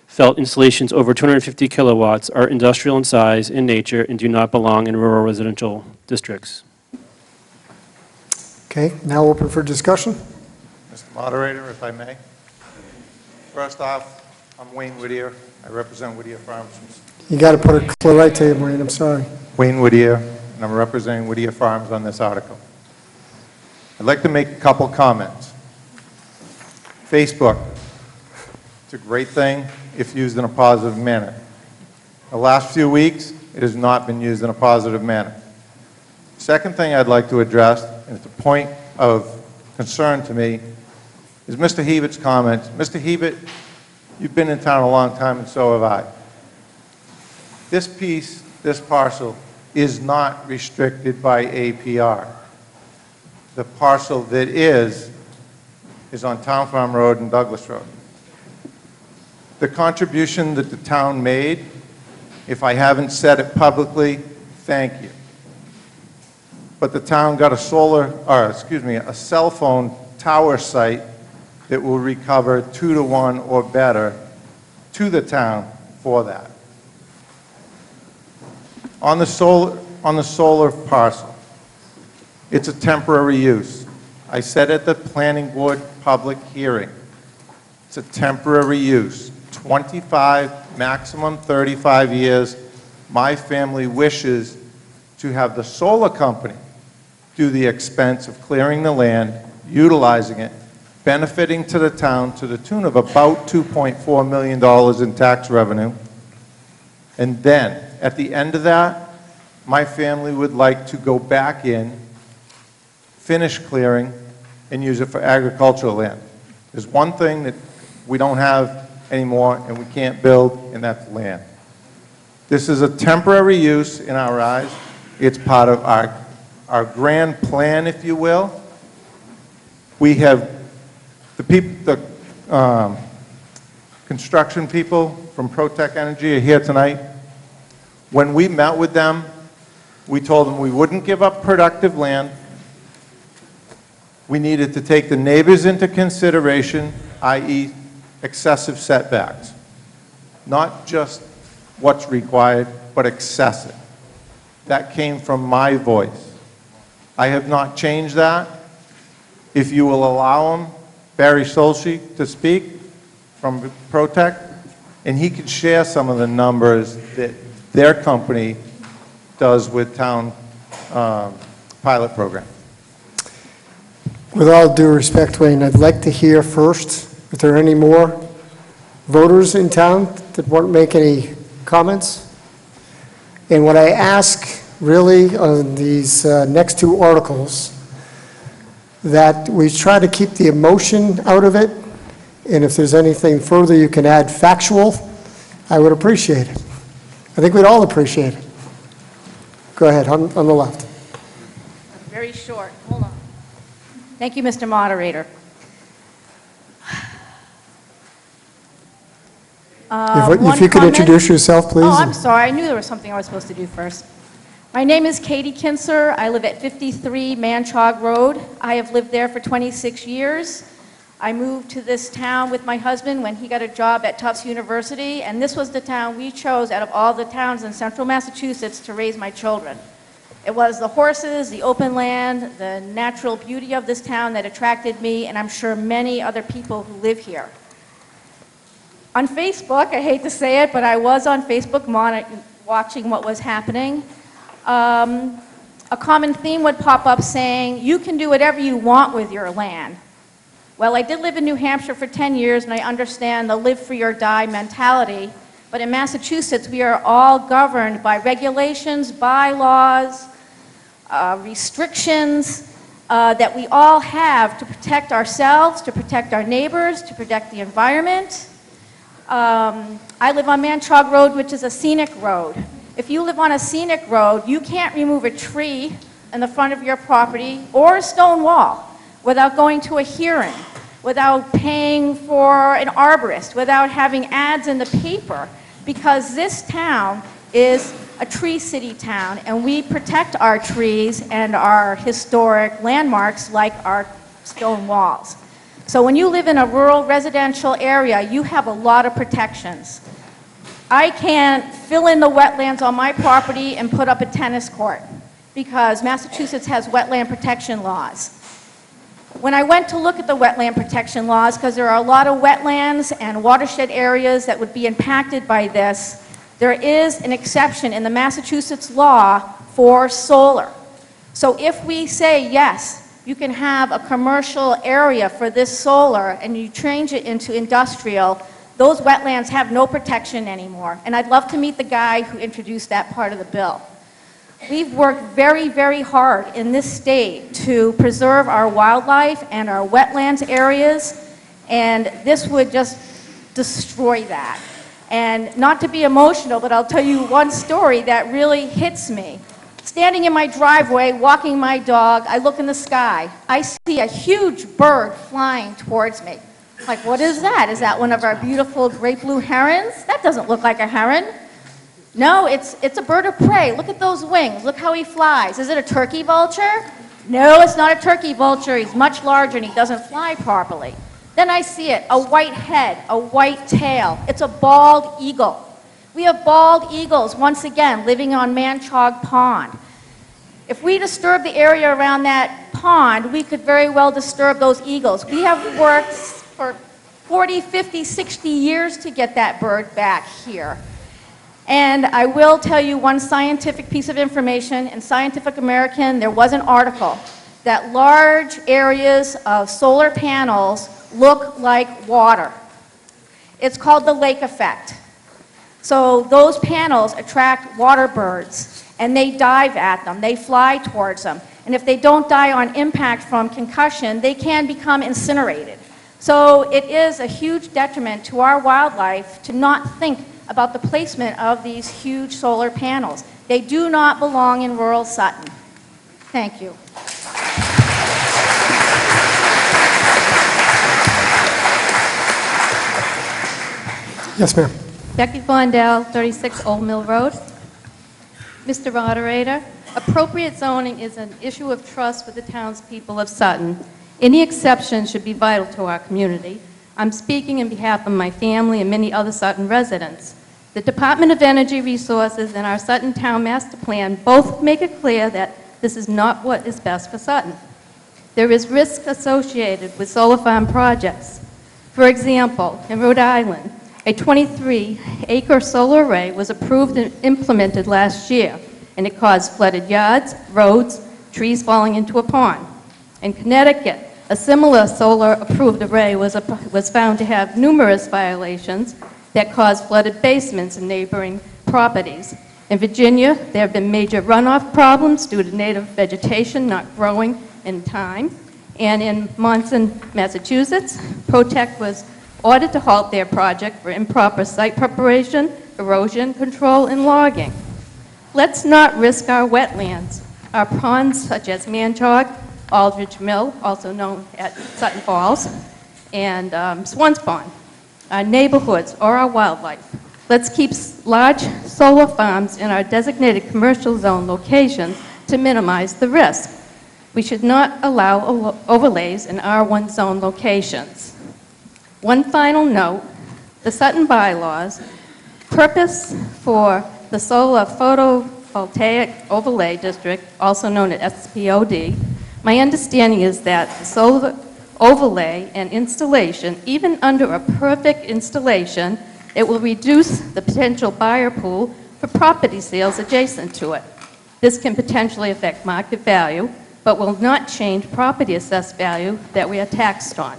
felt installations over 250 kilowatts are industrial in size, in nature, and do not belong in rural residential districts. Okay, now open for discussion. Mr. Moderator, if I may. First off, I'm Wayne Whittier. I represent Whittier Farms. You got to put it clear right to you, Maureen, I'm sorry. Wayne Whittier, and I'm representing Whittier Farms on this article. I'd like to make a couple comments. Facebook, it's a great thing if used in a positive manner. The last few weeks, it has not been used in a positive manner. Second thing I'd like to address, and it's a point of concern to me, is Mr. Hebert's comments. Mr. Hebert, you've been in town a long time, and so have I. This piece, this parcel, is not restricted by APR. The parcel that is on Town Farm Road and Douglas Road. The contribution that the town made, if I haven't said it publicly, thank you. But the town got a a cell phone tower site that will recover 2 to 1 or better to the town for that. On the solar parcel, it's a temporary use. I said at the planning board public hearing, it's a temporary use. 25, maximum 35 years. My family wishes to have the solar company do the expense of clearing the land, utilizing it, benefiting to the town to the tune of about $2.4 million in tax revenue. And then, at the end of that, my family would like to go back in, finish clearing, and use it for agricultural land. There's one thing that we don't have anymore and we can't build, and that's land. This is a temporary use in our eyes. It's part of our grand plan, if you will. We have the construction people from Protec Energy are here tonight. When we met with them, we told them we wouldn't give up productive land. We needed to take the neighbors into consideration, i.e. excessive setbacks. Not just what's required, but excessive. That came from my voice. I have not changed that. If you will allow him, Barry Solsky, to speak from Protec, and he could share some of the numbers that their company does with town pilot program. With all due respect, Wayne, I'd like to hear first if there are any more voters in town that want to make any comments. And what I ask really on these next two articles, that we try to keep the emotion out of it, and if there's anything further you can add factual, I would appreciate it. I think we'd all appreciate it. Go ahead, on the left. Very short. Hold on. Thank you, Mr. Moderator. If you could introduce yourself, please. Oh, I'm sorry. I knew there was something I was supposed to do first. My name is Katie Kinser. I live at 53 Manchog Road. I have lived there for 26 years. I moved to this town with my husband when he got a job at Tufts University, and this was the town we chose out of all the towns in central Massachusetts to raise my children. It was the horses, the open land, the natural beauty of this town that attracted me, and I'm sure many other people who live here. On Facebook, I hate to say it, but I was on Facebook watching what was happening. A common theme would pop up saying, you can do whatever you want with your land. Well, I did live in New Hampshire for 10 years, and I understand the live free or die mentality. But in Massachusetts, we are all governed by regulations, bylaws, restrictions that we all have to protect ourselves, to protect our neighbors, to protect the environment. I live on Manchog Road, which is a scenic road. If you live on a scenic road, you can't remove a tree in the front of your property or a stone wall without going to a hearing, without paying for an arborist, without having ads in the paper, because this town is a tree city town, and we protect our trees and our historic landmarks like our stone walls. So when you live in a rural residential area, you have a lot of protections. I can't fill in the wetlands on my property and put up a tennis court because Massachusetts has wetland protection laws. When I went to look at the wetland protection laws, because there are a lot of wetlands and watershed areas that would be impacted by this, there is an exception in the Massachusetts law for solar. So if we say, yes, you can have a commercial area for this solar and you change it into industrial, those wetlands have no protection anymore. And I'd love to meet the guy who introduced that part of the bill. We've worked very, very hard in this state to preserve our wildlife and our wetlands areas, and this would just destroy that. And not to be emotional, but I'll tell you one story that really hits me. Standing in my driveway, walking my dog, I look in the sky. I see a huge bird flying towards me. Like, what is that? Is that one of our beautiful great blue herons? That doesn't look like a heron. No, it's a bird of prey. Look at those wings. Look how he flies. Is it a turkey vulture? No, it's not a turkey vulture. He's much larger and he doesn't fly properly. Then I see it, a white head, a white tail. It's a bald eagle. We have bald eagles, once again, living on Manchog Pond. If we disturb the area around that pond, we could very well disturb those eagles. We have worked for 40, 50, 60 years to get that bird back here. And I will tell you one scientific piece of information. In Scientific American, there was an article that large areas of solar panels look like water. It's called the lake effect. So those panels attract water birds, and they dive at them. They fly towards them. And if they don't die on impact from concussion, they can become incinerated. So it is a huge detriment to our wildlife to not think about the placement of these huge solar panels. They do not belong in rural Sutton. Thank you. Yes, ma'am. Becky Blondell, 36 Old Mill Road. Mr. Moderator, appropriate zoning is an issue of trust for the townspeople of Sutton. Any exception should be vital to our community. I'm speaking in behalf of my family and many other Sutton residents. The Department of Energy Resources and our Sutton Town Master Plan both make it clear that this is not what is best for Sutton. There is risk associated with solar farm projects. For example, in Rhode Island, a 23-acre solar array was approved and implemented last year, and it caused flooded yards, roads, trees falling into a pond. In Connecticut, a similar solar-approved array was found to have numerous violations that caused flooded basements in neighboring properties. In Virginia, there have been major runoff problems due to native vegetation not growing in time. And in Monson, Massachusetts, Protect was ordered to halt their project for improper site preparation, erosion control, and logging. Let's not risk our wetlands. Our ponds, such as Manchog, Aldridge Mill, also known as Sutton Falls, and Swans Pond, our neighborhoods, or our wildlife. Let's keep large solar farms in our designated commercial zone locations to minimize the risk. We should not allow overlays in R1 zone locations. One final note, the Sutton bylaws, purpose for the solar photovoltaic overlay district, also known as SPOD, my understanding is that the solar overlay and installation, even under a perfect installation, it will reduce the potential buyer pool for property sales adjacent to it. This can potentially affect market value, but will not change property assessed value that we are taxed on.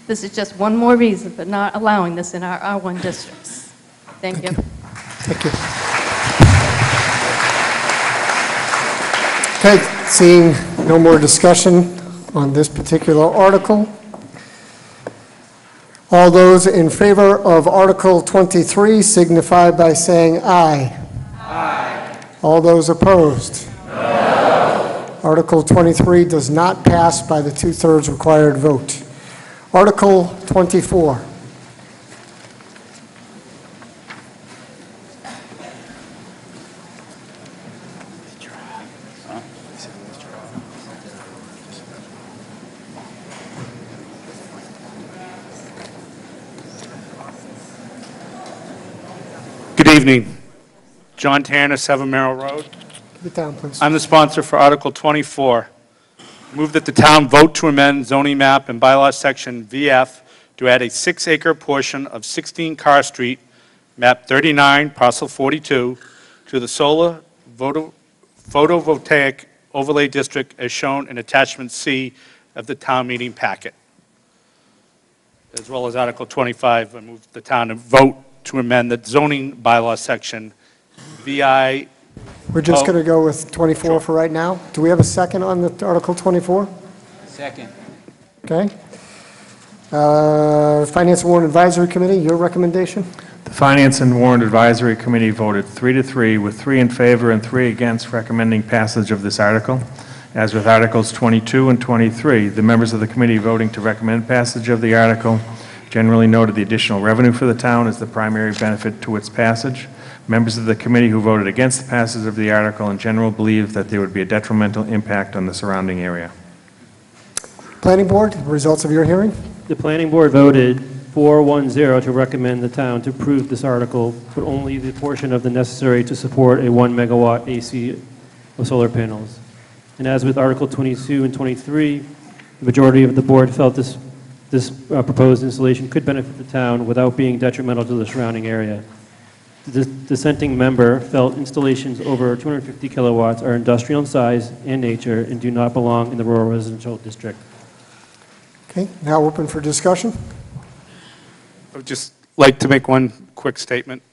This is just one more reason for not allowing this in our R1 districts. Thank you. Thank you. Okay, seeing no more discussion on this particular article. All those in favor of Article 23 signify by saying aye. Aye. All those opposed? No. Article 23 does not pass by the two-thirds required vote. Article 24. Good evening. John Tanner, 7 Merrill Road. Get down, please. I'm the sponsor for Article 24. Move that the town vote to amend zoning map and bylaw section VF to add a 6-acre portion of 16 Carr Street, map 39, parcel 42, to the solar photovoltaic overlay district as shown in attachment C of the town meeting packet. As well as Article 25, I move the town to vote to amend the zoning bylaw section VI. We're just going to go with 24 for right now. Do we have a second on the Article 24? Second. Okay. Finance and Warrant Advisory Committee, your recommendation? The Finance and Warrant Advisory Committee voted 3-3, with 3 in favor and 3 against, recommending passage of this article. As with Articles 22 and 23, the members of the committee voting to recommend passage of the article generally noted the additional revenue for the town as the primary benefit to its passage. Members of the committee who voted against the passage of the article in general believed that there would be a detrimental impact on the surrounding area. Planning Board, results of your hearing? The Planning Board voted 4-1-0 to recommend the town to approve this article, but only the portion of the necessary to support a 1 megawatt AC of solar panels. And as with Article 22 and 23, the majority of the board felt this proposed installation could benefit the town without being detrimental to the surrounding area. The dissenting member felt installations over 250 kilowatts are industrial in size and nature and do not belong in the rural residential district. Okay, now open for discussion. I would just like to make one quick statement.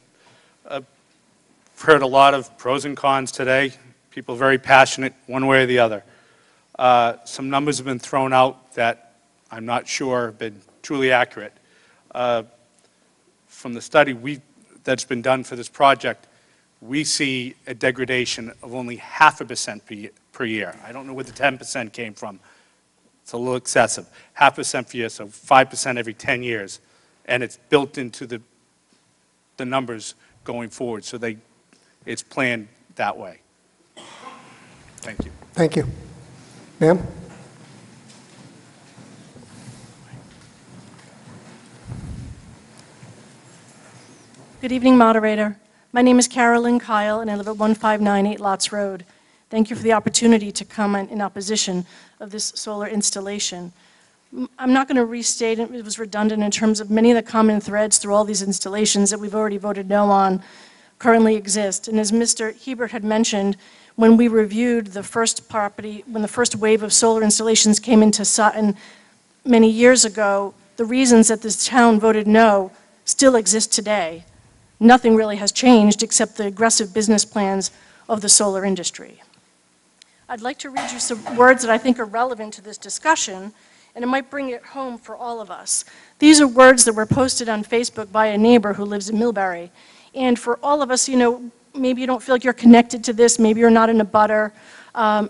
I've heard a lot of pros and cons today. People very passionate one way or the other. Some numbers have been thrown out that I'm not sure have been truly accurate. From the study that's been done for this project, we see a degradation of only 0.5% per year. I don't know where the 10% came from. It's a little excessive. 0.5% per year, so 5% every 10 years. And it's built into the numbers going forward, so it's planned that way. Thank you. Thank you. Ma'am? Good evening, moderator. My name is Carolyn Kyle, and I live at 1598 Lots Road. Thank you for the opportunity to comment in opposition of this solar installation. I'm not going to restate it. It was redundant in terms of many of the common threads through all these installations that we've already voted no on currently exist. And as Mr. Hebert had mentioned, when we reviewed the first property, when the first wave of solar installations came into Sutton many years ago, the reasons that this town voted no still exist today. Nothing really has changed except the aggressive business plans of the solar industry. I'd like to read you some words that I think are relevant to this discussion, and it might bring it home for all of us. These are words that were posted on Facebook by a neighbor who lives in Millbury. And for all of us, you know, maybe you don't feel like you're connected to this, maybe you're not in a butter,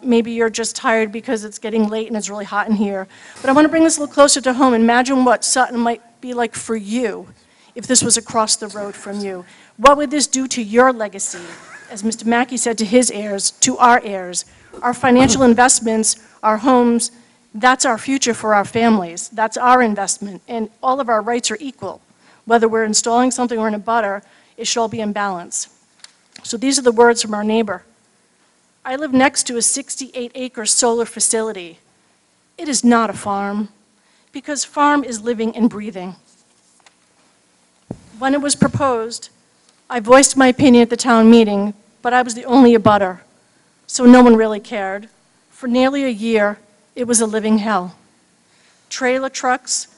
maybe you're just tired because it's getting late and it's really hot in here. But I want to bring this a little closer to home. Imagine what Sutton might be like for you if this was across the road from you. What would this do to your legacy? As Mr. Mackey said to his heirs, to our heirs. Our financial investments, our homes, that's our future for our families. That's our investment, and all of our rights are equal. Whether we're installing something or in a butter, it should all be in balance. So these are the words from our neighbor. I live next to a 68-acre solar facility. It is not a farm, because farm is living and breathing. When it was proposed, I voiced my opinion at the town meeting, but I was the only abutter, so no one really cared. For nearly a year, it was a living hell. Trailer trucks,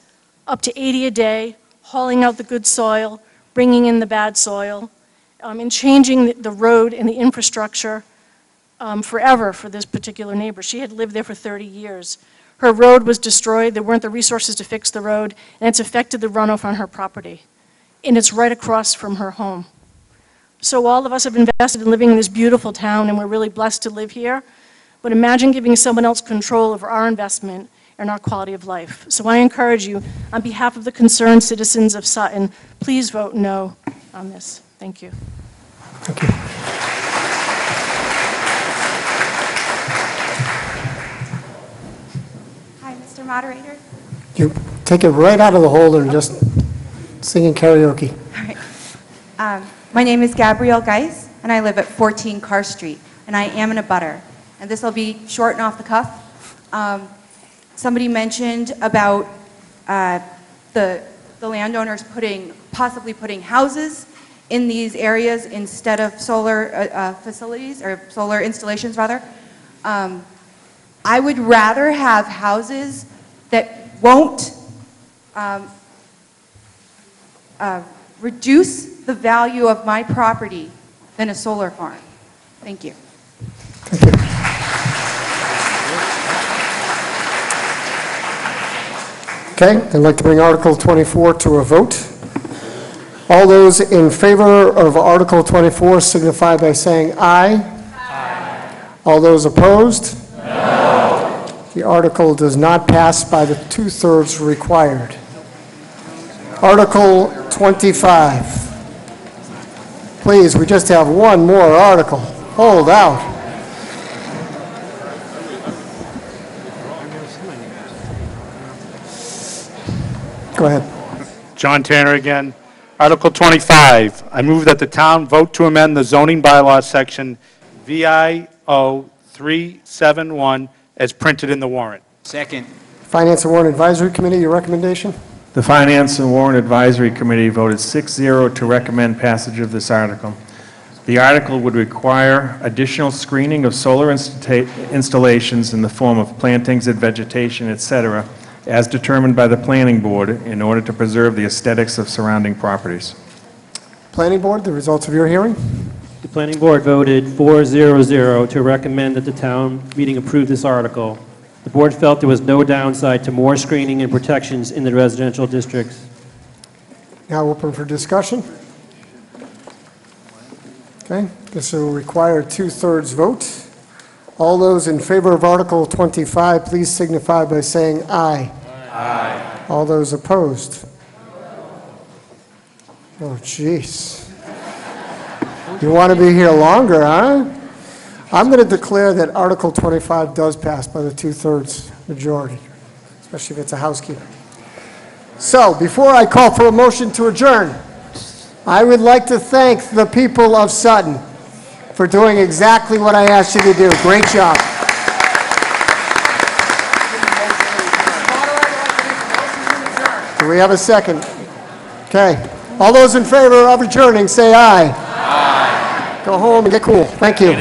up to 80 a day, hauling out the good soil, bringing in the bad soil, and changing the road and the infrastructure forever for this particular neighbor. She had lived there for 30 years. Her road was destroyed, there weren't the resources to fix the road, and it's affected the runoff on her property. And it's right across from her home. So all of us have invested in living in this beautiful town, and we're really blessed to live here. but imagine giving someone else control over our investment and our quality of life. So I encourage you, on behalf of the concerned citizens of Sutton, please vote no on this. Thank you. Hi, Mr. Moderator. You take it right out of the holder and just sing in karaoke. All right. My name is Gabrielle Geis, and I live at 14 Carr Street, and I am in a butter. And this will be short and off the cuff. Somebody mentioned about the landowners possibly putting houses in these areas instead of solar facilities, or solar installations, rather. I would rather have houses that won't reduce the value of my property than a solar farm. Thank you. Okay, I'd like to bring Article 24 to a vote. All those in favor of Article 24 signify by saying aye. Aye. All those opposed? No. The article does not pass by the two-thirds required. Article 25. Please, we just have one more article. Hold out. Go ahead. John Tanner again. Article 25, I move that the town vote to amend the zoning bylaw section VIO 371 as printed in the warrant. Second. Finance and Warrant Advisory Committee, your recommendation? The Finance and Warrant Advisory Committee voted 6-0 to recommend passage of this article. The article would require additional screening of solar installations in the form of plantings and vegetation, etc., as determined by the Planning Board in order to preserve the aesthetics of surrounding properties. Planning Board, the results of your hearing? The Planning Board voted 4-0-0 to recommend that the town meeting approve this article. The board felt there was no downside to more screening and protections in the residential districts. Now open for discussion. Okay, this will require a two-thirds vote. All those in favor of Article 25, please signify by saying aye. Aye. All those opposed? Oh, jeez. You want to be here longer, huh? I'm going to declare that Article 25 does pass by the two-thirds majority, especially if it's a housekeeper. So, before I call for a motion to adjourn, I would like to thank the people of Sutton for doing exactly what I asked you to do. Great job. Do we have a second? Okay. All those in favor of adjourning, say aye. Aye. Go home and get cool. Thank you.